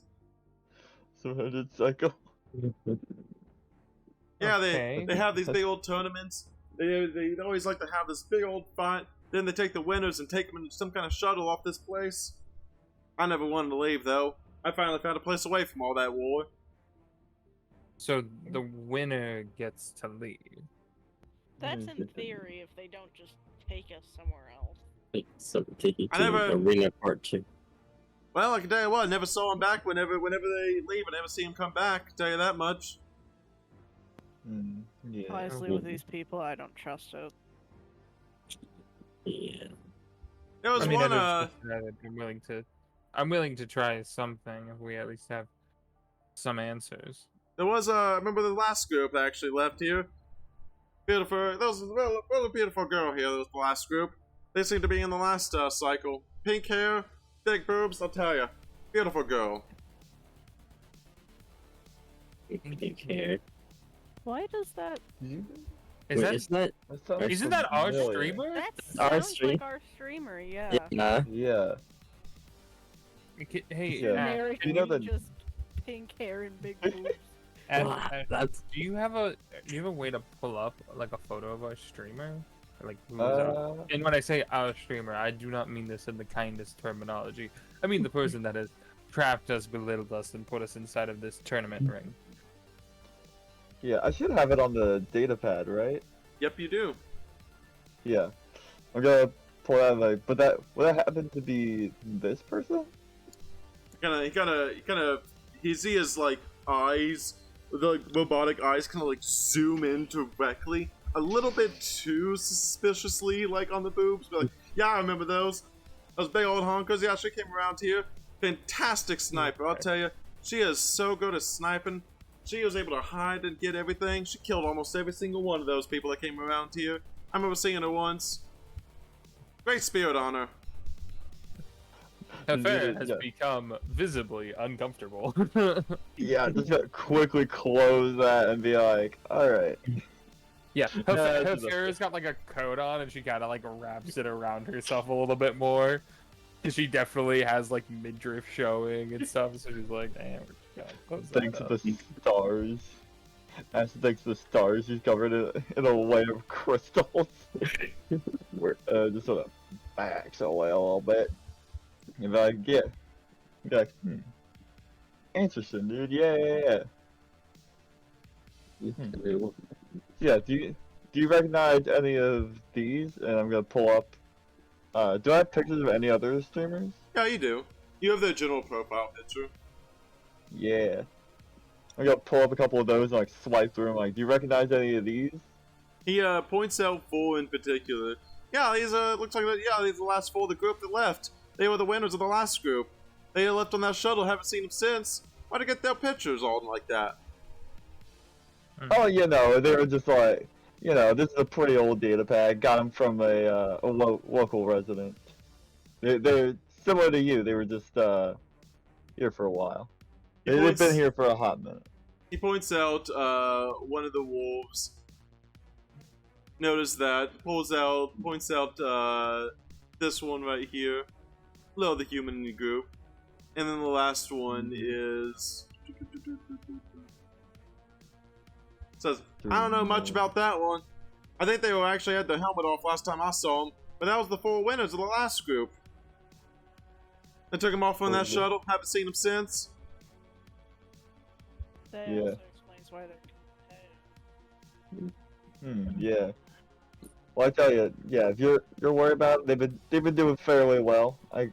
700 cycle. Yeah, Okay. they have these big old tournaments. They always like to have this big old fight. Then they take the winners and take them into some kind of shuttle off this place. I never wanted to leave, though. I finally found a place away from all that war. So the winner gets to leave. That's Mm, in good to know. theory if they don't just take us somewhere else. Like, so take you I to never- Arena Part 2. Well, I can tell you what, I never saw him back whenever they leave. I never see him come back, I tell you that much. Yeah. Honestly, with these people, I don't trust it. Yeah. There was I mean, I one, don't trust that. I'm willing to try something if we at least have some answers. there was, I remember the last group that actually left here. Beautiful, there was a really beautiful girl here, that was the last group. They seem to be in the last cycle. Pink hair, big boobs, I'll tell you. Beautiful girl. Pink hair. Why does that? Is Wait, that isn't that? That sounds isn't that our familiar. streamer? That Our sounds stream? like our streamer, yeah. Yeah. Yeah. Hey, Yeah. Mary, You know can the- just pink hair and big boobs. That's do you have a way to pull up like a photo of our streamer? Like who's our- and when I say our streamer, I do not mean this in the kindest terminology. I mean the person that has trapped us, belittled us, and put us inside of this tournament ring. Yeah, I should have it on the data pad, right? Yep, you do. Yeah. I'm gonna pull out like, but that would that happen to be this person? You see his like eyes, the robotic eyes kind of like zoom in directly, a little bit too suspiciously, like on the boobs. But like, yeah, I remember those big old honkers. Yeah, she came around here. Fantastic sniper, I'll tell you. She is so good at sniping. She was able to hide and get everything. She killed almost every single one of those people that came around here. I remember seeing her once. Great spirit on her. Affair has Yeah. become visibly uncomfortable. Yeah, just gotta quickly close that and be like, alright. Yeah, Yeah, this is a- Farrah's got like a coat on and she kind of like wraps it around herself a little bit more. Cause she definitely has like midriff showing and stuff, so she's like, damn, we're just gonna close Thanks that to up. the stars. As thanks to the stars, she's covered in a layer of crystals. Just sort of backs away a little bit. And be like, yeah. Be like, interesting, dude. Yeah. Yeah, do you recognize any of these? And I'm gonna pull up. Do I have pictures of any other streamers? Yeah, you do. You have their general profile picture. Yeah. I'm gonna pull up a couple of those and like swipe through them. Like, do you recognize any of these? He points out 4 in particular. Yeah, these looks like these are the last 4 of the group that left. They were the winners of the last group. They left on that shuttle. Haven't seen them since. Why'd they get their pictures all like that? Oh, they were just like, this is a pretty old data pad. Got them from a local resident. They're similar to you. They were just here for a while. He They've points- been here for a hot minute. He points out one of the wolves. Notice that. Points out this one right here. Below the human in the group. And then the last one is... Says, I don't know much about that one. I think they were actually had their helmet off last time I saw them. But that was the 4 winners of the last group. They took them off on that shuttle. Haven't seen them since. That Yeah. also explains why they're Yeah. Well, I tell you, yeah. If you're worried about it, they've been doing fairly well. I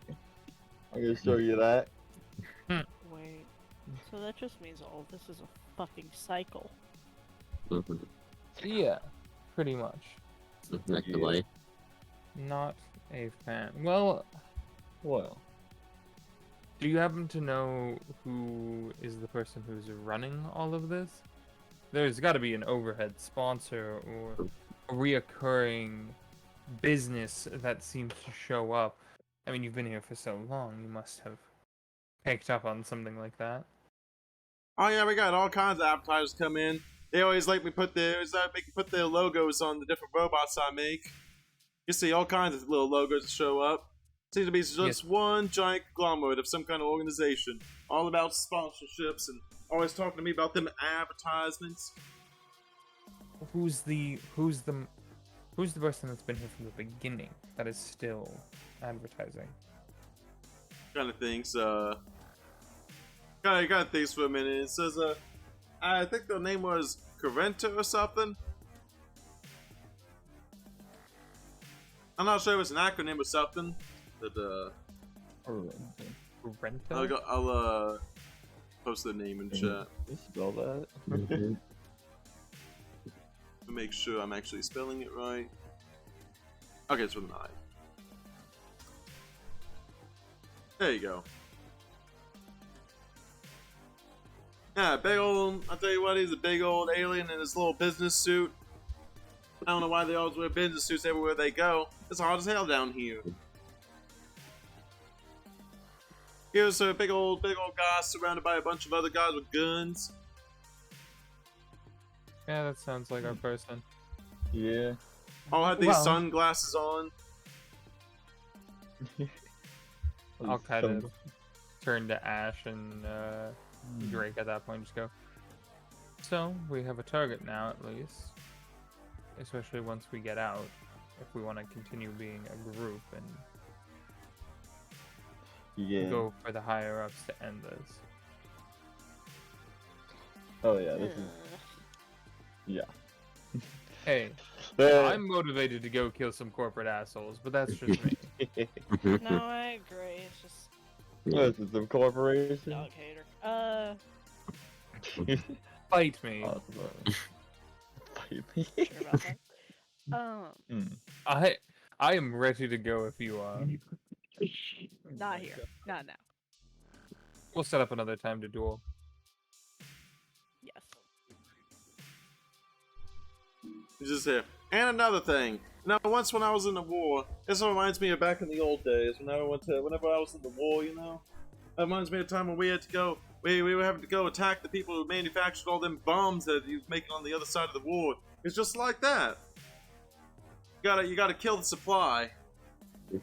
can assure you that. Wait. So that just means all of this is a fucking cycle. Yeah, pretty much. Effectively. Not a fan. Well, do you happen to know who is the person who's running all of this? There's got to be an overhead sponsor or a reoccurring business that seems to show up. I mean, you've been here for so long, you must have picked up on something like that. Oh yeah, we got all kinds of advertisers come in. They always let me put their logos on the different robots I make. You see all kinds of little logos that show up. Seems to be just Yes. one giant conglomerate of some kind of organization, all about sponsorships and always talking to me about them advertisements. Who's the person that's been here from the beginning that is still advertising? Kind of things. Kind of thinks for a minute. It says, I think their name was Carenta or something. I'm not sure if it's an acronym or something, but Renta? I'll post their name in chat Can you spell that? Mhm. to make sure I'm actually spelling it right. Okay, it's with an I. There you go. Yeah, big old. I'll tell you what, he's a big old alien in his little business suit. I don't know why they always wear business suits everywhere they go. It's hot as hell down here. Here's a big old guy surrounded by a bunch of other guys with guns. Yeah, that sounds like our person. Yeah. All had these Well- sunglasses on. I'll kind of turn to Ash and Drake at that point. Just go. So we have a target now, at least. Especially once we get out, if we want to continue being a group and Yeah. go for the higher ups to end this. Oh yeah, this is yeah. Hey, Uh, I'm motivated to go kill some corporate assholes, but that's just me. No, I agree. It's just This is a corporation. dog hater. Fight me. Fight me. Sure about that. I am ready to go if you are. Not here. Not now. We'll set up another time to duel. Yes. He's just here. And another thing. Now, once when I was in the war, this reminds me of back in the old days. Whenever I was in the war, you know, that reminds me of a time when we had to go. We were having to go attack the people who manufactured all them bombs that he was making on the other side of the war. It's just like that. You gotta kill the supply. You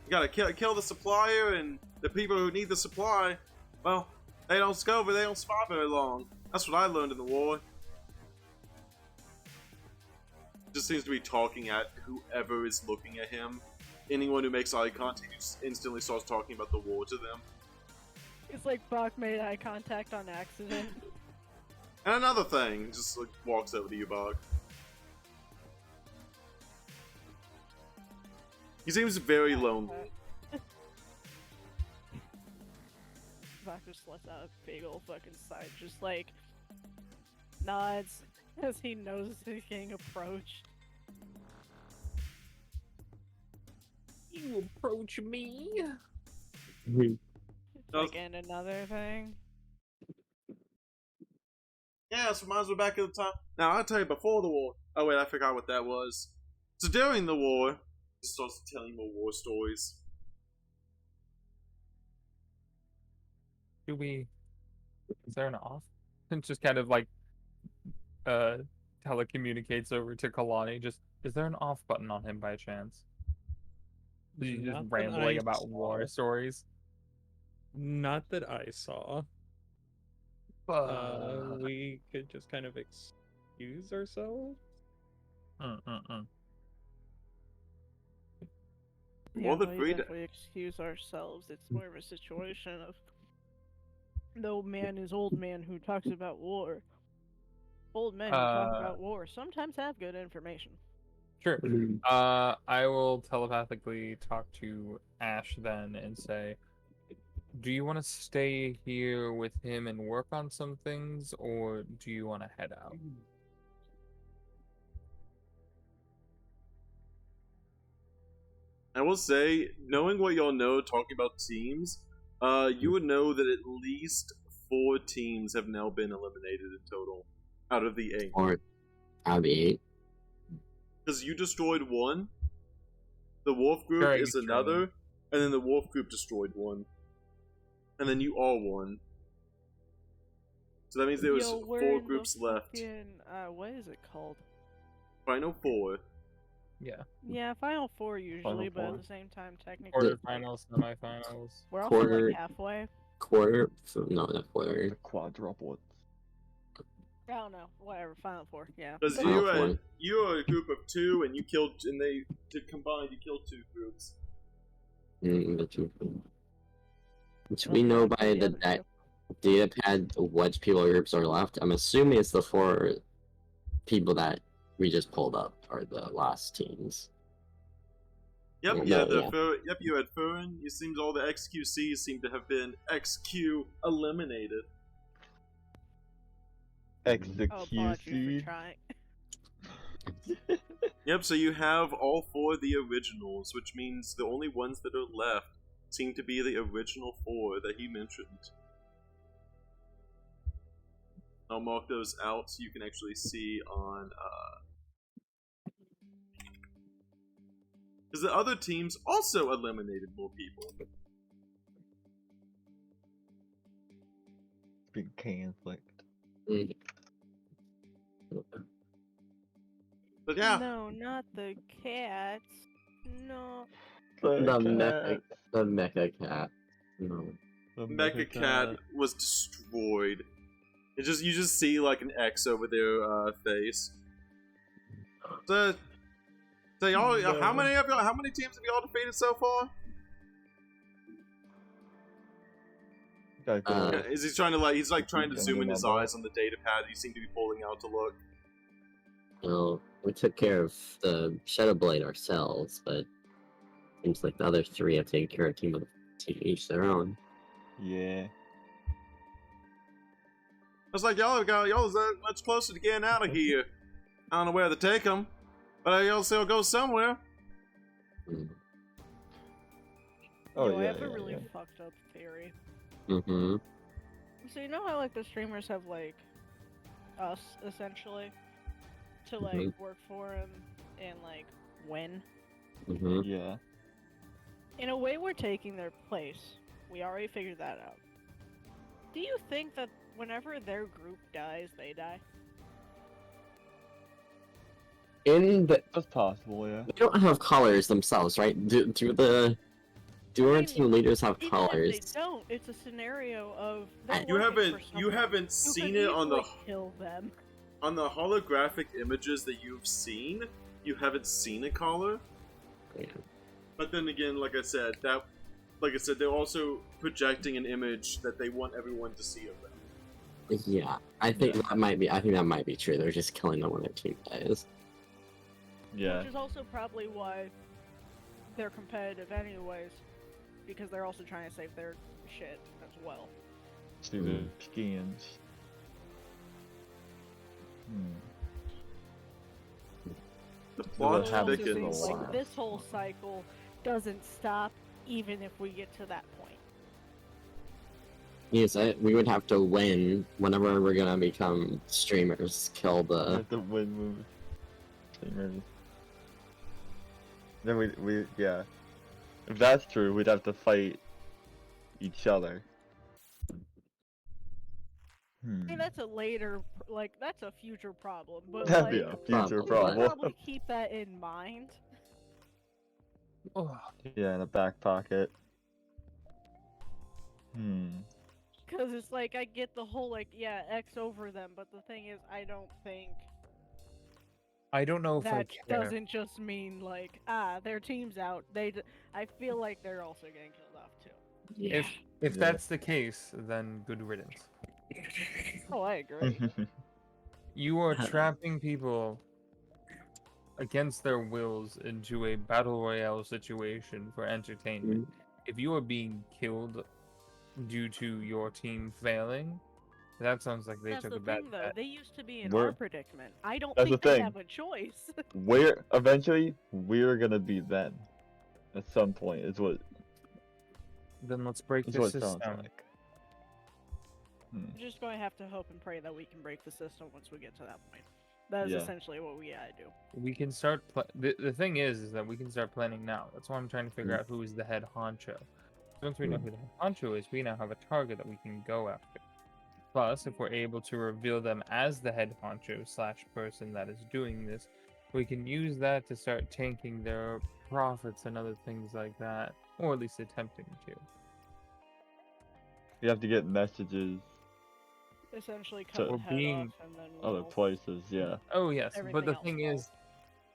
gotta kill the supplier, and the people who need the supply, well, they don't survive very long. That's what I learned in the war. Just seems to be talking at whoever is looking at him. Anyone who makes eye contact, he just instantly starts talking about the war to them. It's like Bach made eye contact on accident. And another thing, just like walks over to you, Bog. He seems very lonely. Bach just lets out a big old fucking sigh, just like nods as he knows he's getting approached. You approach me. Does- Like, and another thing. Yeah, this reminds me back at the time. Now, I'll tell you before the war. Oh, wait, I forgot what that was. So during the war, he starts telling more war stories. Is there an off? And just kind of like telecommunicates over to Kalani. Just, is there an off button on him by chance? Is he just Not that rambling I about war saw. stories? Not that I saw. We could just kind of excuse ourselves. Well, the but free even to- if we excuse ourselves, it's more of a situation of the old man is old man who talks about war. Old men who talk about war sometimes have good information. Sure. I will telepathically talk to Ash then and say, do you want to stay here with him and work on some things, or do you want to head out? I will say, knowing what y'all know, talking about teams, you would know that at least 4 teams have now been eliminated in total out of the 8. Or out of the 8. Because you destroyed one, the Wolf Group Very is true. another, and then the Wolf Group destroyed one, and then you all won. So that means there was Yo, we're 4 in the groups left. fucking, what is it called? Final 4. Yeah. Yeah, Final Four usually, but Four? at the same time, technically, Quarterfinals, semifinals. we're also Quarter- like halfway. Quarter? No, not quarter. Quadruplets. I don't know. Whatever. Final Four. Yeah. Because Final you Four. were a group of 2, and you killed, and they combined, you killed 2 groups. Which we know by the other deck. two. Datapad, which people groups are left? I'm assuming it's the 4 people that we just pulled up are the last teams. Yep, No, you had yeah. yep, you had Furin. It seems all the XQCs seem to have been XQ eliminated. Oh, apologies for trying. Yep, so you have all 4 of the originals, which means the only ones that are left seem to be the original 4 that he mentioned. I'll mark those out so you can actually see on, because the other teams also eliminated more people. Big conflict. Mm. But yeah, No, not the cats. No. The cat. mecha cat. No. The Mecha Cat was destroyed. You just see like an X over their face. So y'all, No. how many teams have y'all defeated so far? Gotta go. Uh, Is he trying to he's like trying to Don't zoom in his remember. eyes on the data pad you seem to be pulling out to look. Well, we took care of the Shadow Blade ourselves, but seems like the other 3 have taken care of each their own. Yeah. I was like, y'all is that much closer to getting out of here. I don't know where to take them, but y'all still go somewhere. Mm. Oh Yo, I yeah, have a yeah, really yeah. fucked up theory. Mm-hmm. So you know how like the streamers have like us essentially to like Mhm. work for and like win. Mm-hmm. Yeah. In a way, we're taking their place. We already figured that out. Do you think that whenever their group dies, they die? In the That's possible, yeah. they don't have colors themselves, right? Do our mean, team leaders have Even colors? if they don't, it's a scenario of I- they're You working haven't for you someone haven't who seen could it on the easily kill them. holographic images that you've seen. You haven't seen a collar. Yeah. But then again, like I said, they're also projecting an image that they want everyone to see of them. Yeah, I think that might be true. They're just killing them when their team dies. Yeah. Which is also probably why they're competitive anyways, because they're also trying to save their shit as well. See the skins. The So plot what happens Also to thickens. the like last this whole one? cycle doesn't stop even if we get to that point. Yes, we would have to win whenever we're gonna become streamers. Kill You the have to win moves. Streamers. Then we yeah. If that's true, we'd have to fight each other. I mean, Hmm. that's a later, like, that's a future problem, but That'd like, be a future Problem. we should problem. probably keep that in mind. Oh, Yeah, in a back pocket. Because it's like, I get the whole, like, yeah, X over them, but the thing is, I don't think I don't know if I that care. doesn't just mean, like, their team's out. I feel like they're also getting killed off, too. yeah. If Yeah. that's the case, then good riddance. Oh, I agree. You are trapping people against their wills into a battle royale situation for entertainment. If you are being killed due to your team failing, that sounds like they That's took the a bad thing, though. bet. They used to be in We're- our predicament. I don't That's think the they thing. have a choice. Eventually we're gonna be them. At some point is what Then let's break is the what it sounds system. like. We're just going to have to hope and pray that we can break the system once we get to that point. That is Yeah. essentially what we gotta do. We can start. The thing is that we can start planning now. That's why I'm trying to figure out who is the head honcho. Once we know who the head honcho is, we now have a target that we can go after. Plus, if we're able to reveal them as the head honcho / person that is doing this, we can use that to start tanking their profits and other things like that, or at least attempting to. You have to get messages Essentially So- cut the We're head being off and then other we'll... places, yeah. Oh yes, but Everything the else thing falls. is,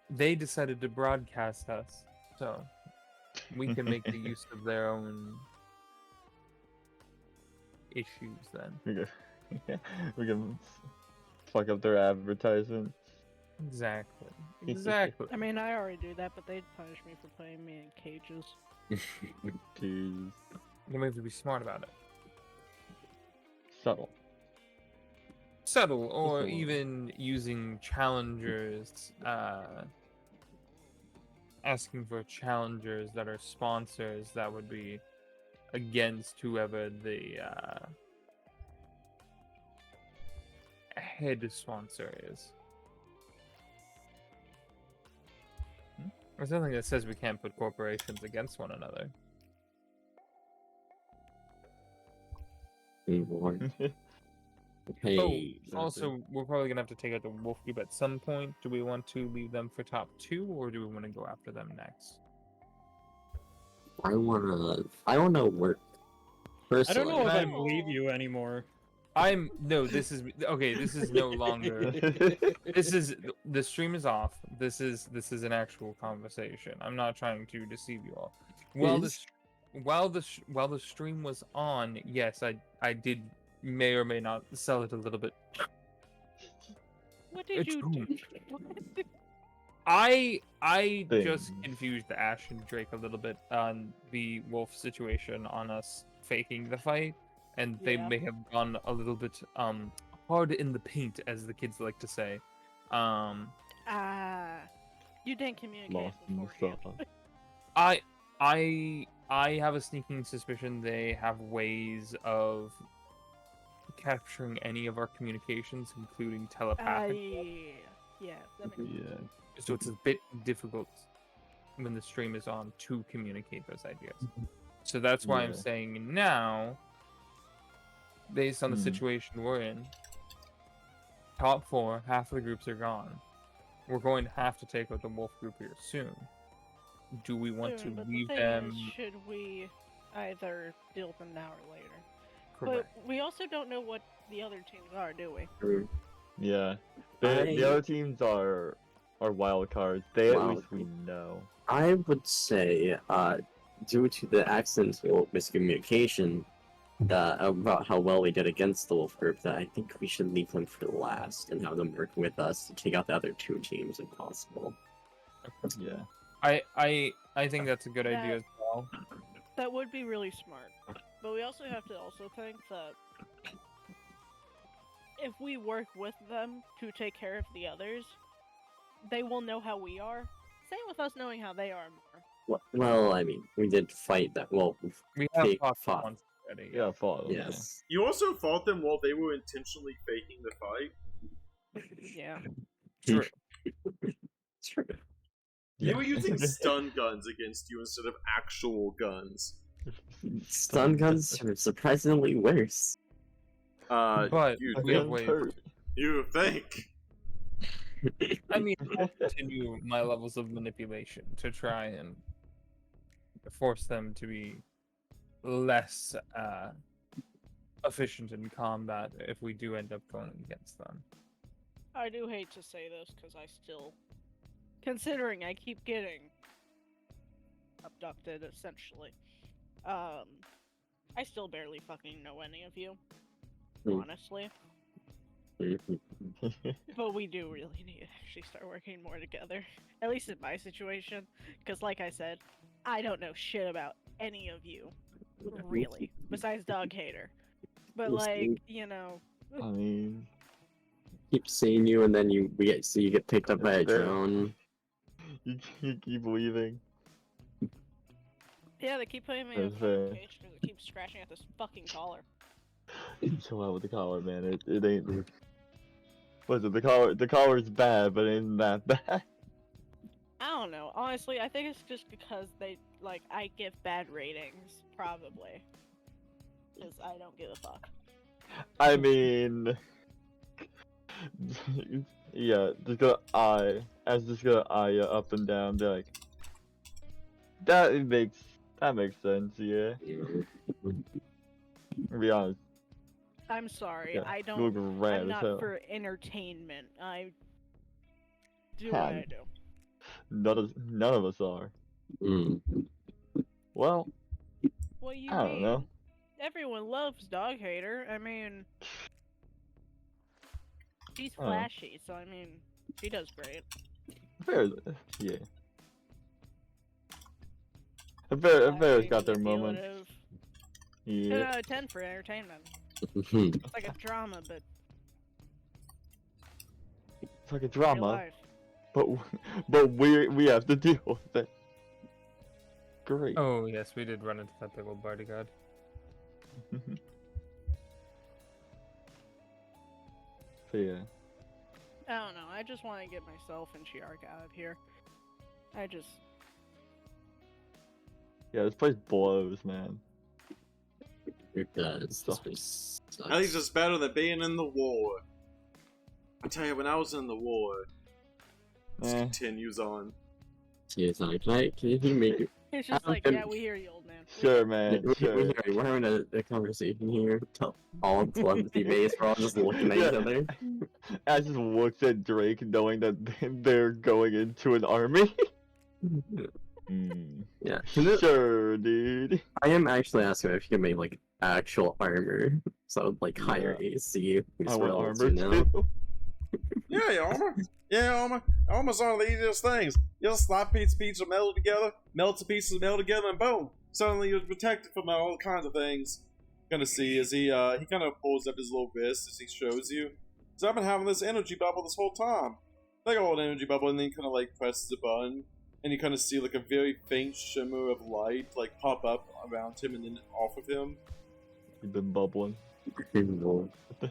they decided to broadcast us, so we can make the use of their own issues then. We can fuck up their advertisement. Exactly. Exactly. I mean, I already do that, but they'd punish me for putting me in cages. Jeez. You have to be smart about it. Subtle. Subtle, or a little. even using challengers, asking for challengers that are sponsors that would be against whoever the head sponsor is. There's nothing that says we can't put corporations against one another. Hey. Also, we're probably gonna have to take out the wolf group at some point. Do we want to leave them for top 2, or do we want to go after them next? I wanna work. I Personally, don't know if I I'm- believe you anymore. This is okay. This is no longer. This is the stream is off. This is an actual conversation. I'm not trying to deceive you all. While the stream was on, yes, I did may or may not sell it a little bit. What did It's you cool. do? I just Things. confused Ash and Drake a little bit on the wolf situation on us faking the fight, and they Yeah. may have gone a little bit hard in the paint, as the kids like to say. You didn't communicate Lost in the beforehand. sauce. I have a sneaking suspicion they have ways of capturing any of our communications, including telepathic. Yeah, that makes sense. Yeah. So it's a bit difficult when the stream is on to communicate those ideas. So that's why I'm Yeah. saying now, based on the Hmm. situation we're in, top 4, half of the groups are gone. We're going to have to take out the wolf group here soon. Do we want Soon, to but the leave thing them? is, should we either deal with them now or later? Correct. But we also don't know what the other teams are, do we? Yeah. The I- other teams are wild cards. They at Wild least we know. I would say, due to the accidental miscommunication about how well we did against the wolf group, that I think we should leave them for last and have them work with us to take out the other 2 teams if possible. Yeah. I think that's a good idea as well. That would be really smart. But we also have to also think that if we work with them to take care of the others, they will know how we are. Same with us knowing how they are more. Well, I mean, we did fight that. Well, We have Fake fought fought. once already. Yeah, follow. yes. You also fought them while they were intentionally faking the fight. Yeah. True. True. They were using stun guns against you instead of actual guns. Stun guns are surprisingly worse. But you we have think? ways. Hurt. You think? I mean, I'll continue my levels of manipulation to try and force them to be less efficient in combat if we do end up going against them. I do hate to say this because I still, considering I keep getting abducted, essentially, I still barely fucking know any of you, Hmm. honestly. Mhm. But we do really need to actually start working more together. At least in my situation. Because, like I said, I don't know shit about any of you. Really. Besides Dog Hater. But, We'll see. like, you know. I mean, Keep seeing you, and then you get picked up by a There. drone. you keep leaving. Yeah, they keep putting me in a That's fucking fair. cage because they keep scratching at this fucking collar. Chill out with the collar, man. It ain't. Listen, the collar's bad, but it ain't that bad. I don't know. Honestly, I think it's just because I give bad ratings, probably. Because I don't give a fuck. I mean, yeah, just gonna eye you up and down, be like, that makes sense, yeah. To be honest, I'm sorry. yeah, I you don't. look rad I'm as not hell. for entertainment. I do what I Had. do. None of us are. Mm. Well, What do you I don't mean? know. everyone loves Dog Hater. I mean, she's Oh. flashy, so I mean, she does great. Fair, yeah. Bear's got their moments. Manipulative. Yeah. 10 out of 10 for entertainment. Mhm. It's like a drama, but It's like a real drama, life. but we have to deal with it. Great. Oh yes, we did run into that big old bodyguard. So yeah. I don't know. I just want to get myself and Shiark out of here. Yeah, this place blows, man. It does. This place At least sucks. it's better than being in the war. I tell you, when I was in the war, this Eh. continues on. It's like, can you make it? It's just like, yeah, we hear you, old man. We Sure, hear man. Sure. We're having a conversation here. All telepathy based. We're all just looking at each Yeah. other. I just looks at Drake, knowing that they're going into an army. Yeah. Sure, dude. I am actually asking if you can make like actual armor, so like higher AC. I want Results, armor you know? too. Yeah, armor. Yeah, armor. Armor's one of the easiest things. You just slap pieces of metal together, melt the pieces of metal together, and boom! Suddenly you're protected from all kinds of things. Gonna see as he kind of pulls up his little wrist as he shows you. So I've been having this energy bubble this whole time, like old energy bubble, and then kind of like presses a button, and you kind of see like a very faint shimmer of light like pop up around him and then off of him. You've been bubbling.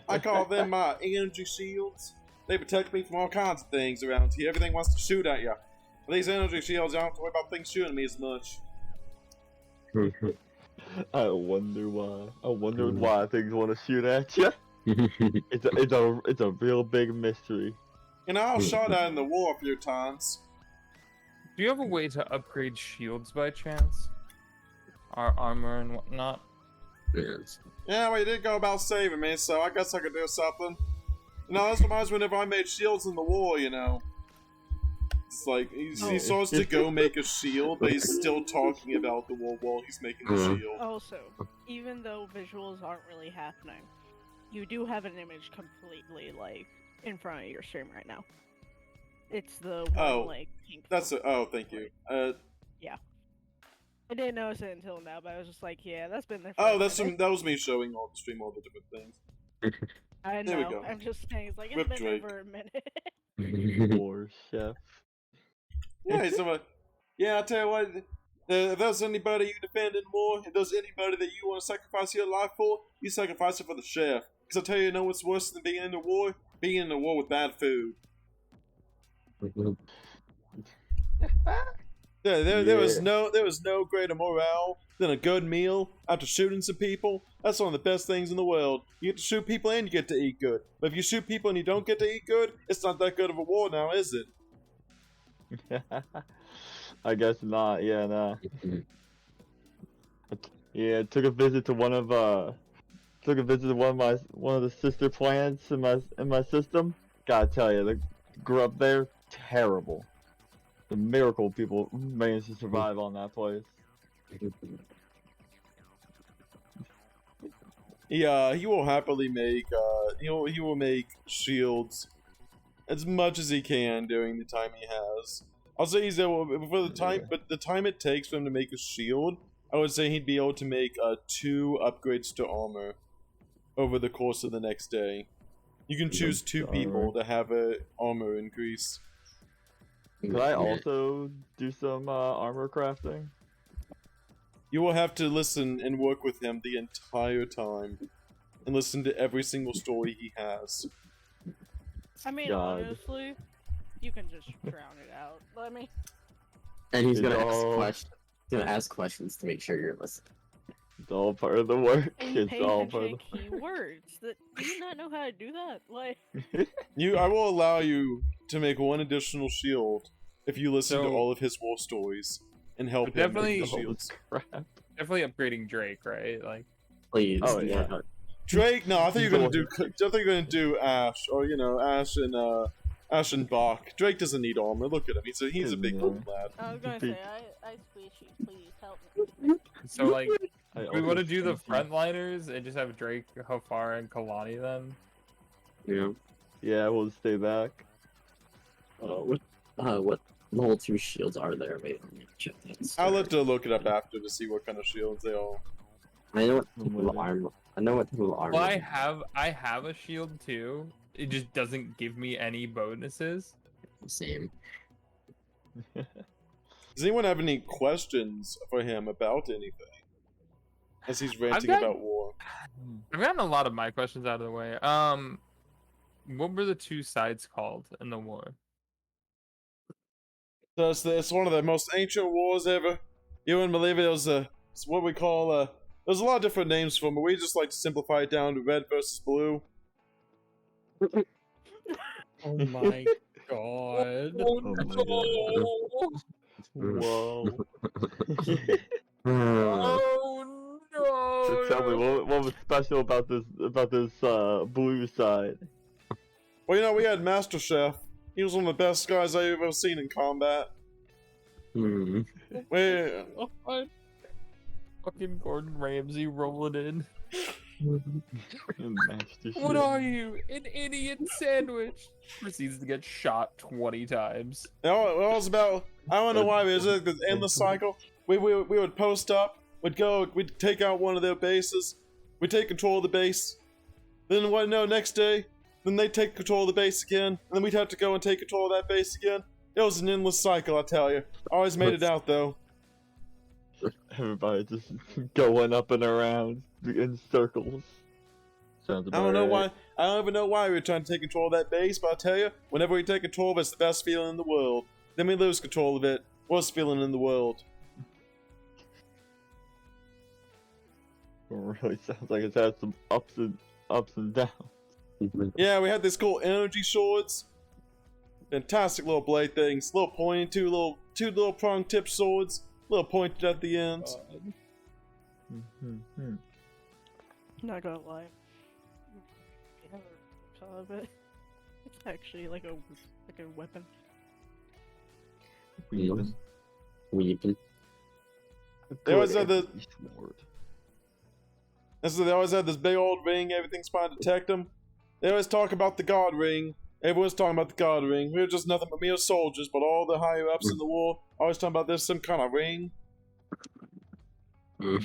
I call them my energy shields. They protect me from all kinds of things around here. Everything wants to shoot at you. With these energy shields, I don't have to worry about things shooting me as much. I wonder why. I wonder why things want to shoot at you. It's a real big mystery. You know, I was shot at in the war a few times. Do you have a way to upgrade shields by chance? Our armor and whatnot? Yes. Yeah, well, you did go about saving me, so I guess I could do something. You know, this reminds me whenever I made shields in the war, you know. It's like, he starts to go make a shield, but he's still talking about the war while he's making the shield. Also, even though visuals aren't really happening, you do have an image completely, like, in front of your stream right now. It's the one, Oh, like, pink. That's it. Oh, thank you. I didn't notice it until now, but I was just like, yeah, that's been there for Oh, a that minute. was me showing all the stream all the different things. I there we know, go. I'm just saying, it's like, Rip it's been Drake. there for a minute. War chef. Yeah, he's somebody. Yeah, I tell you what. If there's anybody you defend in war, if there's anybody that you want to sacrifice your life for, you sacrifice it for the chef. Because I tell you know what's worse than being in the war? Being in the war with bad food. Yeah, there was no greater morale than a good meal after shooting some people. That's one of the best things in the world. You get to shoot people and you get to eat good. But if you shoot people and you don't get to eat good, it's not that good of a war now, is it? I guess not. Yeah, nah. Yeah, took a visit to one of the sister planets in my system. Gotta tell you, the grew up there, terrible. The miracle people managed to survive on that place. Yeah, he will happily make he will make shields as much as he can during the time he has. I'll say he's able for the time, but the time it takes for him to make a shield, I would say he'd be able to make 2 upgrades to armor over the course of the next day. You can choose 2 people to have a armor increase. Could I also do some armor crafting? You will have to listen and work with him the entire time, and listen to every single story he has. I mean, God. honestly, you can just drown it out. Let me. And he's It's gonna ask all- questions. He's gonna ask questions to make sure you're listening. It's all part of the work. And you It's pay all attention part to keywords. Do you not know how to do that? Like, I will allow you to make 1 additional shield if you listen to So- all of his war stories and help him Definitely- make the of shields. crap. Definitely upgrading Drake, right? Like, Please. Oh, yeah. Drake, no, I thought you were gonna do. Go I thought you were gonna do Ash, or Ash and Bach. Drake doesn't need armor. Look at him. He's a big Yeah. old lad. I was gonna Big- say, I squishy, please help me. so like, We want to do the frontliners and just have Drake, Hafar, and Kalani then. Yeah. Yeah, we'll stay back. What level 2 shields are there? Wait, let me check that. I'll have to look it up after to see what kind of shields they are. I know what Oh type my of God. armor. I know what type of armor. Well, I have a shield too. It just doesn't give me any bonuses. Same. Does anyone have any questions for him about anything? As he's ranting got- about war. I've gotten a lot of my questions out of the way. What were the two sides called in the war? So it's one of the most ancient wars ever. You wouldn't believe it. It was it's what we call there's a lot of different names for them, but we just like to simplify it down to red versus blue. Oh my god. Oh my God. Whoa. Oh no! So tell me, what was special about this blue side? Well, you know, we had Master Chef. He was one of the best guys I've ever seen in combat. Hmm. We, God. Fucking Gordon Ramsay rolling in. Master What Chef. are you? An idiot sandwich. Proceeds to get shot 20 times. it was about, I don't know why, it was like the endless cycle. We would post up, we'd take out one of their bases, we'd take control of the base. Then what? No, next day, then they'd take control of the base again, and then we'd have to go and take control of that base again. It was an endless cycle, I tell you. Always made it out though. Everybody just going up and around in circles. Sounds I don't know about why. right. I don't even know why we were trying to take control of that base, but I tell you, whenever we take control of it, it's the best feeling in the world. Then we lose control of it, worst feeling in the world. It really sounds like it's had some ups and downs. Yeah, we had these cool energy swords. Fantastic little blade things. Little pointy, two little prong tip swords. Little pointed at the end. Mm-hmm. Not gonna lie. Yeah, saw of it. It's actually like a weapon. Weaving. Weeping. They always Good had the- energy sword. And so they always had this big old ring, everything's trying to protect them. They always talk about the God ring. Everyone's talking about the God ring. We were just nothing but mere soldiers, but all the higher ups in the war always talking about there's some kind of ring. Oh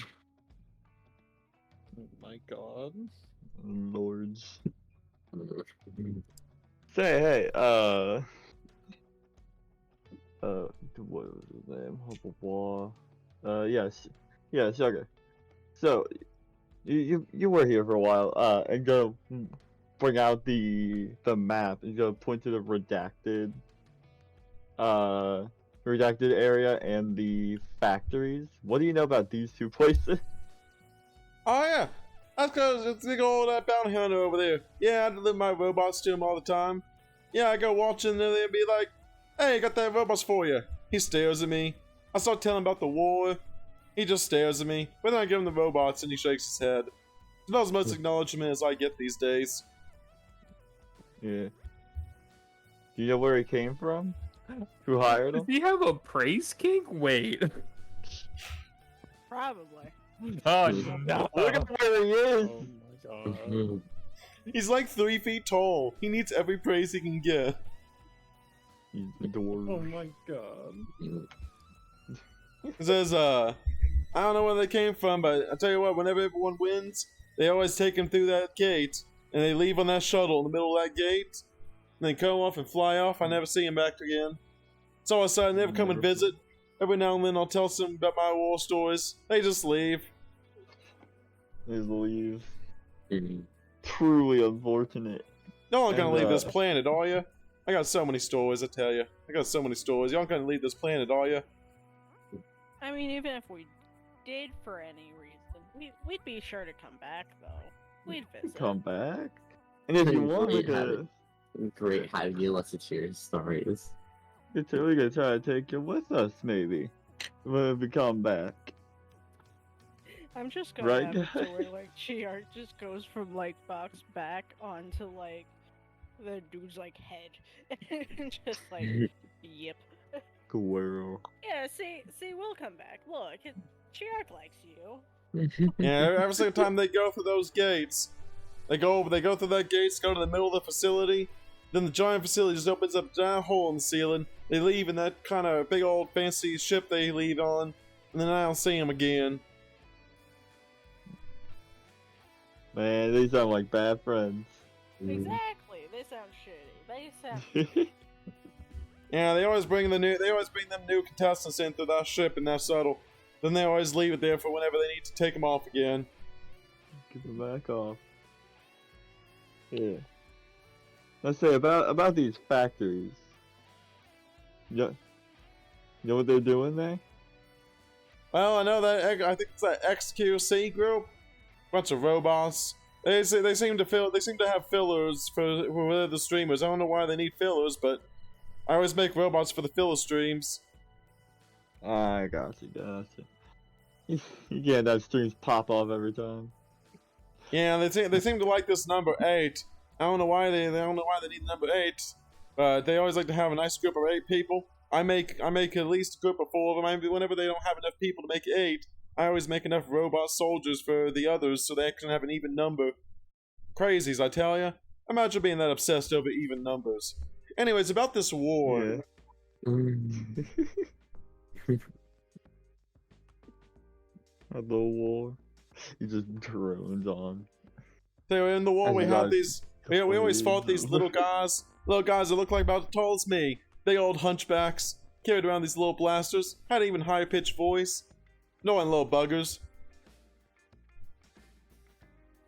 my god. Lords. Say, hey, what was his name? Yes, okay. So, you were here for a while, and go bring out the map and go point to the redacted area and the factories. What do you know about these two places? Oh yeah, that's because it's the big old bounty hunter over there. Yeah, I deliver my robots to him all the time. Yeah, I go watch in there and be like, hey, I got that robots for you. He stares at me. I start telling him about the war. He just stares at me. But then I give him the robots and he shakes his head. It's about as much acknowledgement as I get these days. Yeah. Do you know where he came from? Who hired Does him? he have a praise king? Wait. Probably. Oh Mm. no. Look at where he is! Oh my god. He's like 3 feet tall. He needs every praise he can get. He's a dwarf. Oh my god. It says, I don't know where they came from, but I tell you what, whenever everyone wins, they always take him through that gate, and they leave on that shuttle in the middle of that gate, and they come off and fly off. I never see him back again. So I decided to never come and visit. Every now and then I'll tell some about my war stories. They just leave. Just leave. Mhm. Truly unfortunate. Y'all aren't gonna And, leave this uh, planet, are you? I got so many stories, I tell you. I got so many stories. Y'all aren't gonna leave this planet, are you? I mean, even if we did for any reason, we'd be sure to come back, though. We'd visit. Come back. And if you want, we Great could Great having you listen to your stories. we could try to take you with us, maybe. When we come back. I'm just gonna Right, have it to guys? where, like, Chiart just goes from, like, Box back onto, like, the dude's, like, head. And just, like, yep. Squirrel. Yeah, see, we'll come back. Look, Chiart likes you. Yeah, every single time they go through those gates, they go through that gates, go to the middle of the facility, then the giant facility just opens up a giant hole in the ceiling. They leave in that kind of big old fancy ship they leave on, and then I don't see them again. Man, they sound like bad friends. Exactly. They sound shitty. They sound. Yeah, they always bring them new contestants in through that ship and that shuttle. Then they always leave it there for whenever they need to take them off again. Get them back off. Yeah. Let's say about these factories. You know what they're doing there? Well, I know that I think it's that XQC group, bunch of robots. They seem to have fillers for the streamers. I don't know why they need fillers, but I always make robots for the filler streams. I gotcha. You can't have streams pop off every time. Yeah, they seem to like this number 8. I don't know why they need number 8, but they always like to have a nice group of 8 people. I make at least a group of 4 of them. Whenever they don't have enough people to make 8, I always make enough robot soldiers for the others so they can have an even number. Crazies, I tell ya. Imagine being that obsessed over even numbers. Anyways, about this war. Yeah. A little war. He just drones on. So in the war, As we you have guys these. We always fought these little guys that look like about as tall as me. Big old hunchbacks. Carried around these little blasters. Had an even higher pitched voice. No one little buggers.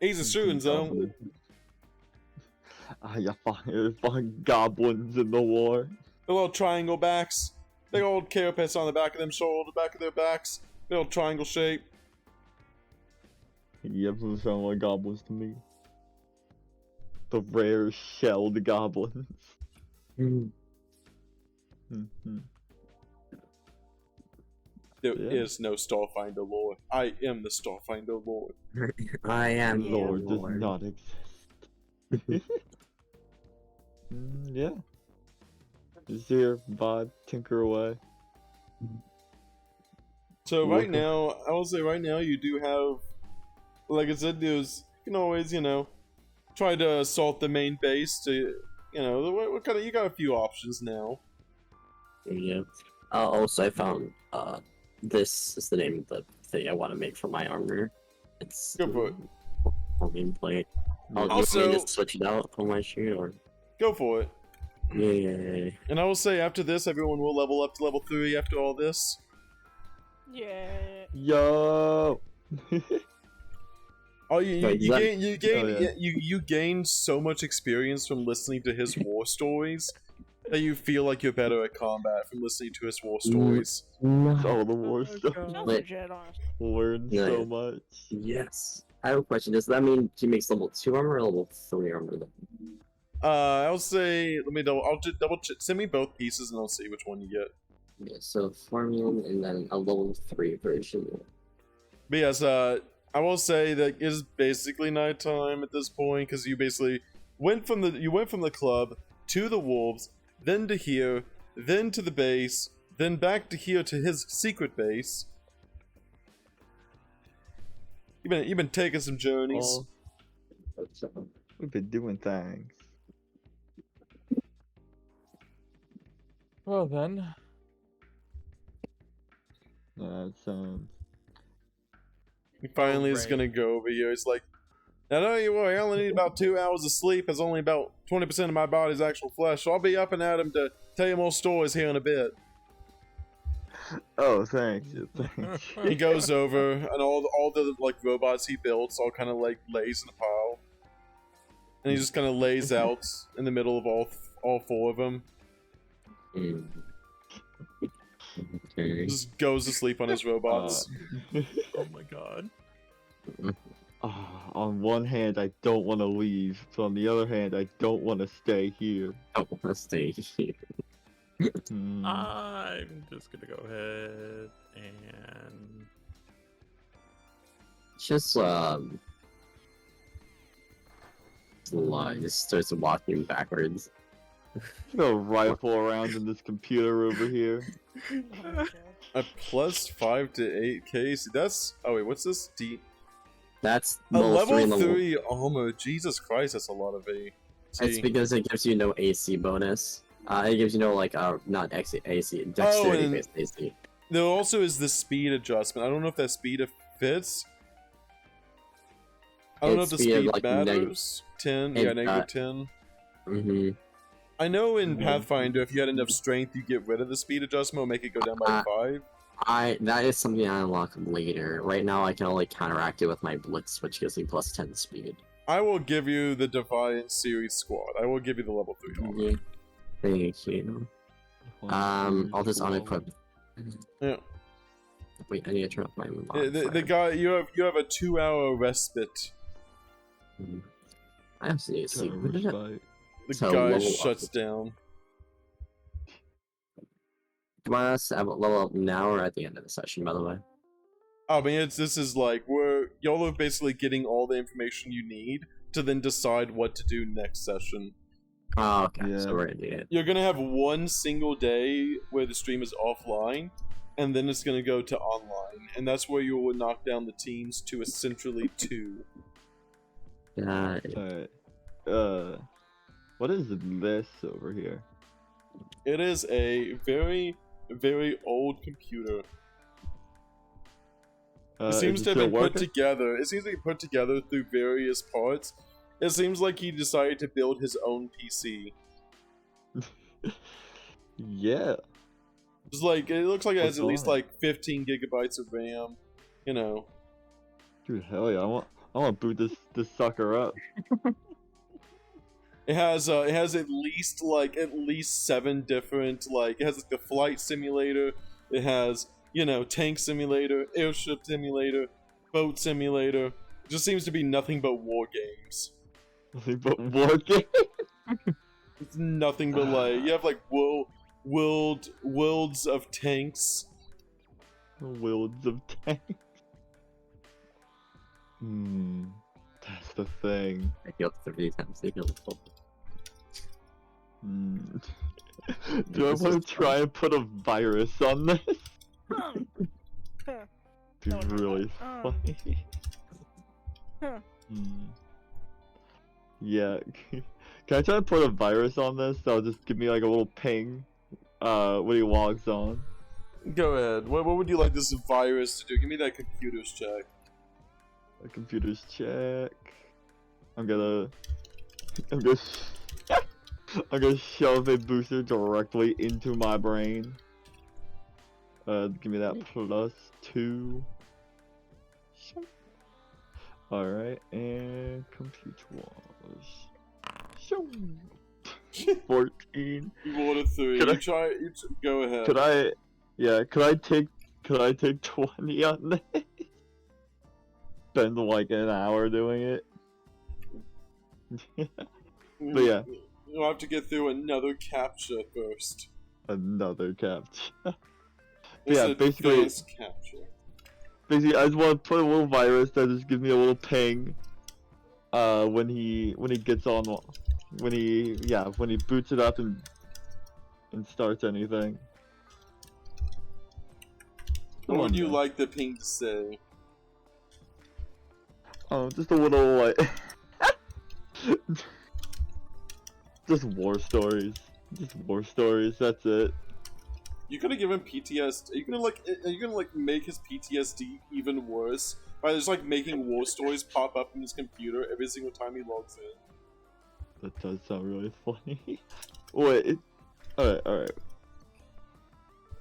Easy shooting though. Ah, you fucking goblins in the war. The little triangle backs. Big old carapace on the back of them shoulders, back of their backs. Big old triangle shape. Yep, those sound like goblins to me. The rare shelled goblins. Mhm. There Yeah. is no Starfinder Lord. I am the Starfinder Lord. I am Yeah. Lord does Lord. not exist. Yeah. Just here, vibe, tinker away. So right Welcome. now, I will say right now you do have, like I said, you can always, try to assault the main base to, what kind of, you got a few options now. Yeah. Also, I found this is the name of the thing I want to make for my armor. It's Go for it. Arming plate. I'll Also- just switch it out on my sheet or Go for it. yeah. And I will say after this, everyone will level up to level 3 after all this. Yeah. Yo! Oh, you Wait, that- gain yeah. you gain so much experience from listening to his war stories that you feel like you're better at combat from listening to his war stories. All the war Oh, stuff. God. Sounds Wait. legit, honestly. Learned Yeah, so yeah. much. Yes. I have a question. Does that mean he makes level 2 armor or level 3 armor? I'll say, I'll just double check. Send me both pieces and I'll see which one you get. Yeah, so Formium and then a level 3 version. But yes, I will say that it is basically nighttime at this point because you basically went from the club to the wolves, then to here, then to the base, then back to here to his secret base. You've been taking some journeys. Oh, we've been doing things. Well then. That sounds. He finally is Right. gonna go over here. It's like, now don't you worry, I only need about 2 hours of sleep. As only about 20% of my body's actual flesh. So I'll be up and at him to tell you more stories here in a bit. Oh, thank you. Thank you. He goes over and all the like robots he builds all kind of like lays in a pile, and he just kind of lays out in the middle of all 4 of them. Mm. Okay. Just goes to sleep on his robots. Oh my god. On one hand, I don't want to leave. So on the other hand, I don't want to stay here. Oh, let's stay here. Hmm. I'm just gonna go ahead and Just starts walking backwards. Just gonna rifle around in this computer over here. Oh, A plus 5 to 8k. See, that's. Oh, wait, what's this? That's A level and 3 armor. Jesus Christ, that's a lot of A. It's because it gives you no AC bonus. It gives you no like not AC dexterity based AC. There also is the speed adjustment. I don't know if that speed fits. I don't know if the speed like, matters. 10, yeah, negative 10. Mm-hmm. I know in Pathfinder, if you had enough strength, you get rid of the speed adjustment or make it go down by 5. That is something I unlock later. Right now, I can only counteract it with my Blitz, which gives me plus 10 speed. I will give you the Defiant Series squad. I will give you the level 3 armor. Yeah. Thank you. I'll just unequip. Yeah. Wait, I need to turn off my The guy, you have a 2-hour respite. I have to see. The So guy level shuts up. down. Do you want us to have a level up now or at the end of the session, by the way? I mean, this is like y'all are basically getting all the information you need to then decide what to do next session. Oh, okay. Yeah. So we're gonna do it. You're gonna have one single day where the stream is offline, and then it's gonna go to online, and that's where you will knock down the teams to essentially 2. Yeah. Alright. What is this over here? It is a very, very old computer. It seems to have been put together. It seems to be put together through various parts. It seems like he decided to build his own PC. Yeah. It's like it looks like it has What's at least on it? like 15 gigabytes of RAM. You know. Dude, hell yeah! I want to boot this sucker up. It has at least 7 different it has like the flight simulator. It has tank simulator, airship simulator, boat simulator. It just seems to be nothing but war games. Nothing but war game. It's nothing but you have like worlds of tanks. Wilds of tanks. That's the thing. I healed 30 times. They healed full. Do I want to try and put a virus on this? Be That would be really fun. funny. Huh. Yeah. Can I try to put a virus on this that'll just give me like a little ping when he logs on? Go ahead. What would you like this virus to do? Give me that computer's check. A computer's check. I'm gonna I'm gonna shove a booster directly into my brain. Give me that +2. Alright, and compute was 14. You rolled a 3. Could Go ahead. Could I take 20 on this? Spend like an hour doing it. But yeah. You'll have to get through another captcha first. Another captcha. It's Yeah, basically, advanced captcha. I just want to put a little virus that just gives me a little ping. When he gets on, when he boots it up and starts anything. What would you like the ping to say? Oh, just a little like, just war stories. Just war stories. That's it. You could have given PTSD. Are you gonna make his PTSD even worse by just making war stories pop up in his computer every single time he logs in? That does sound really funny. Wait. Alright.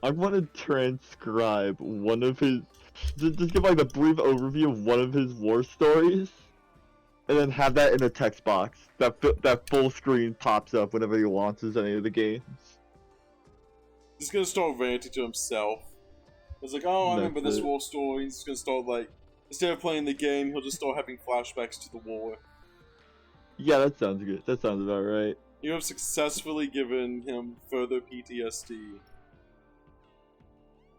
I want to transcribe one of his. Just give like a brief overview of one of his war stories, and then have that in a text box. That full screen pops up whenever he launches any of the games. He's gonna start ranting to himself. It's like, oh, I remember That's this it. war story. He's gonna start instead of playing the game, he'll just start having flashbacks to the war. Yeah, that sounds good. That sounds about right. You have successfully given him further PTSD.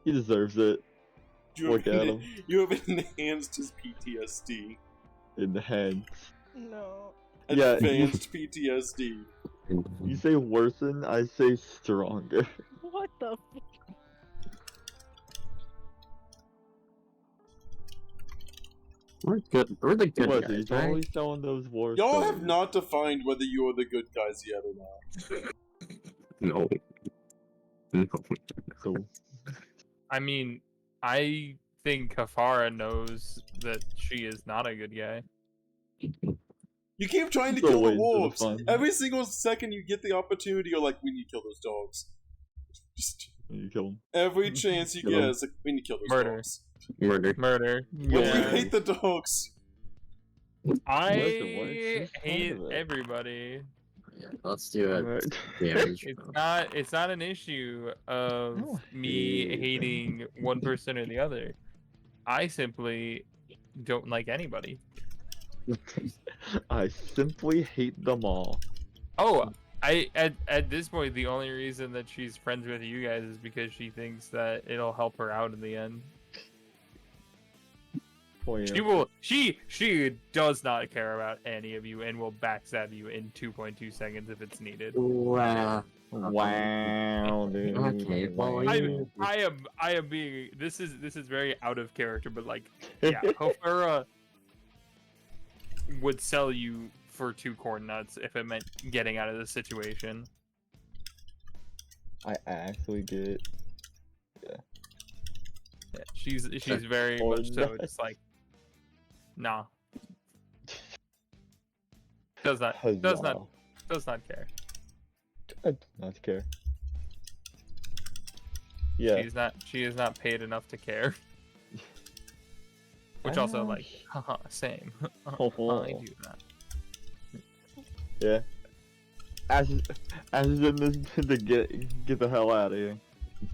He deserves it. Look at him. You have enhanced his PTSD. In the head. No. Yeah, Advanced PTSD. You say worsen, I say stronger. What the? We're good. We're the good What, guys, he's right? always showing those war Y'all have stories. not defined whether you are the good guys yet or not. No. No. So, I mean, I think Kafara knows that she is not a good guy. You keep trying to Still kill the waiting for the wolves. fun. Every single second you get the opportunity, you're like, we need to kill those dogs. Just you kill him. every chance you Kill get, 'em. it's like, we need to kill those Murder. dogs. Murder. Murder. Like, you Yeah. hate the dogs. I Listen, what is this part hate of it? everybody. Yeah, let's do it. Alright. Damage. It's not an issue of don't me hate hating one person or the other. I simply don't like anybody. I simply hate them all. Oh, at this point the only reason that she's friends with you guys is because she thinks that it'll help her out in the end. Oh, yeah. She does not care about any of you and will backstab you in 2.2 seconds if it's needed. Wow. Wow, dude. Okay, well, Wow. I am being this is very out of character, but like yeah, Hofura would sell you for 2 corn nuts if it meant getting out of the situation. I actually get. Yeah, she's very Corn much so nuts. just like nah. Does not care. I do not care. Yeah. She is not paid enough to care. Which also like haha, same. I do that. Yeah. Ash is in this to get the hell out of here.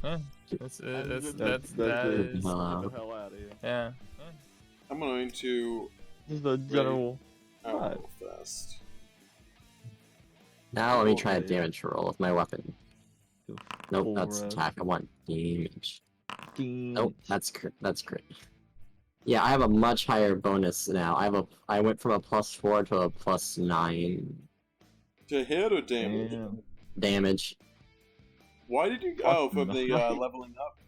That's Get is the Wow. hell out of here. yeah. I'm going to This is the general. out fast. Now let me try a Okay. damage roll with my weapon. Nope, that's Alright. attack. I want damage. Nope, Damage. that's crit. Yeah, I have a much higher bonus now. I went from a +4 to a +9 To hit or damage? Damn. damage. Why did you? Fuck Oh, from the no. leveling up.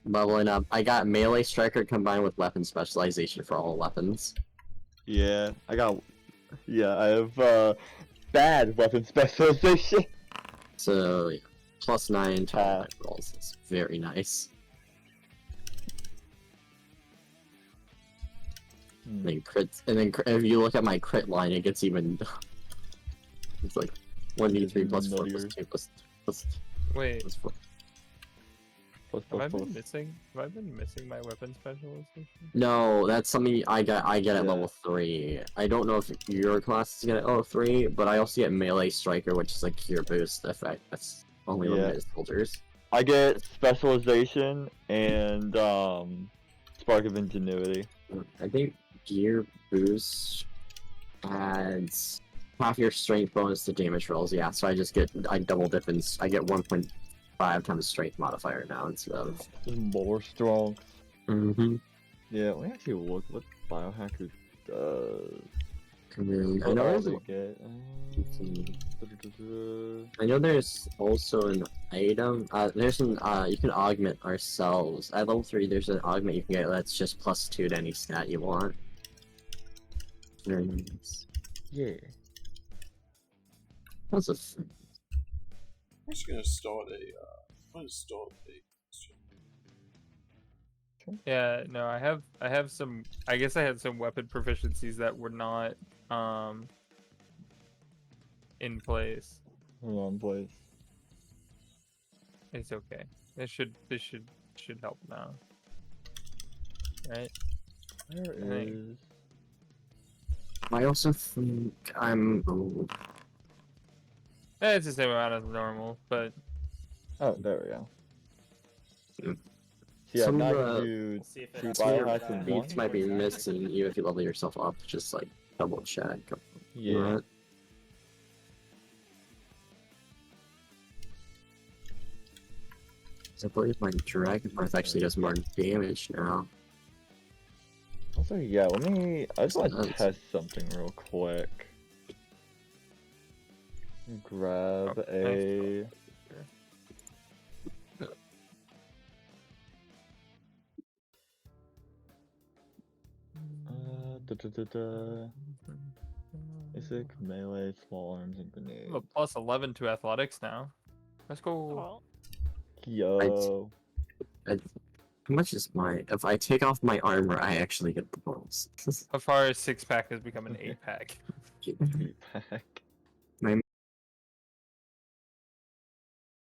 Leveling up. I got melee striker combined with weapon specialization for all weapons. Yeah, I got. Yeah, I have bad weapon specialization. So yeah, +9 to all Ah. my rolls. It's very nice. And then crits, and then if you look at my crit line, it gets even. It's like 1d3 +4 Nuttier. +2 plus Wait, +4. Plus, have I plus, been plus. missing? Have I been missing my weapon specialization? No, that's something I get at Yeah. level 3. I don't know if your class is get at level 3, but I also get melee striker, which is like cure boost effect. That's only Yeah. limited to soldiers. I get specialization and spark of ingenuity. I think gear boost adds half your strength bonus to damage rolls. Yeah, so I double dip and I get 1.5 times strength modifier now instead of. Just more strong. Mm-hmm. Yeah, let me actually look what biohacker does. I know What all there's they a- get. I know there's also an item. There's an you can augment ourselves at level 3. There's an augment you can get that's just +2 to any stat you want. Very nice. Yeah. That's a thing. I'm just gonna start a. I'm gonna start a. Yeah, no, I have some. I guess I had some weapon proficiencies that were not in place. Hold on, boys. It's okay. This should help now. Right? Where Dang. is? I also think I'm. It's the same amount as normal, but Oh, there we go. Hmm. Yeah, Some, now I uh, can do Let's see if two it biohacks in one. Beats might be missing even if you level yourself up. Just like double check. Yeah. Alright. I believe my Dragon Breath actually does more damage now. Also, yeah, let me. I just want to Nice. test something real quick. Grab Oh, a. Da-da-da-da. Basic, melee, small arms, and I grenades. have a plus 11 to athletics now. Let's go. Well, Yo. How much is my? If I take off my armor, I actually get the bonus. How far is 6-pack has become an 8-pack? Feedback. My